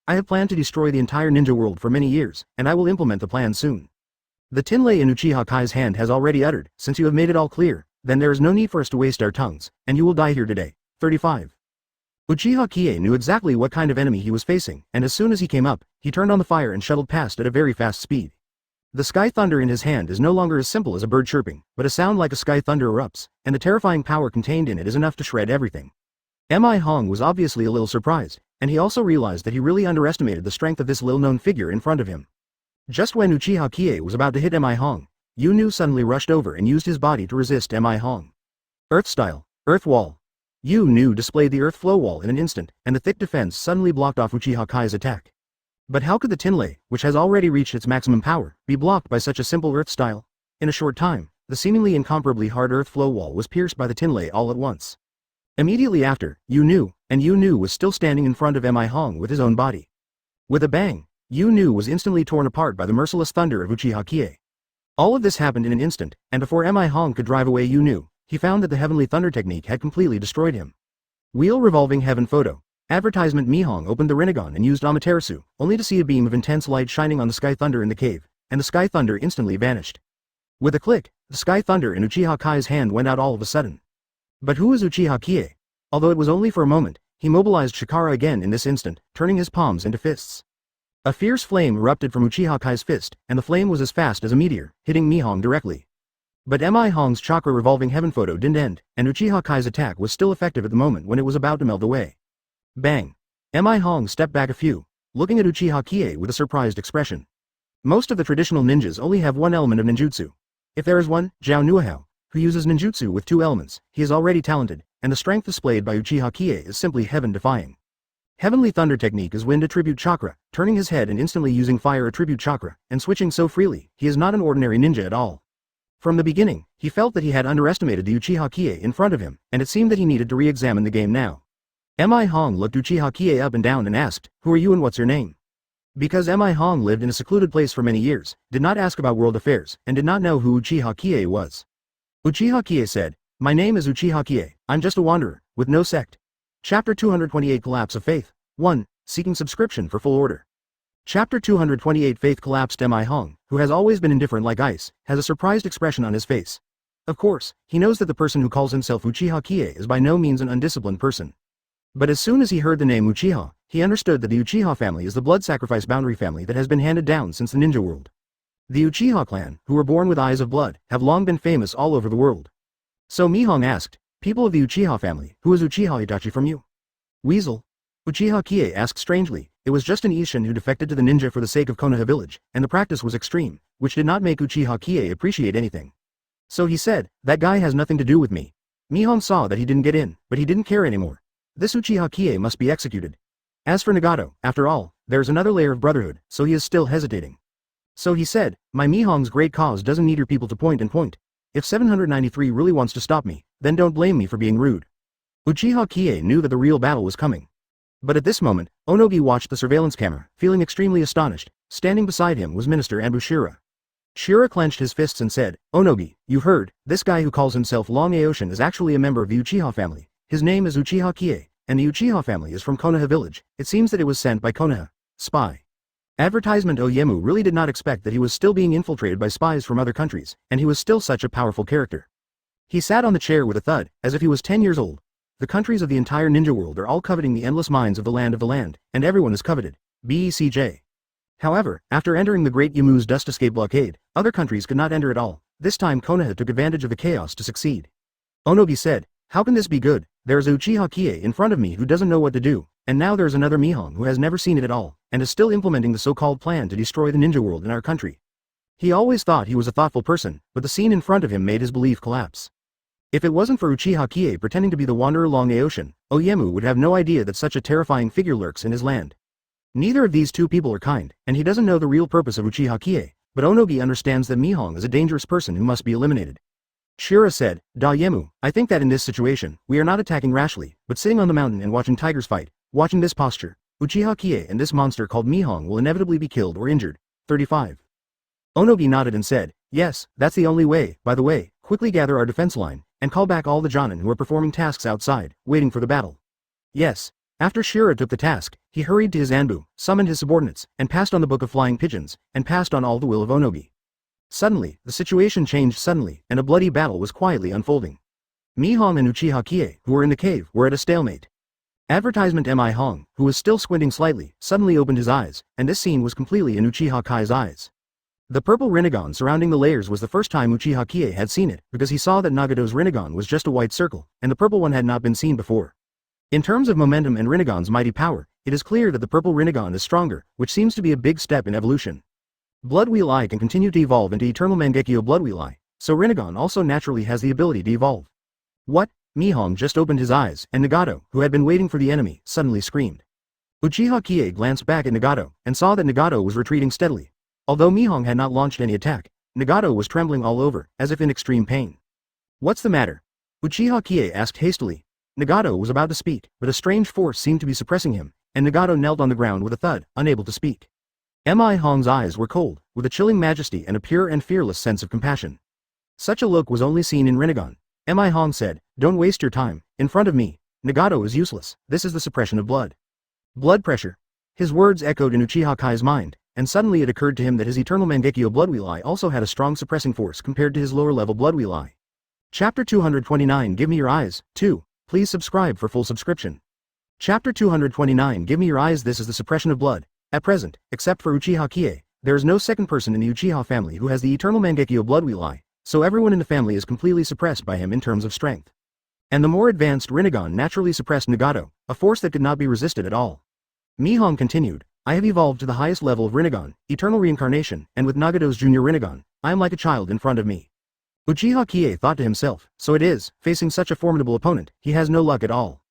I have planned to destroy the entire ninja world for many years, and I will implement the plan soon. The tinlay in Uchiha Kai's hand has already uttered, since you have made it all clear, then there is no need for us to waste our tongues, and you will die here today. 35. Uchiha Qiye knew exactly what kind of enemy he was facing, and as soon as he came up, he turned on the fire and shuttled past at a very fast speed. The sky thunder in his hand is no longer as simple as a bird chirping, but a sound like a sky thunder erupts, and the terrifying power contained in it is enough to shred everything. Mi Hong was obviously a little surprised, and he also realized that he really underestimated the strength of this little-known figure in front of him. Just when Uchiha Qiye was about to hit Mi Hong, Yu suddenly rushed over and used his body to resist Mi Hong. Earth Style, Earth Wall. Yu displayed the Earth Flow Wall in an instant, and the thick defense suddenly blocked off Uchiha Kai's attack. But how could the tinlay, which has already reached its maximum power, be blocked by such a simple Earth Style? In a short time, the seemingly incomparably hard Earth Flow Wall was pierced by the tinlay all at once. Immediately after, Yu was still standing in front of Mi Hong with his own body. With a bang, Yu was instantly torn apart by the merciless thunder of Uchiha Qiye. All of this happened in an instant, and before Mi Hong could drive away Yu, he found that the Heavenly Thunder technique had completely destroyed him. Wheel Revolving Heaven Photo. Advertisement. Mi Hong opened the Rinnegan and used Amaterasu, only to see a beam of intense light shining on the Sky Thunder in the cave, and the Sky Thunder instantly vanished. With a click, the Sky Thunder in Uchiha Kai's hand went out all of a sudden. But who is Uchiha Qiye? Although it was only for a moment, he mobilized Chikara again in this instant, turning his palms into fists. A fierce flame erupted from Uchiha Kai's fist, and the flame was as fast as a meteor, hitting Mi Hong directly. But Mi Hong's chakra revolving heaven photo didn't end, and Uchiha Kai's attack was still effective at the moment when it was about to melt away. Bang! Mi Hong stepped back a few, looking at Uchiha Qiye with a surprised expression. Most of the traditional ninjas only have one element of ninjutsu. If there is one, Zhao Nuahao, who uses ninjutsu with two elements, he is already talented, and the strength displayed by Uchiha Qiye is simply heaven-defying. Heavenly Thunder technique is wind attribute chakra, turning his head and instantly using fire attribute chakra, and switching so freely, he is not an ordinary ninja at all. From the beginning, he felt that he had underestimated the Uchiha Qiye in front of him, and it seemed that he needed to re-examine the game now. Mi Hong looked Uchiha Qiye up and down and asked, "Who are you and what's your name?" Because Mi Hong lived in a secluded place for many years, did not ask about world affairs, and did not know who Uchiha Qiye was. Uchiha Qiye said, "My name is Uchiha Qiye, I'm just a wanderer, with no sect." Chapter 228 Collapse of Faith. 1. Seeking subscription for full order. Chapter 228 Faith collapsed. Mi Hong, who has always been indifferent like ice, has a surprised expression on his face. Of course, he knows that the person who calls himself Uchiha Qiye is by no means an undisciplined person. But as soon as he heard the name Uchiha, he understood that the Uchiha family is the blood sacrifice boundary family that has been handed down since the ninja world. The Uchiha clan, who were born with eyes of blood, have long been famous all over the world. So Mi Hong asked, "People of the Uchiha family, who is Uchiha Itachi from you?" "Weasel." Uchiha Qiye asked strangely. It was just an Ishin who defected to the ninja for the sake of Konoha village, and the practice was extreme, which did not make Uchiha Qiye appreciate anything. So he said, "That guy has nothing to do with me." Mi Hong saw that he didn't get in, but he didn't care anymore. This Uchiha Qiye must be executed. As for Nagato, after all, there's another layer of brotherhood, so he is still hesitating. So he said, "My Mi Hong's great cause doesn't need your people to point and point. If 793 really wants to stop me, then don't blame me for being rude." Uchiha Qiye knew that the real battle was coming. But at this moment, Onogi watched the surveillance camera, feeling extremely astonished. Standing beside him was Minister Anbu. Shira clenched his fists and said, "Onogi, you heard, this guy who calls himself Long Aoshin is actually a member of the Uchiha family. His name is Uchiha Qiye, and the Uchiha family is from Konoha village. It seems that it was sent by Konoha. Spy." Advertisement. Oyemu really did not expect that he was still being infiltrated by spies from other countries, and he was still such a powerful character. He sat on the chair with a thud, as if he was 10 years old. The countries of the entire ninja world are all coveting the endless mines of the land, and everyone is coveted. BECJ. However, after entering the Great Yamu's Dust Escape blockade, other countries could not enter at all. This time Konoha took advantage of the chaos to succeed. Onogi said, "How can this be good? There is Uchiha Qiye in front of me who doesn't know what to do, and now there is another Mi Hong who has never seen it at all, and is still implementing the so-called plan to destroy the ninja world in our country." He always thought he was a thoughtful person, but the scene in front of him made his belief collapse. If it wasn't for Uchiha Qiye pretending to be the wanderer along the ocean, Oyemu would have no idea that such a terrifying figure lurks in his land. Neither of these two people are kind, and he doesn't know the real purpose of Uchiha Qiye, but Onogi understands that Mihong is a dangerous person who must be eliminated. Shira said, Oyemu, I think that in this situation, we are not attacking rashly, but sitting on the mountain and watching tigers fight. Watching this posture, Uchiha Qiye and this monster called Mihong will inevitably be killed or injured. 35. Onogi nodded and said, yes, that's the only way. By the way, quickly gather our defense line, and call back all the Jonin who are performing tasks outside, waiting for the battle. Yes. After Shira took the task, he hurried to his Anbu, summoned his subordinates, and passed on the Book of Flying Pigeons, and passed on all the will of Onogi. Suddenly, the situation changed suddenly, and a bloody battle was quietly unfolding. Mihong and Uchiha Qiye, who were in the cave, were at a stalemate. Advertisement Mihong, who was still squinting slightly, suddenly opened his eyes, and this scene was completely in Uchiha Kai's eyes. The purple Rinnegan surrounding the layers was the first time Uchiha Qiye had seen it, because he saw that Nagato's Rinnegan was just a white circle, and the purple one had not been seen before. In terms of momentum and Rinnegan's mighty power, it is clear that the purple Rinnegan is stronger, which seems to be a big step in evolution. Blood Wheel Eye can continue to evolve into Eternal Mangekyo Blood Wheel Eye, so Rinnegan also naturally has the ability to evolve. What? Mihong just opened his eyes, and Nagato, who had been waiting for the enemy, suddenly screamed. Uchiha Qiye glanced back at Nagato, and saw that Nagato was retreating steadily. Although Mihong had not launched any attack, Nagato was trembling all over, as if in extreme pain. What's the matter? Uchiha Qiye asked hastily. Nagato was about to speak, but a strange force seemed to be suppressing him, and Nagato knelt on the ground with a thud, unable to speak. Mihong's eyes were cold, with a chilling majesty and a pure and fearless sense of compassion. Such a look was only seen in Rinnegan. Mihong said, don't waste your time, in front of me. Nagato is useless, this is the suppression of blood. Blood pressure. His words echoed in Uchiha Kai's mind, and suddenly it occurred to him that his Eternal Mangekyo Blood Wheel Eye also had a strong suppressing force compared to his lower level Blood Wheel Eye. Chapter 229 Give me your eyes, 2. Please subscribe for full subscription. Chapter 229 Give me your eyes. This is the suppression of blood. At present, except for Uchiha Qiye, there is no second person in the Uchiha family who has the Eternal Mangekyo Blood Wheel Eye, so everyone in the family is completely suppressed by him in terms of strength. And the more advanced Rinnegan naturally suppressed Nagato, a force that could not be resisted at all. Mihong continued, I have evolved to the highest level of Rinnegan, Eternal Reincarnation, and with Nagato's Junior Rinnegan, I am like a child in front of me. Uchiha Qiye thought to himself, so it is, facing such a formidable opponent, he has no luck at all.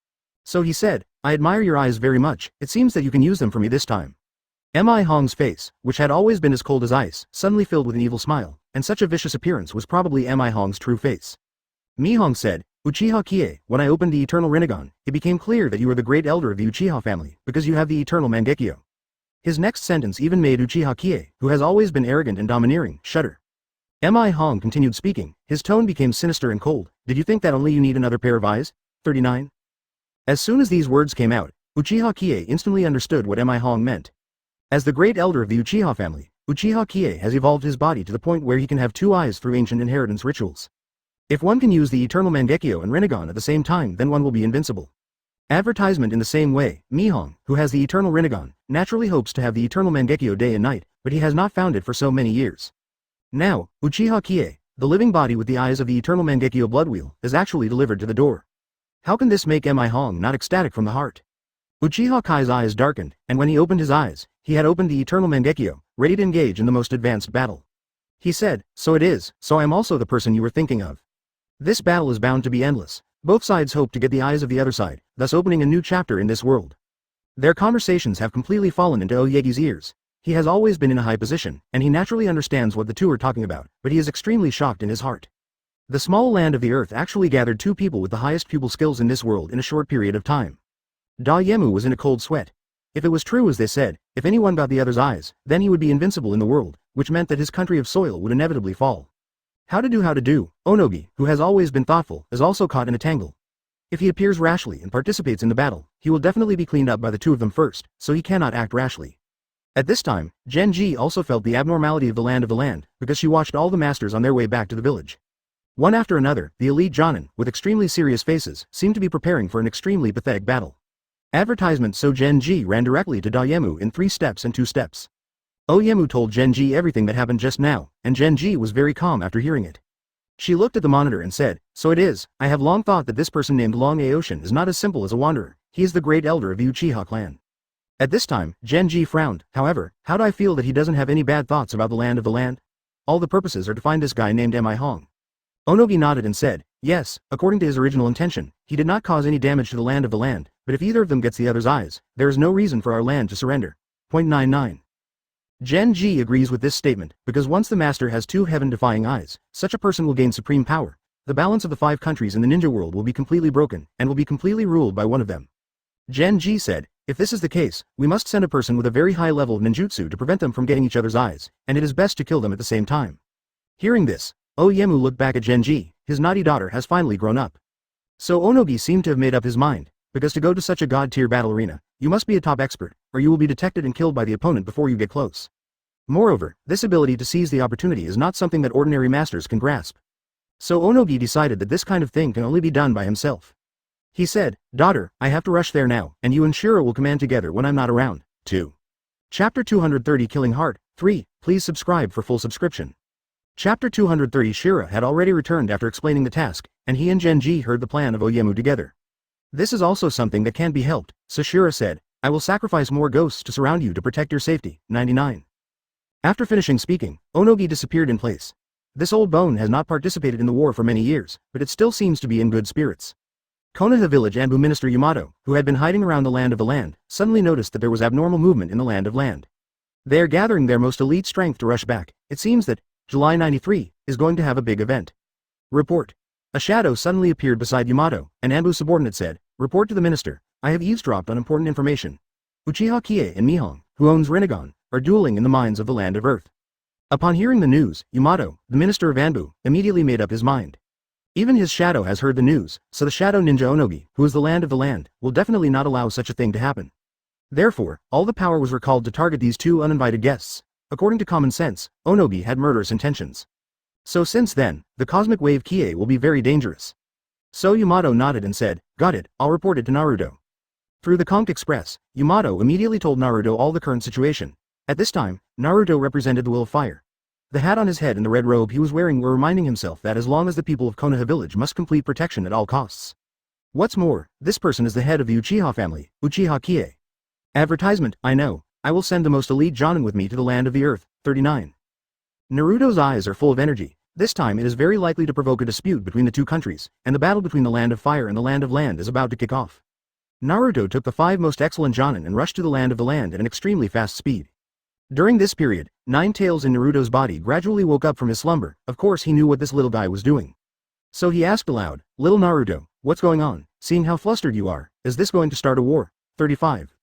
So he said, I admire your eyes very much, it seems that you can use them for me this time. Mihong's face, which had always been as cold as ice, suddenly filled with an evil smile, and such a vicious appearance was probably Mihong's true face. Mihong said, Uchiha Qiye, when I opened the Eternal Rinnegan, it became clear that you are the great elder of the Uchiha family, because you have the Eternal Mangekyo. His next sentence even made Uchiha Qiye, who has always been arrogant and domineering, shudder. Mihong continued speaking, his tone became sinister and cold, did you think that only you need another pair of eyes? 39. As soon as these words came out, Uchiha Qiye instantly understood what Mihong meant. As the great elder of the Uchiha family, Uchiha Qiye has evolved his body to the point where he can have two eyes through ancient inheritance rituals. If one can use the Eternal Mangekyo and Rinnegan at the same time, then one will be invincible. Advertisement in the same way, Mihong, who has the Eternal Rinnegan, naturally hopes to have the Eternal Mangekyo day and night, but he has not found it for so many years. Now, Uchiha Qiye, the living body with the eyes of the Eternal Mangekyo Blood Wheel, is actually delivered to the door. How can this make Mihong not ecstatic from the heart? Uchiha Kai's eyes darkened, and when he opened his eyes, he had opened the Eternal Mangekyo, ready to engage in the most advanced battle. He said, so it is, so I am also the person you were thinking of. This battle is bound to be endless. Both sides hope to get the eyes of the other side, thus opening a new chapter in this world. Their conversations have completely fallen into Oyegi's ears. He has always been in a high position, and he naturally understands what the two are talking about, but he is extremely shocked in his heart. The small land of the earth actually gathered two people with the highest pupil skills in this world in a short period of time. Oyemu was in a cold sweat. If it was true as they said, if anyone got the other's eyes, then he would be invincible in the world, which meant that his country of soil would inevitably fall. How to do, Onogi, who has always been thoughtful, is also caught in a tangle. If he appears rashly and participates in the battle, he will definitely be cleaned up by the two of them first, so he cannot act rashly. At this time, Genji also felt the abnormality of the land, because she watched all the masters on their way back to the village. One after another, the elite Jonin, with extremely serious faces, seemed to be preparing for an extremely pathetic battle. Advertisement so Genji ran directly to Oyemu in 3 steps and 2 steps. Oyemu told Genji everything that happened just now, and Genji was very calm after hearing it. She looked at the monitor and said, so it is, I have long thought that this person named Long Aoshin is not as simple as a wanderer, he is the great elder of the Uchiha clan. At this time, Genji frowned, however, how do I feel that he doesn't have any bad thoughts about the land of the land? All the purposes are to find this guy named Mihong. Onogi nodded and said, Yes, according to his original intention, he did not cause any damage to the land of the land, but if either of them gets the other's eyes, there is no reason for our land to surrender. Point 99. Gen G agrees with this statement, because once the master has two heaven-defying eyes, such a person will gain supreme power. The balance of the 5 countries in the ninja world will be completely broken, and will be completely ruled by one of them. Gen G said, if this is the case, we must send a person with a very high level of ninjutsu to prevent them from getting each other's eyes, and it is best to kill them at the same time. Hearing this, Oyemu looked back at Gen G. His naughty daughter has finally grown up. So Onogi seemed to have made up his mind, because to go to such a god-tier battle arena, you must be a top expert, or you will be detected and killed by the opponent before you get close. Moreover, this ability to seize the opportunity is not something that ordinary masters can grasp. So Onogi decided that this kind of thing can only be done by himself. He said, daughter, I have to rush there now, and you and Shira will command together when I'm not around. 2. Chapter 230 Killing Heart. 3. Please subscribe for full subscription. Chapter 230 Shira had already returned after explaining the task, and he and Genji heard the plan of Oyemu together. This is also something that can't be helped, so Shira said, I will sacrifice more ghosts to surround you to protect your safety. 99. After finishing speaking, Onogi disappeared in place. This old bone has not participated in the war for many years, but it still seems to be in good spirits. Konoha village Anbu Minister Yamato, who had been hiding around the land of the land, suddenly noticed that there was abnormal movement in the land of land. They are gathering their most elite strength to rush back. It seems that July 93 is going to have a big event. Report. A shadow suddenly appeared beside Yamato, and Anbu's subordinate said, report to the minister, I have eavesdropped on important information. Uchiha Qiye and Mihong, who owns Rinnegan, are dueling in the mines of the land of Earth. Upon hearing the news, Yamato, the minister of Anbu, immediately made up his mind. Even his shadow has heard the news, so the shadow ninja Onogi, who is the land of the land, will definitely not allow such a thing to happen. Therefore, all the power was recalled to target these two uninvited guests. According to common sense, Onogi had murderous intentions. So since then, the cosmic wave Qiye will be very dangerous. So Yamato nodded and said, got it, I'll report it to Naruto. Through the Conch Express, Yamato immediately told Naruto all the current situation. At this time, Naruto represented the will of fire. The hat on his head and the red robe he was wearing were reminding himself that as long as the people of Konoha village must complete protection at all costs. What's more, this person is the head of the Uchiha family, Uchiha Qiye. Advertisement, I know. I will send the most elite Jonin with me to the land of the earth. 39. Naruto's eyes are full of energy. This time it is very likely to provoke a dispute between the two countries, and the battle between the land of fire and the land of land is about to kick off. Naruto took the 5 most excellent Jonin and rushed to the land of the land at an extremely fast speed. During this period, 9 tails in Naruto's body gradually woke up from his slumber. Of course he knew what this little guy was doing. So he asked aloud, little Naruto, what's going on? Seeing how flustered you are, is this going to start a war? 35.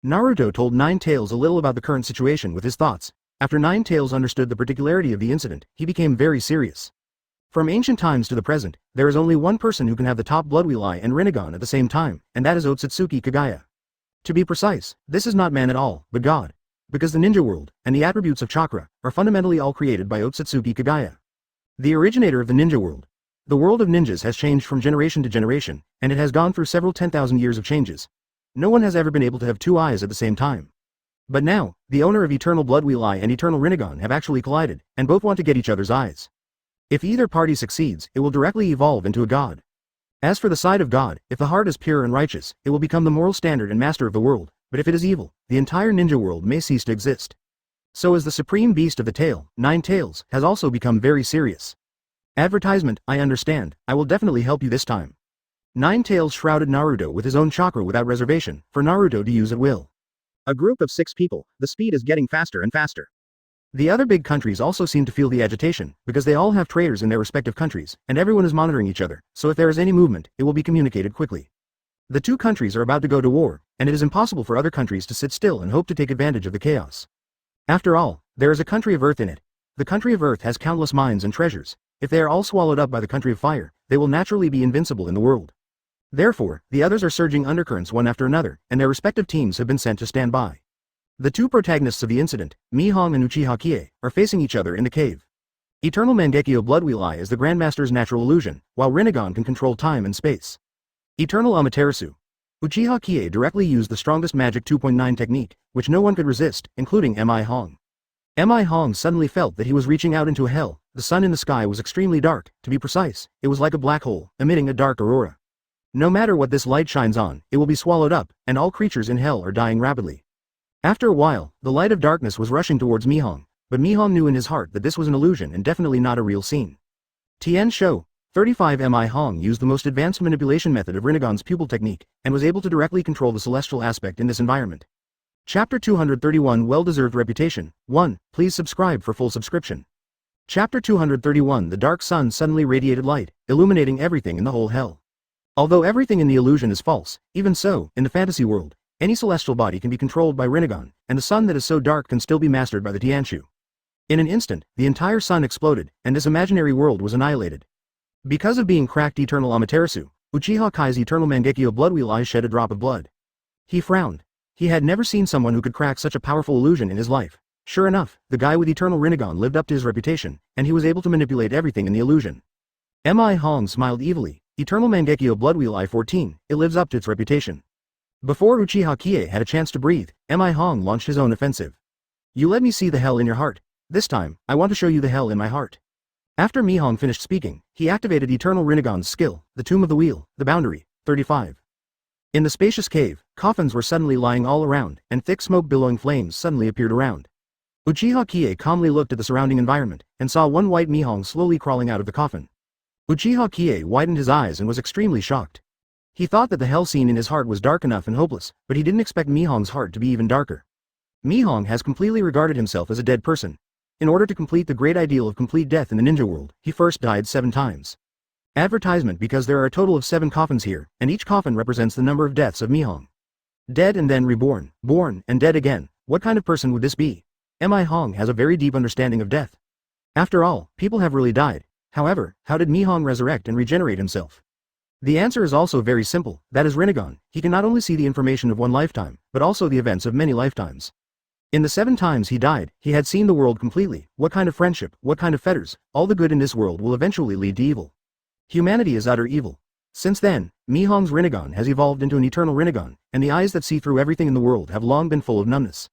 Naruto told 9 tails a little about the current situation with his thoughts. After 9 tails understood the particularity of the incident, he became very serious. From ancient times to the present, there is only one person who can have the top Bloodwheel Eye and Rinnegan at the same time, and that is Otsutsuki Kagaya. To be precise, this is not man at all, but God. Because the ninja world, and the attributes of chakra, are fundamentally all created by Otsutsuki Kagaya. The originator of the ninja world. The world of ninjas has changed from generation to generation, and it has gone through several 10,000 years of changes. No one has ever been able to have 2 eyes at the same time. But now, the owner of Eternal Bloodwheel Eye and Eternal Rinnegan have actually collided, and both want to get each other's eyes. If either party succeeds, it will directly evolve into a god. As for the side of God, if the heart is pure and righteous, it will become the moral standard and master of the world, but if it is evil, the entire ninja world may cease to exist. So as the supreme beast of the tail, 9 tails, has also become very serious. Advertisement, I understand, I will definitely help you this time. 9 tails shrouded Naruto with his own chakra without reservation, for Naruto to use at will. A group of 6 people, the speed is getting faster and faster. The other big countries also seem to feel the agitation, because they all have traders in their respective countries, and everyone is monitoring each other, so if there is any movement, it will be communicated quickly. The 2 countries are about to go to war, and it is impossible for other countries to sit still and hope to take advantage of the chaos. After all, there is a country of Earth in it. The country of Earth has countless mines and treasures. If they are all swallowed up by the country of fire, they will naturally be invincible in the world. Therefore, the others are surging undercurrents one after another, and their respective teams have been sent to stand by. The 2 protagonists of the incident, Mihong and Uchiha Qiye, are facing each other in the cave. Eternal Mangekyo Bloodwheel Eye is the Grandmaster's natural illusion, while Rinnegan can control time and space. Eternal Amaterasu. Uchiha Qiye directly used the strongest magic 2.9 technique, which no one could resist, including Mihong. Mihong suddenly felt that he was reaching out into a hell. The sun in the sky was extremely dark, to be precise, it was like a black hole, emitting a dark aurora. No matter what this light shines on, it will be swallowed up, and all creatures in hell are dying rapidly. After a while, the light of darkness was rushing towards Mihong, but Mihong knew in his heart that this was an illusion and definitely not a real scene. Tien Shou. 35 Mi Hong used the most advanced manipulation method of Rinnegan's pupil technique, and was able to directly control the celestial aspect in this environment. Chapter 231 Well-Deserved Reputation. 1. Please subscribe for full subscription. Chapter 231 The dark sun suddenly radiated light, illuminating everything in the whole hell. Although everything in the illusion is false, even so, in the fantasy world, any celestial body can be controlled by Rinnegan, and the sun that is so dark can still be mastered by the Tianshu. In an instant, the entire sun exploded, and this imaginary world was annihilated. Because of being cracked eternal Amaterasu, Uchiha Qiye's eternal Mangekyo Bloodwheel eyes shed a drop of blood. He frowned. He had never seen someone who could crack such a powerful illusion in his life. Sure enough, the guy with eternal Rinnegan lived up to his reputation, and he was able to manipulate everything in the illusion. Mi Hong smiled evilly. Eternal Mangekyo Bloodwheel I-14, it lives up to its reputation. Before Uchiha Qiye had a chance to breathe, Mi Hong launched his own offensive. You let me see the hell in your heart. This time, I want to show you the hell in my heart. After Mi Hong finished speaking, he activated Eternal Rinnegan's skill, the Tomb of the Wheel, the Boundary, 35. In the spacious cave, coffins were suddenly lying all around, and thick smoke-billowing flames suddenly appeared around. Uchiha Qiye calmly looked at the surrounding environment, and saw one white Mi Hong slowly crawling out of the coffin. Uchiha Qiye widened his eyes and was extremely shocked. He thought that the hell scene in his heart was dark enough and hopeless, but he didn't expect Mi Hong's heart to be even darker. Mi Hong has completely regarded himself as a dead person. In order to complete the great ideal of complete death in the ninja world, he first died 7 times. Advertisement because there are a total of 7 coffins here, and each coffin represents the number of deaths of Mi Hong. Dead and then reborn, born and dead again. What kind of person would this be? Mi Hong has a very deep understanding of death. After all, people have really died. However, how did Mi Hong resurrect and regenerate himself? The answer is also very simple, that is Rinnegan. He can not only see the information of one lifetime, but also the events of many lifetimes. In the 7 times he died, he had seen the world completely. What kind of friendship, what kind of fetters, all the good in this world will eventually lead to evil. Humanity is utter evil. Since then, Mi Hong's Rinnegan has evolved into an eternal Rinnegan, and the eyes that see through everything in the world have long been full of numbness.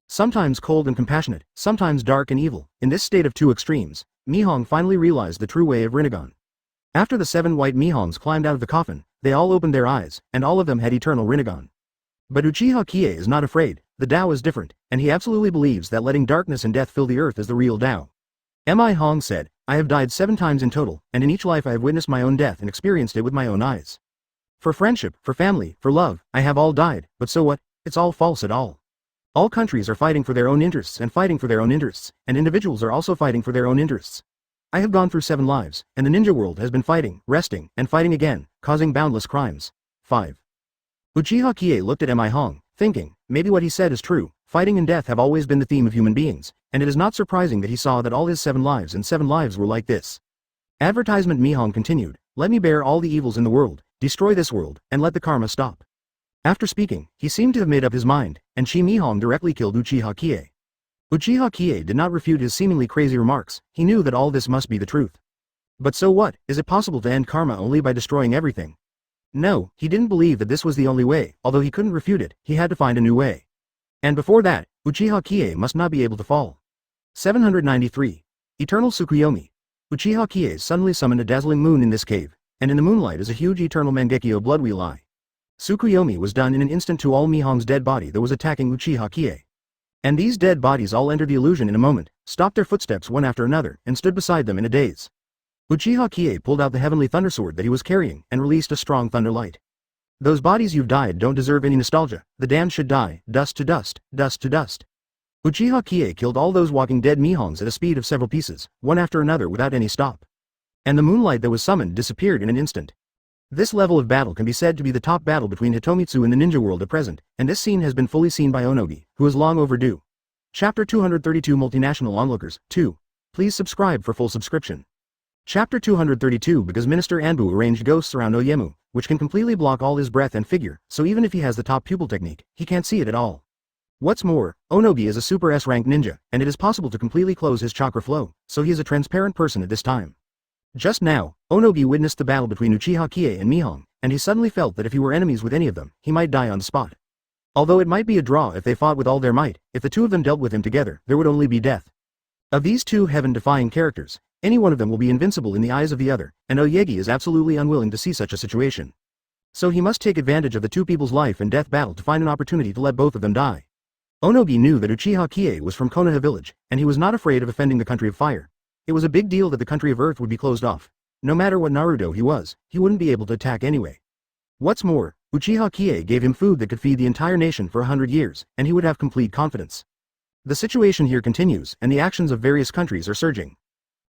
Sometimes cold and compassionate, sometimes dark and evil. In this state of 2 extremes, Mi Hong finally realized the true way of Rinnegan. After the 7 white Mi Hongs climbed out of the coffin, they all opened their eyes, and all of them had eternal Rinnegan. But Uchiha Qiye is not afraid. The Tao is different, and he absolutely believes that letting darkness and death fill the earth is the real Tao. Mi Hong said, I have died 7 times in total, and in each life I have witnessed my own death and experienced it with my own eyes. For friendship, for family, for love, I have all died, but so what? It's all false at all. All countries are fighting for their own interests and fighting for their own interests, and individuals are also fighting for their own interests. I have gone through 7 lives, and the ninja world has been fighting, resting, and fighting again, causing boundless crimes. 5. Uchiha Qiye looked at Mi Hong, thinking, maybe what he said is true. Fighting and death have always been the theme of human beings, and it is not surprising that he saw that all his 7 lives and 7 lives were like this. Advertisement Mi Hong continued, let me bear all the evils in the world, destroy this world, and let the karma stop. After speaking, he seemed to have made up his mind, and Mi Hong directly killed Uchiha Qiye. Uchiha Qiye did not refute his seemingly crazy remarks. He knew that all this must be the truth. But so what? Is it possible to end karma only by destroying everything? No, he didn't believe that this was the only way. Although he couldn't refute it, he had to find a new way. And before that, Uchiha Qiye must not be able to fall. 793. Eternal Tsukuyomi. Uchiha Qiye suddenly summoned a dazzling moon in this cave, and in the moonlight is a huge eternal Mangekyo Bloodwheel eye. Tsukuyomi was done in an instant to all Mi Hong's dead body that was attacking Uchiha Qiye. And these dead bodies all entered the illusion in a moment, stopped their footsteps one after another, and stood beside them in a daze. Uchiha Qiye pulled out the heavenly thundersword that he was carrying, and released a strong thunder light. Those bodies you've died don't deserve any nostalgia. The damned should die, dust to dust, dust to dust. Uchiha Qiye killed all those walking dead Mi Hongs at a speed of several pieces, one after another without any stop. And the moonlight that was summoned disappeared in an instant. This level of battle can be said to be the top battle between Hitomitsu and the ninja world at present, and this scene has been fully seen by Onogi, who is long overdue. Chapter 232 Multinational Onlookers, 2. Please subscribe for full subscription. Chapter 232 Because Minister Anbu arranged ghosts around Oyemu, which can completely block all his breath and figure, so even if he has the top pupil technique, he can't see it at all. What's more, Onogi is a super S-rank ninja, and it is possible to completely close his chakra flow, so he is a transparent person at this time. Just now, Onogi witnessed the battle between Uchiha Qiye and Mi Hong, and he suddenly felt that if he were enemies with any of them, he might die on the spot. Although it might be a draw if they fought with all their might, if the 2 of them dealt with him together, there would only be death. Of these 2 heaven-defying characters, any one of them will be invincible in the eyes of the other, and Oyegi is absolutely unwilling to see such a situation. So he must take advantage of the 2 people's life and death battle to find an opportunity to let both of them die. Onogi knew that Uchiha Qiye was from Konoha village, and he was not afraid of offending the country of fire. It was a big deal that the country of earth would be closed off. No matter what Naruto he wouldn't be able to attack anyway. What's more, Uchiha Qiye gave him food that could feed the entire nation for 100 years, and he would have complete confidence. The situation here continues, and the actions of various countries are surging.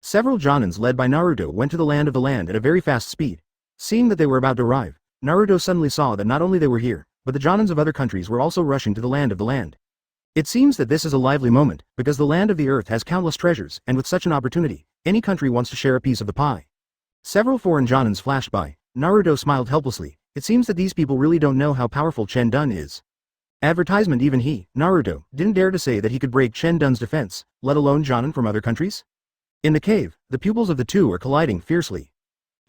Several Jonins led by Naruto went to the land of the land at a very fast speed. Seeing that they were about to arrive, Naruto suddenly saw that not only they were here, but the Jonins of other countries were also rushing to the land of the land. It seems that this is a lively moment, because the land of the earth has countless treasures, and with such an opportunity, any country wants to share a piece of the pie. Several foreign Jonins flashed by. Naruto smiled helplessly. It seems that these people really don't know how powerful Chen Dun is. Advertisement. Even he, Naruto, didn't dare to say that he could break Chen Dun's defense, let alone Jonin from other countries. In the cave, the pupils of the two were colliding fiercely.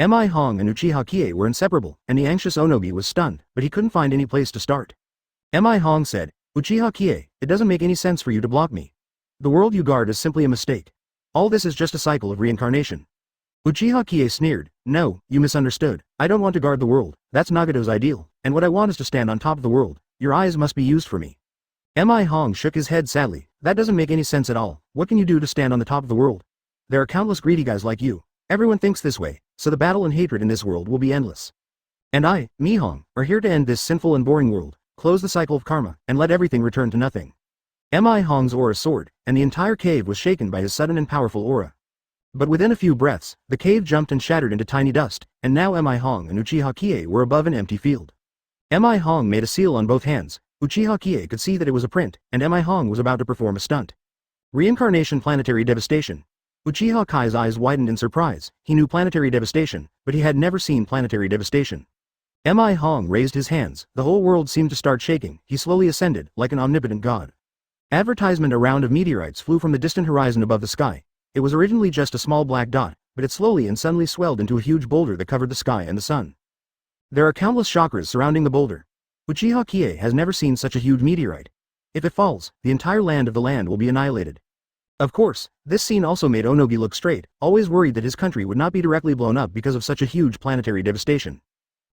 Mi Hong and Uchiha Qiye were inseparable, and the anxious Onobi was stunned, but he couldn't find any place to start. Mi Hong said, Uchiha Qiye, it doesn't make any sense for you to block me. The world you guard is simply a mistake. All this is just a cycle of reincarnation. Uchiha Qiye sneered, no, you misunderstood. I don't want to guard the world, that's Nagato's ideal, and what I want is to stand on top of the world. Your eyes must be used for me. Mi Hong shook his head sadly, that doesn't make any sense at all. What can you do to stand on the top of the world? There are countless greedy guys like you. Everyone thinks this way, so the battle and hatred in this world will be endless. And I, Mi Hong, are here to end this sinful and boring world, close the cycle of karma, and let everything return to nothing. Mi Hong's aura soared, and the entire cave was shaken by his sudden and powerful aura. But within a few breaths, the cave jumped and shattered into tiny dust, and now Mi Hong and Uchiha Qiye were above an empty field. Mi Hong made a seal on both hands. Uchiha Qiye could see that it was a print, and Mi Hong was about to perform a stunt. Reincarnation. Planetary devastation. Uchiha Kai's eyes widened in surprise. He knew planetary devastation, but he had never seen planetary devastation. Mi Hong raised his hands. The whole world seemed to start shaking. He slowly ascended, like an omnipotent god. Advertisement. A round of meteorites flew from the distant horizon above the sky. It was originally just a small black dot, but it slowly and suddenly swelled into a huge boulder that covered the sky and the sun. There are countless chakras surrounding the boulder. Uchiha Qiye has never seen such a huge meteorite. If it falls, the entire land of the land will be annihilated. Of course, this scene also made Onogi look straight, always worried that his country would not be directly blown up because of such a huge planetary devastation.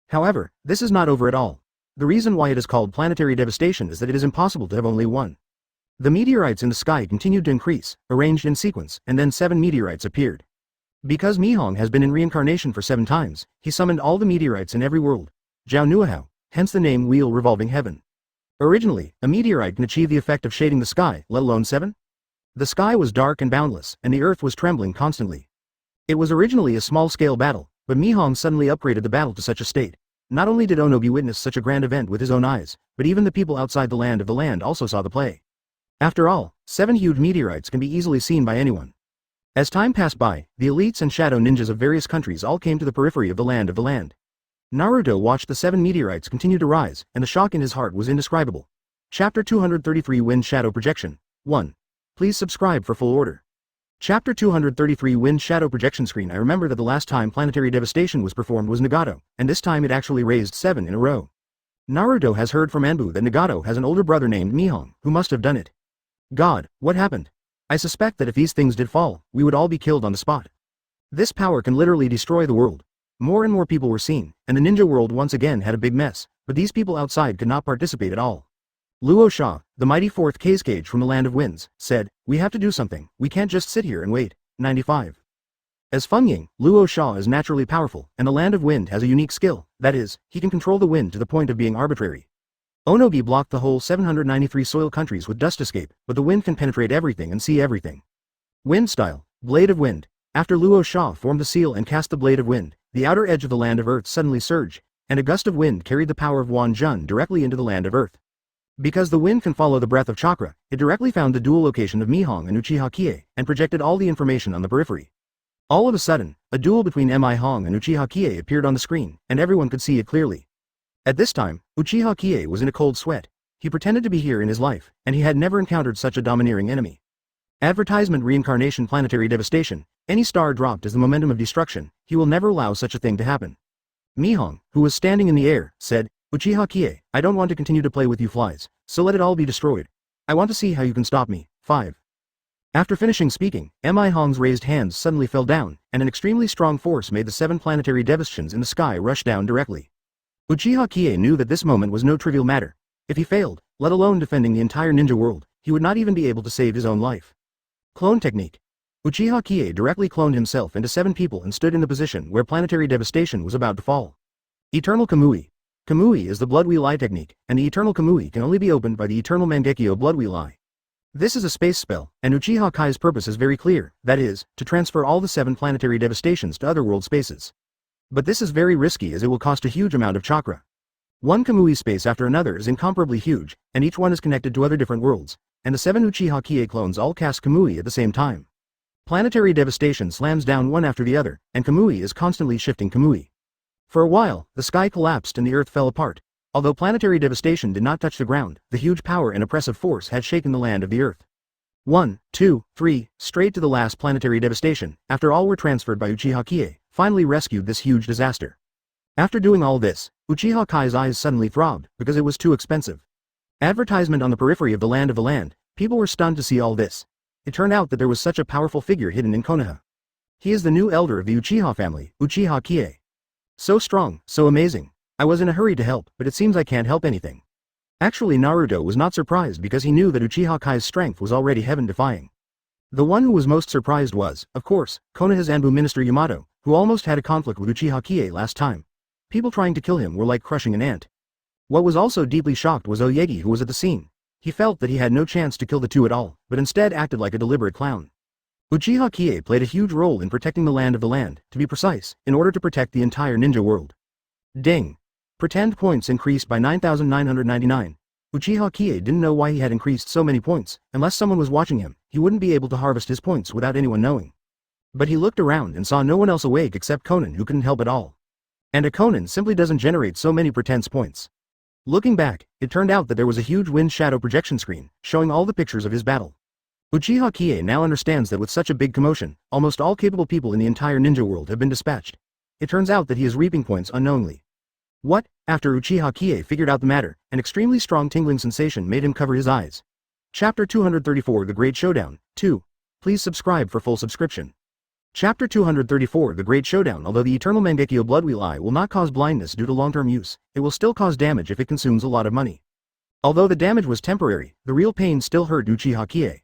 However, this is not over at all. The reason why it is called planetary devastation is that it is impossible to have only one. The meteorites in the sky continued to increase, arranged in sequence, and then 7 meteorites appeared. Because Mi Hong has been in reincarnation for 7 times, he summoned all the meteorites in every world. Jiao Nuahao, hence the name Wheel Revolving Heaven. Originally, a meteorite can achieve the effect of shading the sky, let alone 7? The sky was dark and boundless, and the earth was trembling constantly. It was originally a small-scale battle, but Mi Hong suddenly upgraded the battle to such a state. Not only did Onobi witness such a grand event with his own eyes, but even the people outside the land of the land also saw the play. After all, 7 huge meteorites can be easily seen by anyone. As time passed by, the elites and shadow ninjas of various countries all came to the periphery of the land of the land. Naruto watched the 7 meteorites continue to rise, and the shock in his heart was indescribable. Chapter 233. Wind Shadow Projection. 1. Please subscribe for full order. Chapter 233. Wind Shadow Projection. Screen. I remember that the last time planetary devastation was performed was Nagato, and this time it actually raised 7 in a row. Naruto has heard from Anbu that Nagato has an older brother named Mi Hong, who must have done it. God, what happened? I suspect that if these things did fall, we would all be killed on the spot. This power can literally destroy the world. More and more people were seen, and the ninja world once again had a big mess, but these people outside could not participate at all. Luo Sha, the mighty 4th Kage from the Land of Winds, said, we have to do something, we can't just sit here and wait. 95. As Feng Ying, Luo Sha is naturally powerful, and the Land of Wind has a unique skill, that is, he can control the wind to the point of being arbitrary. Onogi blocked the whole 793 soil countries with dust escape, but the wind can penetrate everything and see everything. Wind style, Blade of Wind. After Luo Sha formed the seal and cast the Blade of Wind, the outer edge of the Land of Earth suddenly surged, and a gust of wind carried the power of Wan Jun directly into the Land of Earth. Because the wind can follow the breath of chakra, it directly found the dual location of Mi Hong and Uchiha Qiye, and projected all the information on the periphery. All of a sudden, a duel between Mi Hong and Uchiha Qiye appeared on the screen, and everyone could see it clearly. At this time, Uchiha Qiye was in a cold sweat. He pretended to be here in his life, and he had never encountered such a domineering enemy. Advertisement. Reincarnation. Planetary devastation. Any star dropped is the momentum of destruction. He will never allow such a thing to happen. Mi Hong, who was standing in the air, said, Uchiha Qiye, I don't want to continue to play with you flies, so let it all be destroyed. I want to see how you can stop me. 5. After finishing speaking, Mi Hong's raised hands suddenly fell down, and an extremely strong force made the 7 planetary devastations in the sky rush down directly. Uchiha Qiye knew that this moment was no trivial matter. If he failed, let alone defending the entire ninja world, he would not even be able to save his own life. Clone technique. Uchiha Qiye directly cloned himself into 7 people and stood in the position where planetary devastation was about to fall. Eternal Kamui. Kamui is the Blood Wheel Eye technique, and the Eternal Kamui can only be opened by the Eternal Mangekyo Blood Wheel Eye. This is a space spell, and Uchiha Kai's purpose is very clear, that is, to transfer all the 7 planetary devastations to other world spaces. But this is very risky as it will cost a huge amount of chakra. One Kamui space after another is incomparably huge, and each one is connected to other different worlds, and the 7 Uchiha Qiye clones all cast Kamui at the same time. Planetary devastation slams down one after the other, and Kamui is constantly shifting Kamui. For a while, the sky collapsed and the earth fell apart. Although planetary devastation did not touch the ground, the huge power and oppressive force had shaken the land of the earth. 1, 2, 3, straight to the last planetary devastation, after all were transferred by Uchiha Qiye, finally rescued this huge disaster. After doing all this, Uchiha Kai's eyes suddenly throbbed, because it was too expensive. Advertisement on the periphery of the land, people were stunned to see all this. It turned out that there was such a powerful figure hidden in Konoha. He is the new elder of the Uchiha family, Uchiha Qiye. So strong, so amazing. I was in a hurry to help, but it seems I can't help anything. Actually, Naruto was not surprised because he knew that Uchiha Kai's strength was already heaven-defying. The one who was most surprised was, of course, Konoha's Anbu minister Yamato, who almost had a conflict with Uchiha Qiye last time. People trying to kill him were like crushing an ant. What was also deeply shocked was Oyegi, who was at the scene. He felt that he had no chance to kill the two at all, but instead acted like a deliberate clown. Uchiha Qiye played a huge role in protecting the land, to be precise, in order to protect the entire ninja world. Ding! Pretend points increased by 9,999. Uchiha Qiye didn't know why he had increased so many points. Unless someone was watching him, he wouldn't be able to harvest his points without anyone knowing. But he looked around and saw no one else awake except Conan, who couldn't help at all. And a Conan simply doesn't generate so many pretense points. Looking back, it turned out that there was a huge wind shadow projection screen, showing all the pictures of his battle. Uchiha Qiye now understands that with such a big commotion, almost all capable people in the entire ninja world have been dispatched. It turns out that he is reaping points unknowingly. What? After Uchiha Qiye figured out the matter, an extremely strong tingling sensation made him cover his eyes. Chapter 234 The Great Showdown, 2. Please subscribe for full subscription. Chapter 234 The Great Showdown. Although the Eternal Mangekyo Blood Wheel Eye will not cause blindness due to long-term use, it will still cause damage if it consumes a lot of money. Although the damage was temporary, the real pain still hurt Uchiha Qiye.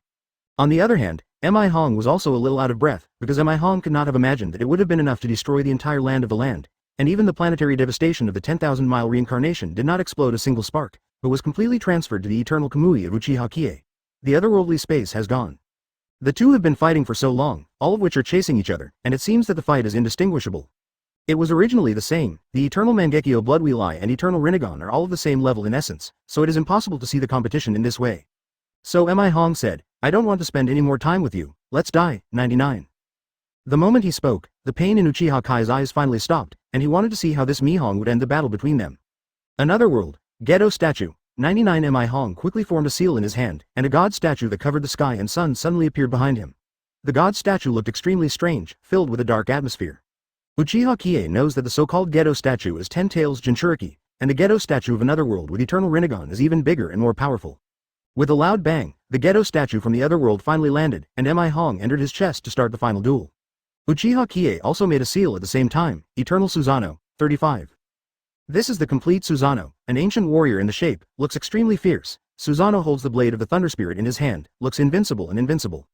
On the other hand, Mi Hong was also a little out of breath, because Mi Hong could not have imagined that it would have been enough to destroy the entire land, and even the planetary devastation of the 10,000-mile reincarnation did not explode a single spark, but was completely transferred to the eternal Kamui of Uchiha Qiye. The otherworldly space has gone. The two have been fighting for so long, all of which are chasing each other, and it seems that the fight is indistinguishable. It was originally the same. The Eternal Mangekyo Blood Wheel Eye and Eternal Rinnegan are all of the same level in essence, so it is impossible to see the competition in this way. So Mi Hong said, "I don't want to spend any more time with you, let's die." 99. The moment he spoke, the pain in Uchiha Kai's eyes finally stopped, and he wanted to see how this Mi Hong would end the battle between them. Another world. Ghetto statue. 99. Mi Hong quickly formed a seal in his hand, and a god statue that covered the sky and sun suddenly appeared behind him. The god statue looked extremely strange, filled with a dark atmosphere. Uchiha Qiye knows that the so-called ghetto statue is 10 Tails Jinchuriki, and the ghetto statue of another world with Eternal Rinnegan is even bigger and more powerful. With a loud bang, the ghetto statue from the other world finally landed, and Mi Hong entered his chest to start the final duel. Uchiha Qiye also made a seal at the same time, Eternal Susanoo, 35. This is the complete Susanoo, an ancient warrior in the shape, looks extremely fierce. Susanoo holds the blade of the Thunder Spirit in his hand, looks invincible and invincible.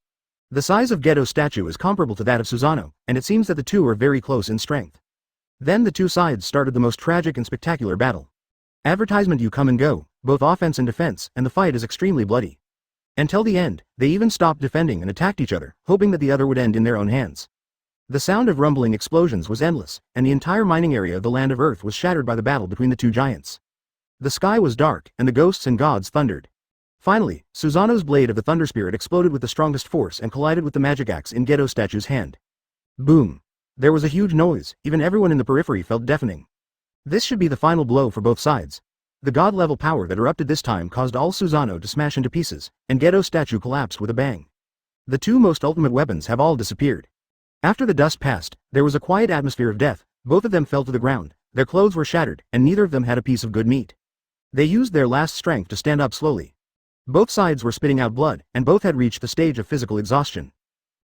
The size of Ghetto statue is comparable to that of Susanoo, and it seems that the two are very close in strength. Then the two sides started the most tragic and spectacular battle. Advertisement: you come and go, both offense and defense, and the fight is extremely bloody. Until the end, they even stopped defending and attacked each other, hoping that the other would end in their own hands. The sound of rumbling explosions was endless, and the entire mining area of the land of Earth was shattered by the battle between the two giants. The sky was dark, and the ghosts and gods thundered. Finally, Susanoo's blade of the Thunder Spirit exploded with the strongest force and collided with the magic axe in Ghetto statue's hand. Boom! There was a huge noise, even everyone in the periphery felt deafening. This should be the final blow for both sides. The god-level power that erupted this time caused all Susanoo to smash into pieces, and Ghetto statue collapsed with a bang. The two most ultimate weapons have all disappeared. After the dust passed, there was a quiet atmosphere of death. Both of them fell to the ground, their clothes were shattered, and neither of them had a piece of good meat. They used their last strength to stand up slowly. Both sides were spitting out blood, and both had reached the stage of physical exhaustion.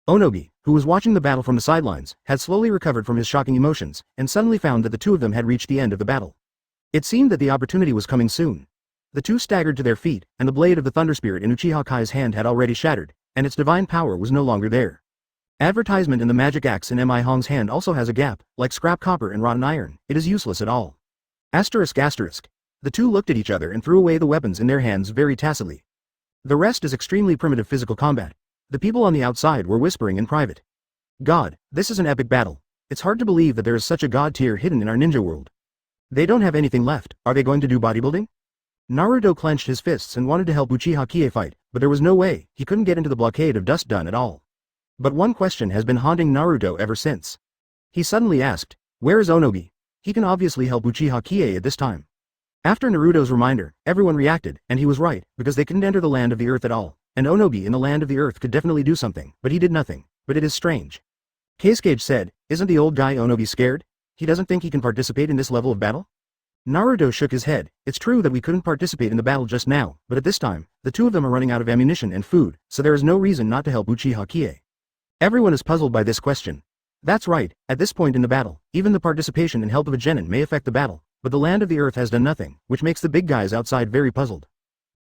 Onogi, who was watching the battle from the sidelines, had slowly recovered from his shocking emotions, and suddenly found that the two of them had reached the end of the battle. It seemed that the opportunity was coming soon. The two staggered to their feet, and the blade of the Thunder Spirit in Uchiha Kai's hand had already shattered, and its divine power was no longer there. Advertisement in the magic axe in Mi Hong's hand also has a gap, like scrap copper and rotten iron, it is useless at all. Asterisk asterisk. The two looked at each other and threw away the weapons in their hands very tacitly. The rest is extremely primitive physical combat. The people on the outside were whispering in private. God, this is an epic battle. It's hard to believe that there is such a god tier hidden in our ninja world. They don't have anything left, are they going to do bodybuilding? Naruto clenched his fists and wanted to help Uchiha Qiye fight, but there was no way, he couldn't get into the blockade of dust dun at all. But one question has been haunting Naruto ever since. He suddenly asked, where is Onogi? He can obviously help Uchiha Qiye at this time. After Naruto's reminder, everyone reacted, and he was right, because they couldn't enter the land of the earth at all, and Onogi in the land of the earth could definitely do something, but he did nothing. But it is strange. Kasuke said, isn't the old guy Onogi scared? He doesn't think he can participate in this level of battle? Naruto shook his head. It's true that we couldn't participate in the battle just now, but at this time, the two of them are running out of ammunition and food, so there is no reason not to help Uchiha Qiye. Everyone is puzzled by this question. That's right, at this point in the battle, even the participation and help of a genin may affect the battle, but the land of the earth has done nothing, which makes the big guys outside very puzzled.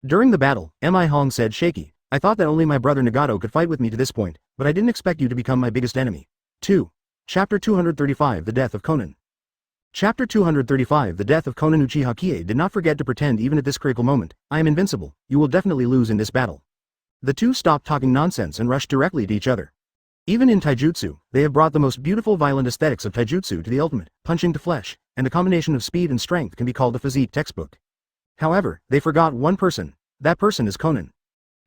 During the battle, Mi Hong said shaky, I thought that only my brother Nagato could fight with me to this point, but I didn't expect you to become my biggest enemy. 2. Chapter 235 The Death of Konan. Chapter 235 The Death of Konan. Uchiha Qiye did not forget to pretend even at this critical moment, I am invincible, you will definitely lose in this battle. The two stopped talking nonsense and rushed directly to each other. Even in taijutsu, they have brought the most beautiful violent aesthetics of taijutsu to the ultimate, punching to flesh, and the combination of speed and strength can be called a physique textbook. However, they forgot one person. That person is Konan.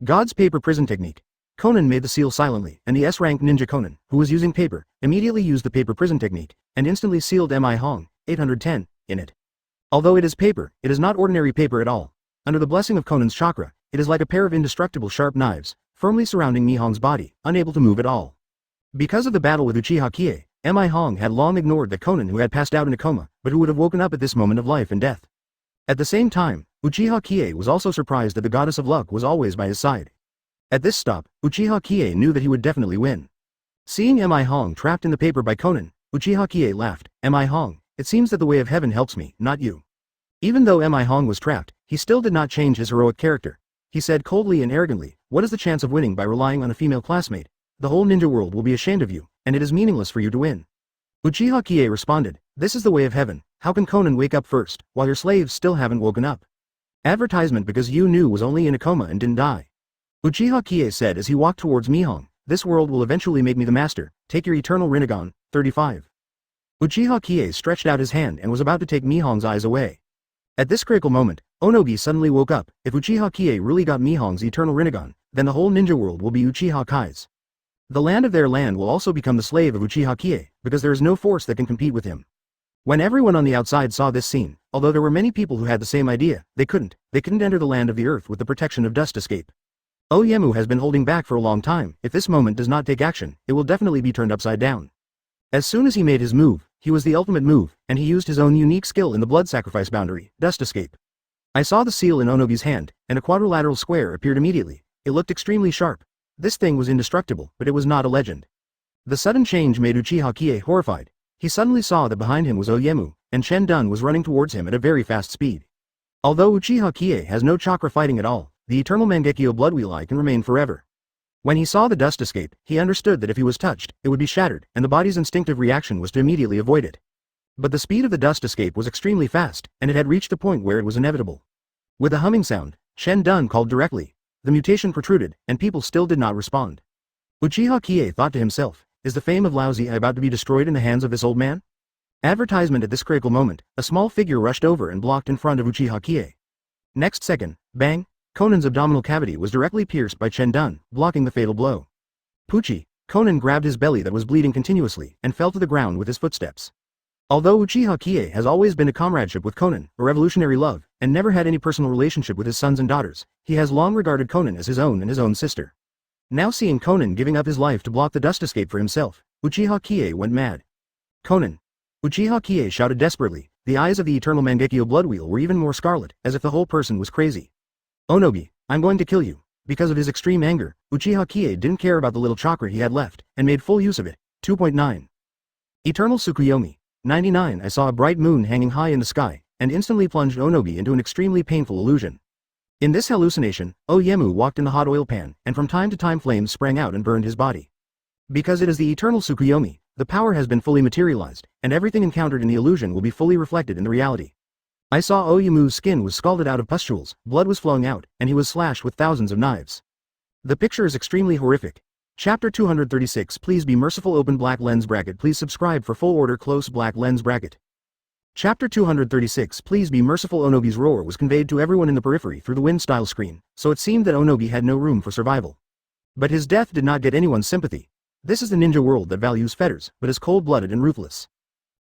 God's paper prison technique. Konan made the seal silently, and the S-rank ninja Konan, who was using paper, immediately used the paper prison technique, and instantly sealed Mi Hong, 810, in it. Although it is paper, it is not ordinary paper at all. Under the blessing of Konan's chakra, it is like a pair of indestructible sharp knives, firmly surrounding Mi Hong's body, unable to move at all. Because of the battle with Uchiha Qiye, Mi Hong had long ignored that Konan who had passed out in a coma, but who would have woken up at this moment of life and death. At the same time, Uchiha Qiye was also surprised that the goddess of luck was always by his side. At this stop, Uchiha Qiye knew that he would definitely win. Seeing Mi Hong trapped in the paper by Konan, Uchiha Qiye laughed, Mi Hong, it seems that the way of heaven helps me, not you. Even though Mi Hong was trapped, he still did not change his heroic character. He said coldly and arrogantly, what is the chance of winning by relying on a female classmate? The whole ninja world will be ashamed of you, and it is meaningless for you to win. Uchiha Qiye responded, this is the way of heaven, how can Konan wake up first, while your slaves still haven't woken up? Advertisement because you knew was only in a coma and didn't die. Uchiha Qiye said as he walked towards Mi Hong, this world will eventually make me the master, take your eternal Rinnegan, 35. Uchiha Qiye stretched out his hand and was about to take Mi Hong's eyes away. At this critical moment, Onogi suddenly woke up, if Uchiha Qiye really got Mi Hong's eternal Rinnegan, then the whole ninja world will be Uchiha Kai's. The land of their land will also become the slave of Uchiha Qiye, because there is no force that can compete with him. When everyone on the outside saw this scene, although there were many people who had the same idea, they couldn't enter the land of the earth with the protection of dust escape. Oyemu has been holding back for a long time, if this moment does not take action, it will definitely be turned upside down. As soon as he made his move, he was the ultimate move, and he used his own unique skill in the blood sacrifice boundary, dust escape. I saw the seal in Onogi's hand, and a quadrilateral square appeared immediately. It looked extremely sharp. This thing was indestructible, but it was not a legend. The sudden change made Uchiha Qiye horrified. He suddenly saw that behind him was Oyemu, and Chen Dun was running towards him at a very fast speed. Although Uchiha Qiye has no chakra fighting at all, the eternal Mangekyo blood wheel eye can remain forever. When he saw the dust escape, he understood that if he was touched, it would be shattered, and the body's instinctive reaction was to immediately avoid it. But the speed of the dust escape was extremely fast, and it had reached the point where it was inevitable. With a humming sound, Chen Dun called directly. The mutation protruded, and people still did not respond. Uchiha Qiye thought to himself, is the fame of Lao Zi about to be destroyed in the hands of this old man? Advertisement. At this critical moment, a small figure rushed over and blocked in front of Uchiha Qiye. Next second, bang, Konan's abdominal cavity was directly pierced by Chen Dun, blocking the fatal blow. Pucci, Konan grabbed his belly that was bleeding continuously, and fell to the ground with his footsteps. Although Uchiha Qiye has always been a comradeship with Konan, a revolutionary love, and never had any personal relationship with his sons and daughters, he has long regarded Konan as his own and his own sister. Now seeing Konan giving up his life to block the dust escape for himself, Uchiha Qiye went mad. Konan! Uchiha Qiye shouted desperately. The eyes of the eternal Mangekyo blood wheel were even more scarlet, as if the whole person was crazy. Onogi, I'm going to kill you. Because of his extreme anger, Uchiha Qiye didn't care about the little chakra he had left, and made full use of it. 2.9. Eternal Tsukuyomi. 99. I saw a bright moon hanging high in the sky, and instantly plunged Onogi into an extremely painful illusion. In this hallucination, Oyemu walked in the hot oil pan, and from time to time flames sprang out and burned his body. Because it is the eternal Tsukuyomi, the power has been fully materialized, and everything encountered in the illusion will be fully reflected in the reality. I saw Oyamu's skin was scalded out of pustules, blood was flowing out, and he was slashed with thousands of knives. The picture is extremely horrific. Chapter 236 Please be merciful open black lens bracket please subscribe for full order close black lens bracket. Chapter 236 Please be merciful Onobi's roar was conveyed to everyone in the periphery through the wind-style screen, so it seemed that Onobi had no room for survival. But his death did not get anyone's sympathy. This is the ninja world that values fetters, but is cold-blooded and ruthless.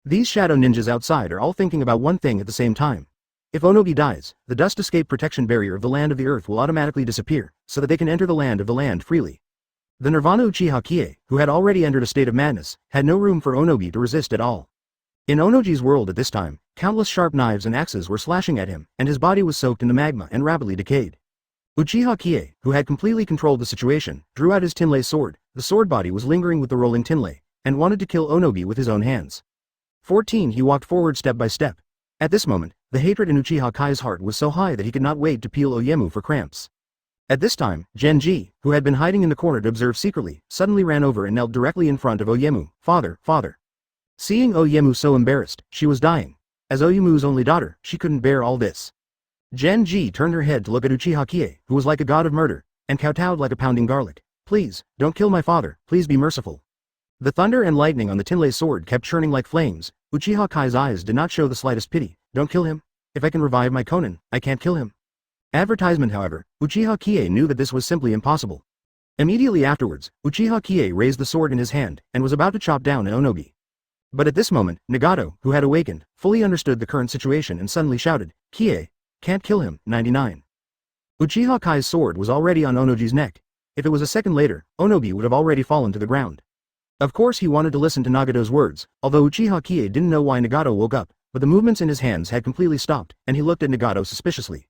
These shadow ninjas outside are all thinking about one thing at the same time. If Onobi dies, the dust escape protection barrier of the land of the earth will automatically disappear, so that they can enter the land of the land freely. The Nirvana Uchiha Qiye, who had already entered a state of madness, had no room for Onobi to resist at all. In Onoji's world at this time, countless sharp knives and axes were slashing at him, and his body was soaked in the magma and rapidly decayed. Uchiha Qiye, who had completely controlled the situation, drew out his tinlay sword. The sword body was lingering with the rolling tinlay, and wanted to kill Onobi with his own hands. 14 He walked forward step by step. At this moment, the hatred in Uchiha Kai's heart was so high that he could not wait to peel Oyemu for cramps. At this time, Genji, who had been hiding in the corner to observe secretly, suddenly ran over and knelt directly in front of Oyemu. Father, father. Seeing Oyemu so embarrassed, she was dying. As Oyemu's only daughter, she couldn't bear all this. Genji turned her head to look at Uchiha Qiye, who was like a god of murder, and kowtowed like a pounding garlic. Please, don't kill my father, please be merciful. The thunder and lightning on the tinlay sword kept churning like flames. Uchiha Kai's eyes did not show the slightest pity. Don't kill him. If I can revive my Konan, I can't kill him. Advertisement however, Uchiha Qiye knew that this was simply impossible. Immediately afterwards, Uchiha Qiye raised the sword in his hand, and was about to chop down Onobi. But at this moment, Nagato, who had awakened, fully understood the current situation and suddenly shouted, Qiye, can't kill him, 99. Uchiha Kai's sword was already on Onoji's neck. If it was a second later, Onobi would have already fallen to the ground. Of course he wanted to listen to Nagato's words, although Uchiha Qiye didn't know why Nagato woke up, but the movements in his hands had completely stopped, and he looked at Nagato suspiciously.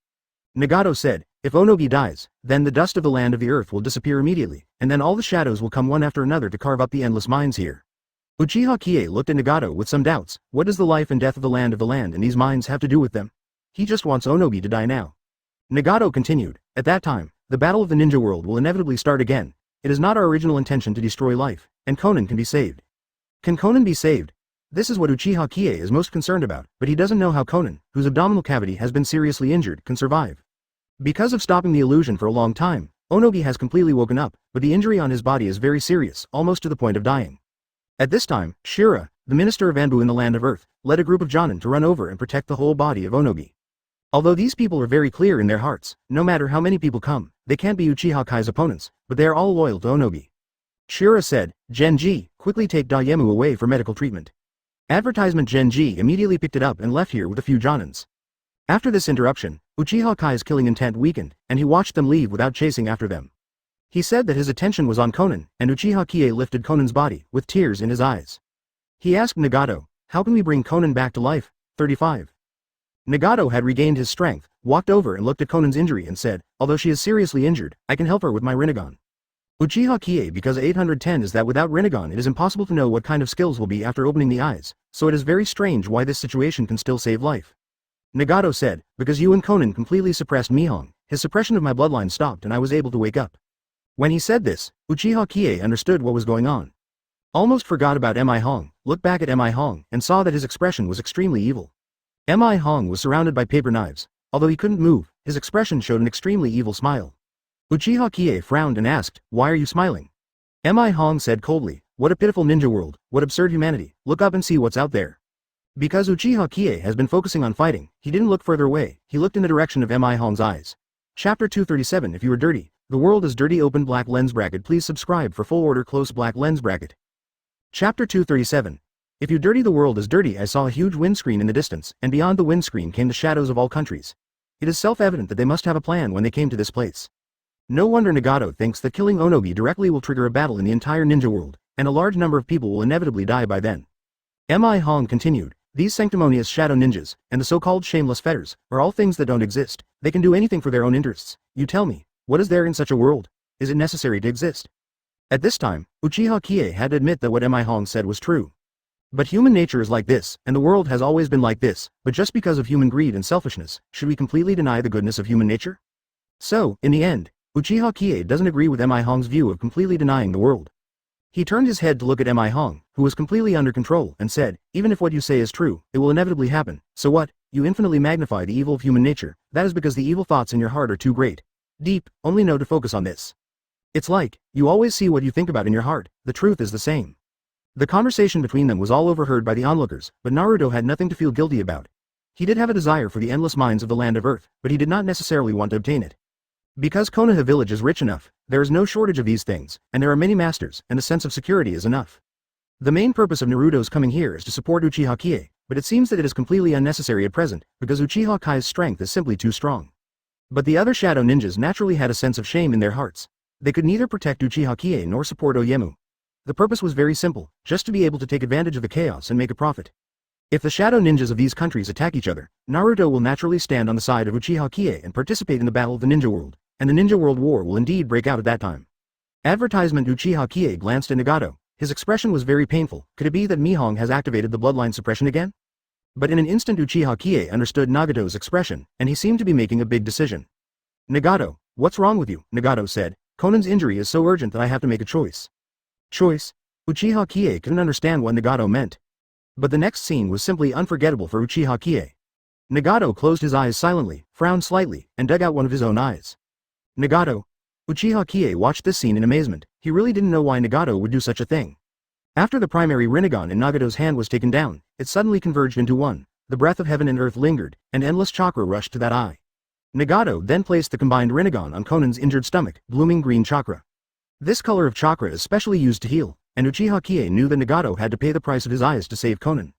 Nagato said, if Onobi dies, then the dust of the land of the earth will disappear immediately, and then all the shadows will come one after another to carve up the endless mines here. Uchiha Qiye looked at Nagato with some doubts. What does the life and death of the land and these mines have to do with them? He just wants Onobi to die now. Nagato continued, at that time, the battle of the ninja world will inevitably start again. It is not our original intention to destroy life, and Konan can be saved. Can Konan be saved? This is what Uchiha Qiye is most concerned about, but he doesn't know how Konan, whose abdominal cavity has been seriously injured, can survive. Because of stopping the illusion for a long time, Onobi has completely woken up, but the injury on his body is very serious, almost to the point of dying. At this time, Shira, the minister of Anbu in the land of Earth, led a group of Jonin to run over and protect the whole body of Onobi. Although these people are very clear in their hearts, no matter how many people come, they can't be Uchiha Kai's opponents, but they are all loyal to Onobi. Shira said, Genji, quickly take Dayemu away for medical treatment. Advertisement Genji immediately picked it up and left here with a few Jonins. After this interruption, Uchiha Kai's killing intent weakened, and he watched them leave without chasing after them. He said that his attention was on Konan, and Uchiha Qiye lifted Konan's body, with tears in his eyes. He asked Nagato, how can we bring Konan back to life? 35. Nagato had regained his strength, walked over and looked at Konan's injury and said, although she is seriously injured, I can help her with my Rinnegan. Uchiha Qiye because 810 is that without Rinnegan it is impossible to know what kind of skills will be after opening the eyes, so it is very strange why this situation can still save life. Nagato said, because you and Konan completely suppressed Mihong, his suppression of my bloodline stopped and I was able to wake up. When he said this, Uchiha Qiye understood what was going on. Almost forgot about Mi Hong, looked back at Mi Hong and saw that his expression was extremely evil. Mi Hong was surrounded by paper knives. Although he couldn't move, his expression showed an extremely evil smile. Uchiha Qiye frowned and asked, why are you smiling? Mi Hong said coldly, what a pitiful ninja world, what absurd humanity, look up and see what's out there. Because Uchiha Qiye has been focusing on fighting, he didn't look further away, he looked in the direction of Mi Hong's eyes. Chapter 237 If you are dirty, the world is dirty open black lens bracket please subscribe for full order close black lens bracket. Chapter 237 If you dirty the world is dirty I saw a huge windscreen in the distance, and beyond the windscreen came the shadows of all countries. It is self-evident that they must have a plan when they came to this place. No wonder Nagato thinks that killing Onobi directly will trigger a battle in the entire ninja world, and a large number of people will inevitably die by then. Mi Hong continued, these sanctimonious shadow ninjas, and the so-called shameless fetters, are all things that don't exist. They can do anything for their own interests. You tell me, what is there in such a world? Is it necessary to exist? At this time, Uchiha Qiye had to admit that what Mi Hong said was true. But human nature is like this, and the world has always been like this, but just because of human greed and selfishness, should we completely deny the goodness of human nature? So, in the end, Uchiha Qiye doesn't agree with Mi Hong's view of completely denying the world. He turned his head to look at Mi Hong, who was completely under control, and said, "Even if what you say is true, it will inevitably happen. So what? You infinitely magnify the evil of human nature. That is because the evil thoughts in your heart are too great. Deep, only know to focus on this. It's like, you always see what you think about in your heart, the truth is the same." The conversation between them was all overheard by the onlookers, but Naruto had nothing to feel guilty about. He did have a desire for the endless mines of the land of Earth, but he did not necessarily want to obtain it. Because Konoha village is rich enough, there is no shortage of these things, and there are many masters, and a sense of security is enough. The main purpose of Naruto's coming here is to support Uchiha Qiye, but it seems that it is completely unnecessary at present, because Uchiha Kai's strength is simply too strong. But the other shadow ninjas naturally had a sense of shame in their hearts. They could neither protect Uchiha Qiye nor support Oyemu. The purpose was very simple, just to be able to take advantage of the chaos and make a profit. If the shadow ninjas of these countries attack each other, Naruto will naturally stand on the side of Uchiha Qiye and participate in the battle of the Ninja World, and the Ninja World War will indeed break out at that time. Advertisement. Uchiha Qiye glanced at Nagato. His expression was very painful. Could it be that Mi Hong has activated the bloodline suppression again? But in an instant Uchiha Qiye understood Nagato's expression, and he seemed to be making a big decision. "Nagato, what's wrong with you?" Nagato said. "Conan's injury is so urgent that I have to make a choice." Choice? Uchiha Qiye couldn't understand what Nagato meant. But the next scene was simply unforgettable for Uchiha Qiye. Nagato closed his eyes silently, frowned slightly, and dug out one of his own eyes. Nagato? Uchiha Qiye watched this scene in amazement. He really didn't know why Nagato would do such a thing. After the primary Rinnegan in Nagato's hand was taken down, it suddenly converged into one. The breath of heaven and earth lingered, and endless chakra rushed to that eye. Nagato then placed the combined Rinnegan on Conan's injured stomach, blooming green chakra. This color of chakra is specially used to heal, and Uchiha Qiye knew that Nagato had to pay the price of his eyes to save Conan.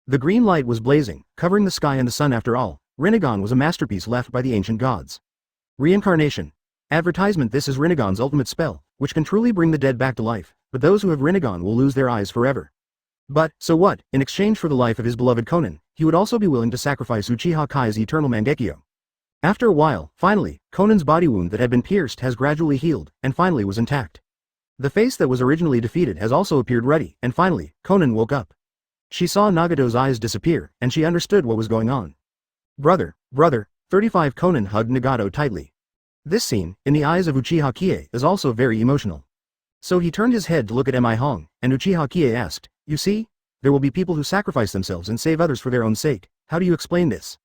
The green light was blazing, covering the sky and the sun. After all, Rinnegan was a masterpiece left by the ancient gods. Reincarnation. Advertisement. This is Rinnegan's ultimate spell, which can truly bring the dead back to life, but those who have Rinnegan will lose their eyes forever. But, so what, in exchange for the life of his beloved Conan, he would also be willing to sacrifice Uchiha Kai's eternal Mangekyo. After a while, finally, Conan's body wound that had been pierced has gradually healed, and finally was intact. The face that was originally defeated has also appeared ready, and finally, Conan woke up. She saw Nagato's eyes disappear, and she understood what was going on. Brother, 35. Conan hugged Nagato tightly. This scene, in the eyes of Uchiha Qiye, is also very emotional. So he turned his head to look at Mi Hong, and Uchiha Qiye asked, "You see? There will be people who sacrifice themselves and save others for their own sake. How do you explain this?"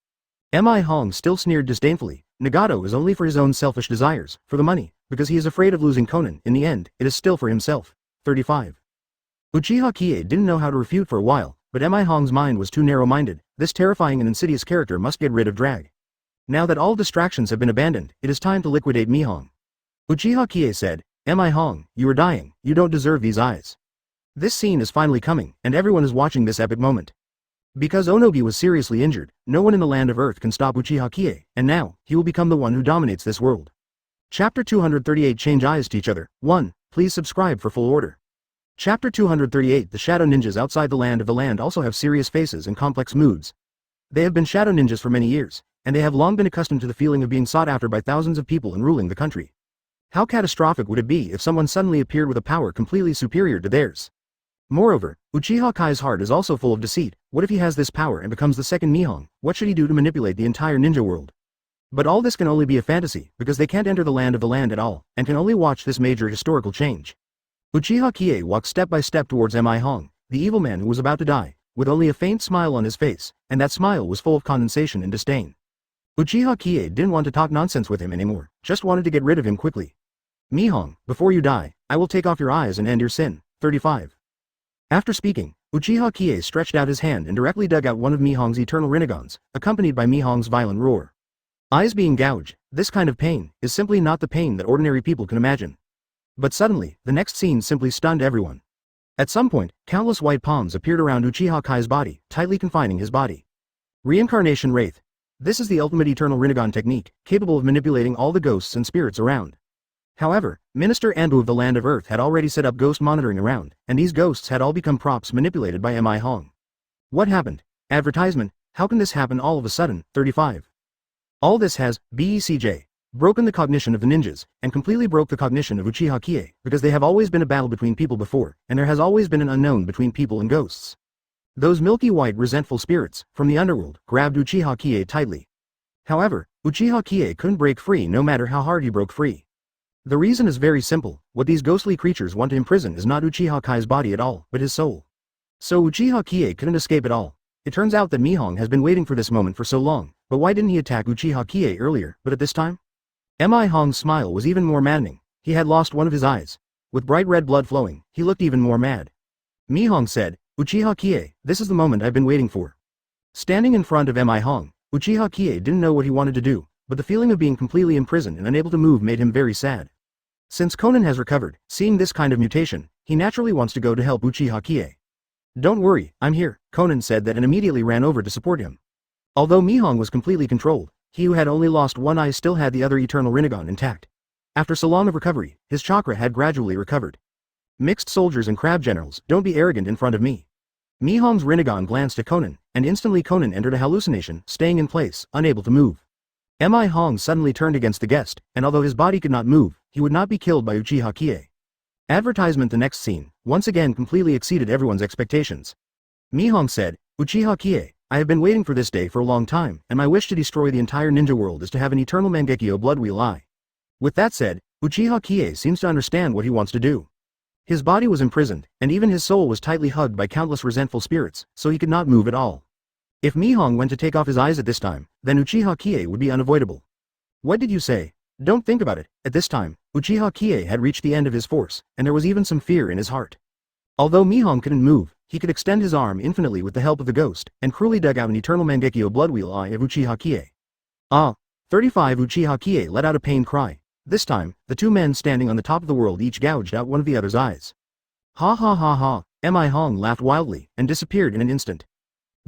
Mi Hong still sneered disdainfully. Nagato is only for his own selfish desires, for the money, because he is afraid of losing Conan. In the end, it is still for himself. 35. Uchiha Qiye didn't know how to refute for a while, but Mi Hong's mind was too narrow-minded. This terrifying and insidious character must get rid of drag. Now that all distractions have been abandoned, it is time to liquidate Mi Hong. Uchiha Qiye said, "Mi Hong, you are dying, you don't deserve these eyes." This scene is finally coming, and everyone is watching this epic moment. Because Onogi was seriously injured, no one in the land of Earth can stop Uchiha Qiye, and now, he will become the one who dominates this world. Chapter 238. Change eyes to each other. 1. Please subscribe for full order. Chapter 238. The shadow ninjas outside the land also have serious faces and complex moods. They have been shadow ninjas for many years, and they have long been accustomed to the feeling of being sought after by thousands of people and ruling the country. How catastrophic would it be if someone suddenly appeared with a power completely superior to theirs? Moreover, Uchiha Kai's heart is also full of deceit. What if he has this power and becomes the second Mi Hong? What should he do to manipulate the entire ninja world? But all this can only be a fantasy, because they can't enter the land of the land at all, and can only watch this major historical change. Uchiha Qiye walked step by step towards Mi Hong, the evil man who was about to die, with only a faint smile on his face, and that smile was full of condensation and disdain. Uchiha Qiye didn't want to talk nonsense with him anymore, just wanted to get rid of him quickly. "Mi Hong, before you die, I will take off your eyes and end your sin." 35. After speaking, Uchiha Qiye stretched out his hand and directly dug out one of Mi Hong's eternal Rinnegans, accompanied by Mi Hong's violent roar. Eyes being gouged, this kind of pain, is simply not the pain that ordinary people can imagine. But suddenly, the next scene simply stunned everyone. At some point, countless white palms appeared around Uchiha Kai's body, tightly confining his body. Reincarnation Wraith. This is the ultimate eternal Rinnegan technique, capable of manipulating all the ghosts and spirits around. However, Minister Anbu of the Land of Earth had already set up ghost monitoring around, and these ghosts had all become props manipulated by Mi Hong. What happened? Advertisement. How can this happen all of a sudden? 35. All this has, broken the cognition of the ninjas, and completely broke the cognition of Uchiha Qiye, because they have always been a battle between people before, and there has always been an unknown between people and ghosts. Those milky white resentful spirits, from the underworld, grabbed Uchiha Qiye tightly. However, Uchiha Qiye couldn't break free no matter how hard he broke free. The reason is very simple. What these ghostly creatures want to imprison is not Uchiha Kai's body at all, but his soul. So Uchiha Qiye couldn't escape at all. It turns out that Mihong has been waiting for this moment for so long, but why didn't he attack Uchiha Qiye earlier, but at this time? Mihong's smile was even more maddening. He had lost one of his eyes. With bright red blood flowing, he looked even more mad. Mihong said, Uchiha Qiye, this is the moment I've been waiting for. Standing in front of Mihong, Uchiha Qiye didn't know what he wanted to do, but the feeling of being completely imprisoned and unable to move made him very sad. Since Conan has recovered, seeing this kind of mutation, he naturally wants to go to help Uchiha Qiye. Don't worry, I'm here, Conan said that and immediately ran over to support him. Although Mihong was completely controlled, he who had only lost one eye still had the other eternal Rinnegan intact. After so long of recovery, his chakra had gradually recovered. Mixed soldiers and crab generals, don't be arrogant in front of me. Mihong's Rinnegan glanced at Conan, and instantly Conan entered a hallucination, staying in place, unable to move. Mihong suddenly turned against the guest, and although his body could not move, he would not be killed by Uchiha Qiye. Advertisement. The next scene, once again completely exceeded everyone's expectations. Mihong said, Uchiha Qiye, I have been waiting for this day for a long time, and my wish to destroy the entire ninja world is to have an eternal Mangekyo blood wheel eye. With that said, Uchiha Qiye seems to understand what he wants to do. His body was imprisoned, and even his soul was tightly hugged by countless resentful spirits, so he could not move at all. If Mihong went to take off his eyes at this time, then Uchiha Qiye would be unavoidable. What did you say? Don't think about it. At this time, Uchiha Qiye had reached the end of his force, and there was even some fear in his heart. Although Mihong couldn't move, he could extend his arm infinitely with the help of the ghost, and cruelly dug out an eternal Mangekyo blood wheel eye of Uchiha Qiye. Ah! 35 Uchiha Qiye let out a pained cry. This time, the two men standing on the top of the world each gouged out one of the other's eyes. Ha ha ha ha! Mihong laughed wildly, and disappeared in an instant.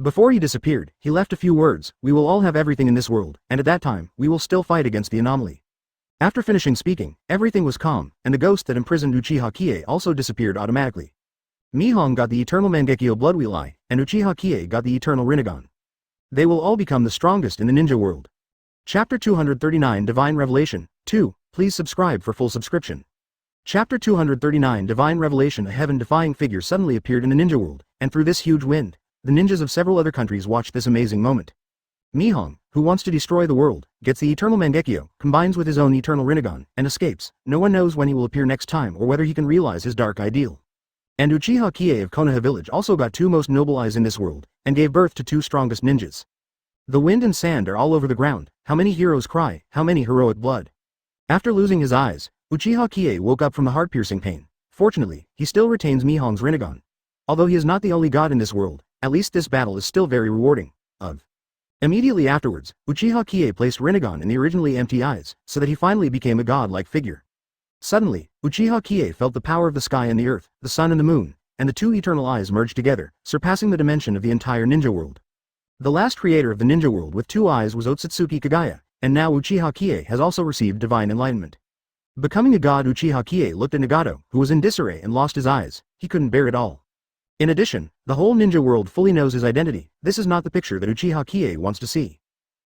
Before he disappeared, he left a few words, we will all have everything in this world, and at that time, we will still fight against the anomaly. After finishing speaking, everything was calm, and the ghost that imprisoned Uchiha Qiye also disappeared automatically. Mihong got the eternal Mangekyo blood wheel eye, and Uchiha Qiye got the eternal Rinnegan. They will all become the strongest in the ninja world. Chapter 239 Divine Revelation 2. Please subscribe for full subscription. Chapter 239 Divine Revelation. A heaven-defying figure suddenly appeared in the ninja world, and through this huge wind, the ninjas of several other countries watched this amazing moment. Mihong, who wants to destroy the world, gets the eternal Mangekyo, combines with his own eternal Rinnegan, and escapes. No one knows when he will appear next time or whether he can realize his dark ideal. And Uchiha Qiye of Konoha village also got two most noble eyes in this world, and gave birth to two strongest ninjas. The wind and sand are all over the ground. How many heroes cry, how many heroic blood. After losing his eyes, Uchiha Qiye woke up from the heart-piercing pain. Fortunately, he still retains Mihong's Rinnegan. Although he is not the only god in this world, at least this battle is still very rewarding. Immediately afterwards, Uchiha Qiye placed Rinnegan in the originally empty eyes, so that he finally became a god-like figure. Suddenly, Uchiha Qiye felt the power of the sky and the earth, the sun and the moon, and the two eternal eyes merged together, surpassing the dimension of the entire ninja world. The last creator of the ninja world with two eyes was Otsutsuki Kagaya, and now Uchiha Qiye has also received divine enlightenment. Becoming a god, Uchiha Qiye looked at Nagato, who was in disarray and lost his eyes. He couldn't bear it all. In addition, the whole ninja world fully knows his identity. This is not the picture that Uchiha Qiye wants to see.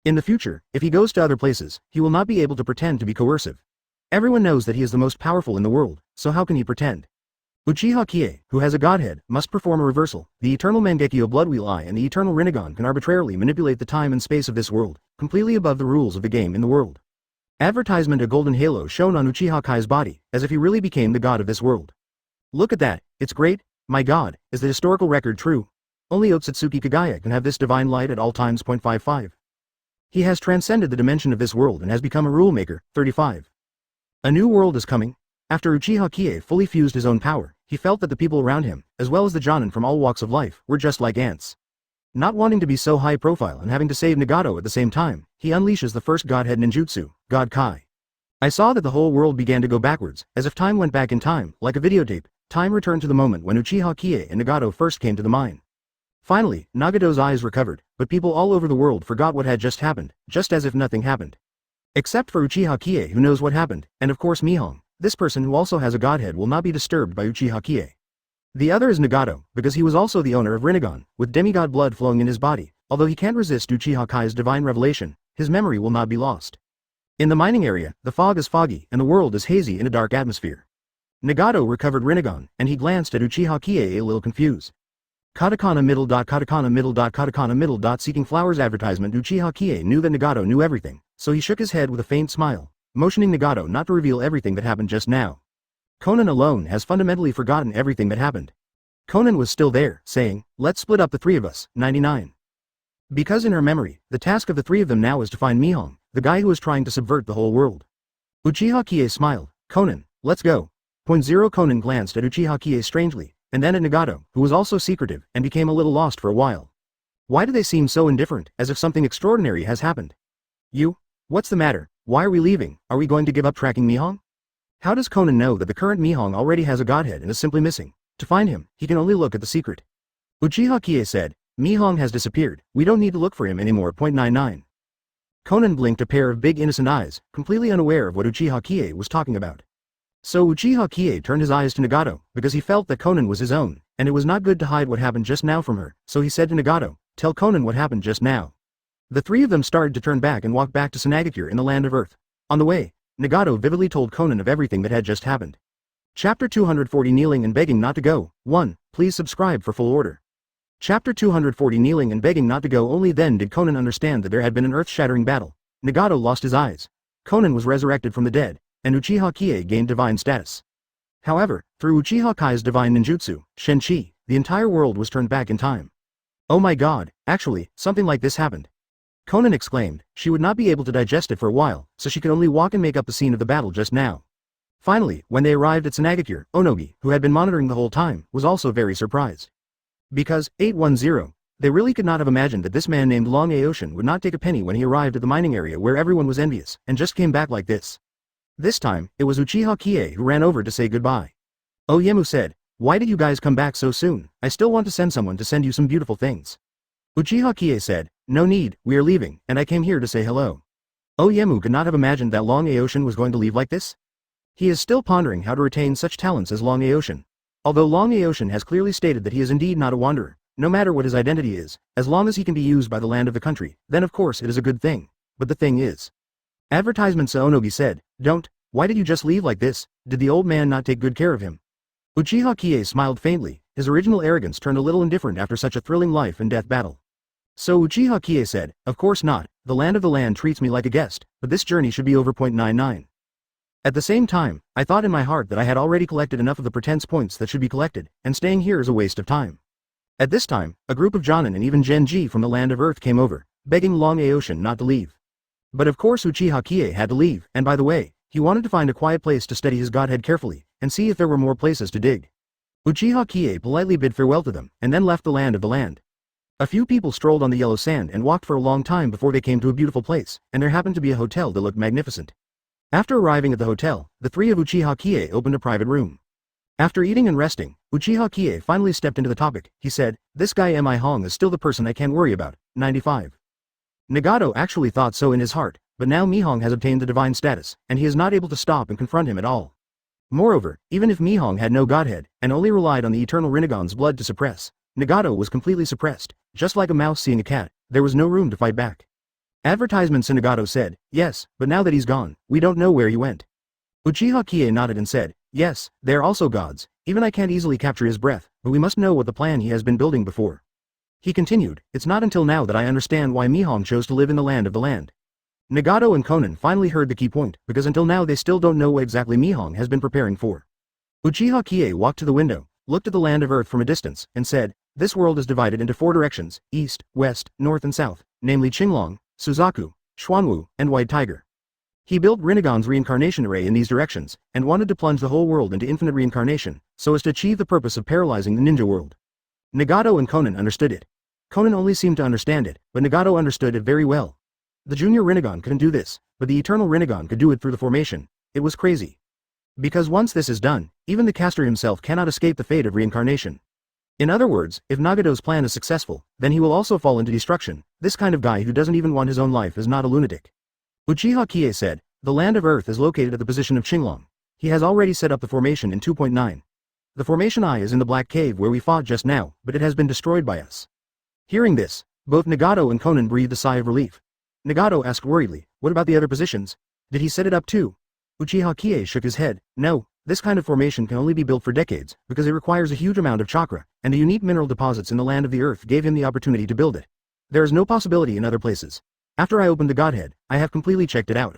In the future, if he goes to other places, he will not be able to pretend to be coercive. Everyone knows that he is the most powerful in the world, so how can he pretend? Uchiha Qiye, who has a godhead, must perform a reversal. The eternal Mangekyo blood wheel eye and the eternal Rinnegan can arbitrarily manipulate the time and space of this world, completely above the rules of the game in the world. Advertisement. A golden halo shone on Uchiha Kai's body, as if he really became the god of this world. Look at that, it's great. My god, is the historical record true? Only Otsutsuki Kagaya can have this divine light at all times. 55. He has transcended the dimension of this world and has become a rule maker. 35. A new world is coming. After Uchiha Qiye fully fused his own power, he felt that the people around him, as well as the Jonin from all walks of life, were just like ants. Not wanting to be so high profile and having to save Nagato at the same time, he unleashes the first godhead ninjutsu, God Kai. I saw that the whole world began to go backwards, as if time went back in time, like a videotape. Time returned to the moment when Uchiha Qiye and Nagato first came to the mine. Finally, Nagato's eyes recovered, but people all over the world forgot what had just happened, just as if nothing happened. Except for Uchiha Qiye, who knows what happened, and of course Mihong. This person who also has a godhead will not be disturbed by Uchiha Qiye. The other is Nagato, because he was also the owner of Rinnegan, with demigod blood flowing in his body. Although he can't resist Uchiha Kai's divine revelation, his memory will not be lost. In the mining area, the fog is foggy and the world is hazy in a dark atmosphere. Nagato recovered Rinnegan, and he glanced at Uchiha Qiye a little confused. Katakana middle dot katakana middle dot katakana middle dot seeking flowers advertisement. Uchiha Qiye knew that Nagato knew everything, so he shook his head with a faint smile. motioning Nagato not to reveal everything that happened just now. Conan alone has fundamentally forgotten everything that happened. Conan was still there, saying, "Let's split up the three of us." 99. Because in her memory, the task of the three of them now is to find Mihong, the guy who is trying to subvert the whole world. Uchiha Qiye smiled. "Conan, let's go." Conan glanced at Uchiha Qiye strangely, and then at Nagato, who was also secretive, and became a little lost for a while. Why do they seem so indifferent, as if something extraordinary has happened? "You? What's the matter? Why are we leaving? Are we going to give up tracking Mihong?" How does Conan know that the current Mihong already has a godhead and is simply missing? To find him, he can only look at the secret. Uchiha Qiye said, "Mihong has disappeared, we don't need to look for him anymore." 99. Conan blinked a pair of big innocent eyes, completely unaware of what Uchiha Qiye was talking about. So Uchiha Qiye turned his eyes to Nagato, because he felt that Conan was his own, and it was not good to hide what happened just now from her, so he said to Nagato, "Tell Conan what happened just now." The three of them started to turn back and walk back to Sunagakure in the land of Earth. On the way, Nagato vividly told Conan of everything that had just happened. Chapter 240 Kneeling and Begging Not to Go. 1. Please subscribe for full order. Chapter 240 Kneeling and Begging Not to Go. Only then did Conan understand that there had been an earth-shattering battle. Nagato lost his eyes. Conan was resurrected from the dead, and Uchiha Qiye gained divine status. However, through Uchiha Kai's divine ninjutsu, Shenchi, the entire world was turned back in time. "Oh my god, actually, something like this happened." Conan exclaimed. She would not be able to digest it for a while, so she could only walk and make up the scene of the battle just now. Finally, when they arrived at Sunagakure, Onogi, who had been monitoring the whole time, was also very surprised. Because, 810, they really could not have imagined that this man named Long Aoshin would not take a penny when he arrived at the mining area where everyone was envious, and just came back like this. This time, it was Uchiha Qiye who ran over to say goodbye. Oyemu said, "Why did you guys come back so soon? I still want to send someone to send you some beautiful things." Uchiha Qiye said, "No need, we are leaving, and I came here to say hello." Oyemu could not have imagined that Long Aoshin was going to leave like this. He is still pondering how to retain such talents as Long Aoshin. Although Long Aoshin has clearly stated that he is indeed not a wanderer, no matter what his identity is, as long as he can be used by the land of the country, then of course it is a good thing. But the thing is. Advertisement Saonogi said, Why did you just leave like this? Did the old man not take good care of him?" Uchiha Qiye smiled faintly, his original arrogance turned a little indifferent after such a thrilling life and death battle. So Uchiha Qiye said, "Of course not, the land of the land treats me like a guest, but this journey should be over. 99. At the same time, I thought in my heart that I had already collected enough of the pretense points that should be collected, and staying here is a waste of time." At this time, a group of Jonin and even Genji from the land of Earth came over, begging Long Aoshin not to leave. But of course Uchiha Qiye had to leave, and by the way, he wanted to find a quiet place to study his godhead carefully, and see if there were more places to dig. Uchiha Qiye politely bid farewell to them, and then left the land of the land. A few people strolled on the yellow sand and walked for a long time before they came to a beautiful place, and there happened to be a hotel that looked magnificent. After arriving at the hotel, the three of Uchiha Qiye opened a private room. After eating and resting, Uchiha Qiye finally stepped into the topic. He said, "This guy Mihong is still the person I can't worry about." 95. Nagato actually thought so in his heart, but now Mihong has obtained the divine status, and he is not able to stop and confront him at all. Moreover, even if Mihong had no godhead, and only relied on the eternal Rinnegan's blood to suppress, Nagato was completely suppressed, just like a mouse seeing a cat, there was no room to fight back. Advertisement Nagato said, "Yes, but now that he's gone, we don't know where he went." Uchiha Qiye nodded and said, "Yes, they are also gods, even I can't easily capture his breath, but we must know what the plan he has been building before." He continued, "It's not until now that I understand why Mihong chose to live in the land of the land." Nagato and Conan finally heard the key point, because until now they still don't know what exactly Mihong has been preparing for. Uchiha Qiye walked to the window, looked at the land of Earth from a distance, and said, "This world is divided into 4 directions, east, west, north and south, namely Qinglong, Suzaku, Xuanwu, and White Tiger." He built Rinnegan's reincarnation array in these directions, and wanted to plunge the whole world into infinite reincarnation, so as to achieve the purpose of paralyzing the ninja world. Nagato and Conan understood it. Conan only seemed to understand it, but Nagato understood it very well. The junior Rinnegan couldn't do this, but the eternal Rinnegan could do it through the formation. It was crazy. Because once this is done, even the caster himself cannot escape the fate of reincarnation. In other words, if Nagato's plan is successful, then he will also fall into destruction. This kind of guy who doesn't even want his own life is not a lunatic. Uchiha Qiye said, "The land of Earth is located at the position of Qinglong. He has already set up the formation in 2.9. The formation I is in the Black Cave where we fought just now, but it has been destroyed by us." Hearing this, both Nagato and Conan breathed a sigh of relief. Nagato asked worriedly, "What about the other positions? Did he set it up too?" Uchiha Qiye shook his head. "No, this kind of formation can only be built for decades, because it requires a huge amount of chakra, and the unique mineral deposits in the land of the Earth gave him the opportunity to build it. There is no possibility in other places. After I opened the Godhead, I have completely checked it out.